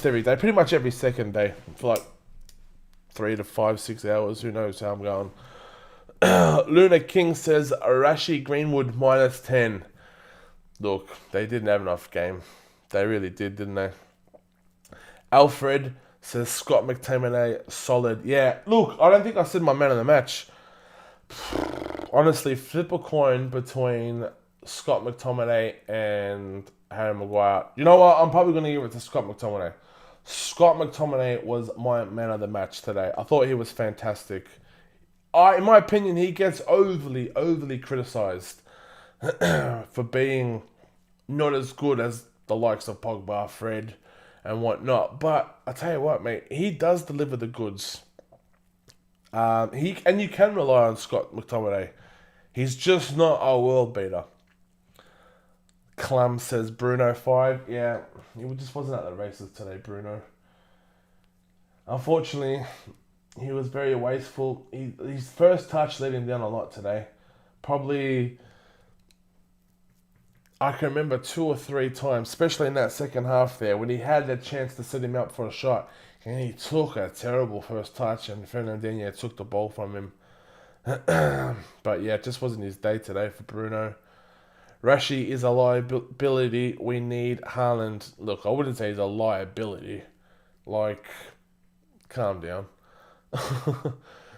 every day, pretty much every second day for like 3 to 5, 6 hours. Who knows how I'm going. Luna King says Rashi Greenwood -10. Look, they didn't have enough game. They really didn't they? Alfred says Scott McTominay solid. Yeah, look, I don't think I said my man of the match. Honestly, flip a coin between Scott McTominay and Harry Maguire. You know what? I'm probably going to give it to Scott McTominay. Scott McTominay was my man of the match today. I thought he was fantastic. In my opinion, he gets overly criticised for being not as good as the likes of Pogba, Fred, and whatnot. But I tell you what, mate, he does deliver the goods. You can rely on Scott McTominay. He's just not a world beater. Clum says Bruno 5. Yeah, he just wasn't at the races today, Bruno. Unfortunately, he was very wasteful. His first touch let him down a lot today. Probably, I can remember 2 or 3 times, especially in that second half there, when he had the chance to set him up for a shot. And he took a terrible first touch, and Fernandinho took the ball from him. But yeah, it just wasn't his day today for Bruno. Rashi is a liability. We need Haaland. Look, I wouldn't say he's a liability. Like, calm down.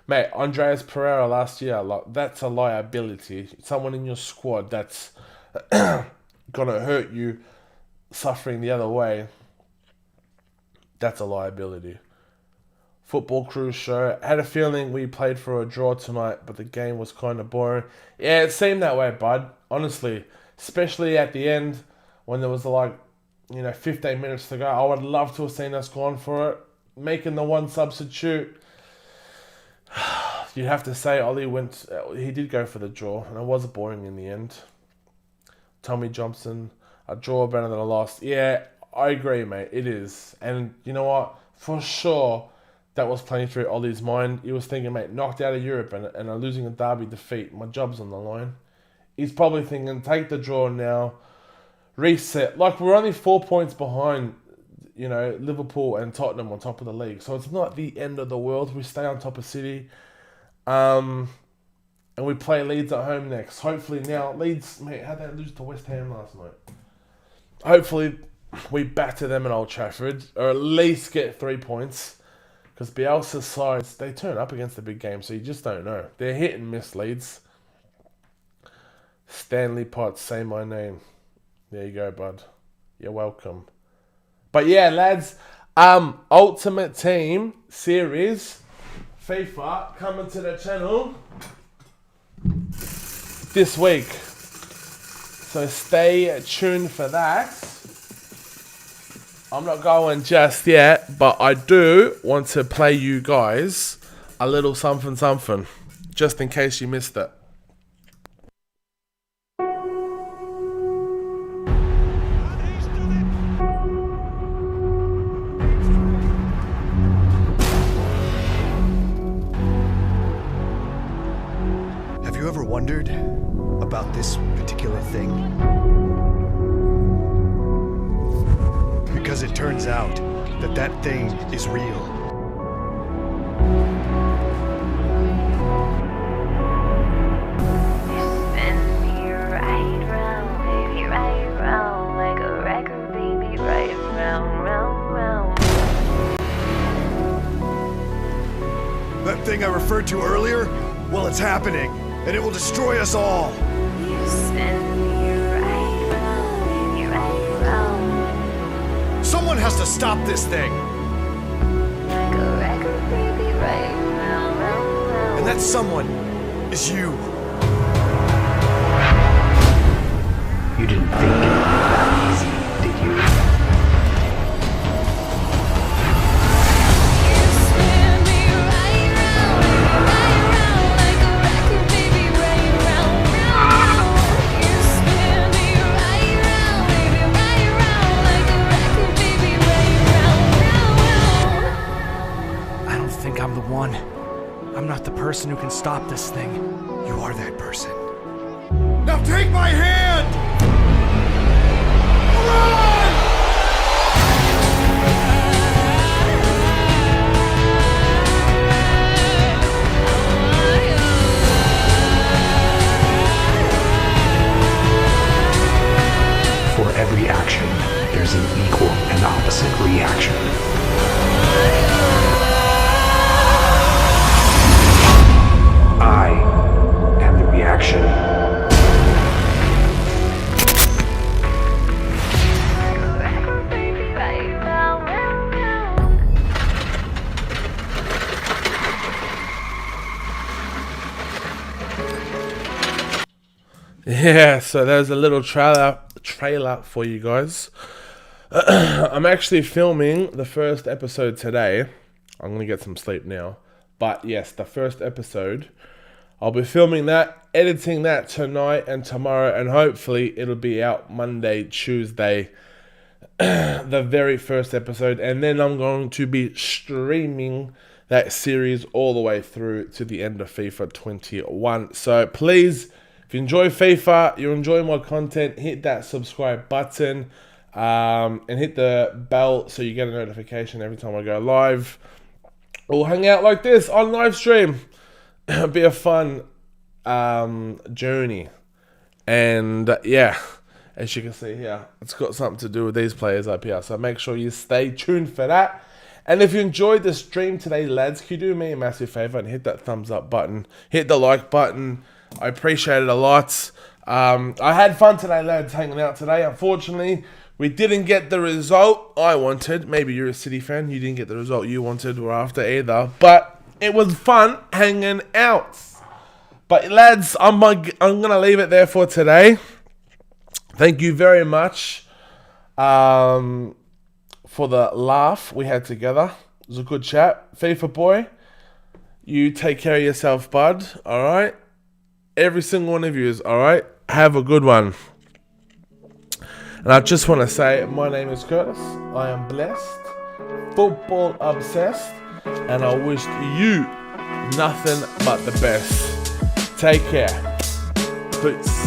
Mate, Andreas Pereira last year, that's a liability. Someone in your squad that's gonna hurt you suffering the other way. That's a liability. Football Crew show. Had a feeling we played for a draw tonight, but the game was kind of boring. Yeah, it seemed that way, bud. Honestly, especially at the end when there was 15 minutes to go. I would love to have seen us gone for it, making the one substitute. You'd have to say Ollie he did go for the draw, and it was boring in the end. Tommy Johnson, a draw better than a loss. Yeah, I agree, mate. It is. And you know what? For sure, that was playing through Ollie's mind. He was thinking, mate, knocked out of Europe and losing a derby defeat. My job's on the line. He's probably thinking, take the draw now, reset. Like, we're only 4 points behind, Liverpool and Tottenham on top of the league. So it's not the end of the world. We stay on top of City. And we play Leeds at home next. Hopefully now, Leeds, mate, how'd they lose to West Ham last night? Hopefully we batter them at Old Trafford, or at least get 3 points. Because Bielsa's sides, they turn up against the big game, so you just don't know. They're hit and miss, Leeds. Stanley Potts, say my name. There you go, bud. You're welcome. But yeah, lads, Ultimate Team Series, FIFA, coming to the channel this week. So stay tuned for that. I'm not going just yet, but I do want to play you guys a little something, just in case you missed it. Have you ever wondered about this particular thing? Because it turns out that thing is real. Spin me right round, baby, right round, like a record, baby, right round, round, round. That thing I referred to earlier? Well, it's happening, and it will destroy us all. You spin me right round, baby, right round, Someone has to stop this thing. like a record, baby, right round, round, round. And that someone is you. You didn't think it would be that easy, did you? You spin me right round, like a record, baby, right round, round. You spin me right round, baby, right round, like a record, baby, right round, round, round. I don't think I'm the one. I'm not the person who can stop this thing. You are that person. Now take my hand! Run! For every action, there's an equal and opposite reaction. I am the reaction. Record, baby, right round, round, round. Yeah, so there's a little trailer for you guys. I'm actually filming the first episode today. I'm going to get some sleep now. But yes, the first episode, I'll be filming that, editing that tonight and tomorrow, and hopefully it'll be out Monday, Tuesday, the very first episode. And then I'm going to be streaming that series all the way through to the end of FIFA 21. So please, if you enjoy FIFA, you enjoy my content, hit that subscribe button and hit the bell so you get a notification every time I go live. We'll hang out like this on LiveStream. It'll be a fun journey. And yeah, as you can see here, it's got something to do with these players up here. So make sure you stay tuned for that. And if you enjoyed the stream today, lads, could you do me a massive favor and hit that thumbs up button, hit the like button. I appreciate it a lot. I had fun today, lads, hanging out today. Unfortunately, we didn't get the result I wanted. Maybe you're a City fan, you didn't get the result you wanted or after either. But it was fun hanging out. But lads, I'm gonna leave it there for today. Thank you very much for the laugh we had together. It was a good chat. FIFA boy, you take care of yourself, bud. All right. Every single one of you is all right. Have a good one. And I just want to say, my name is Curtis. I am blessed, football obsessed, and I wish you nothing but the best. Take care. Peace.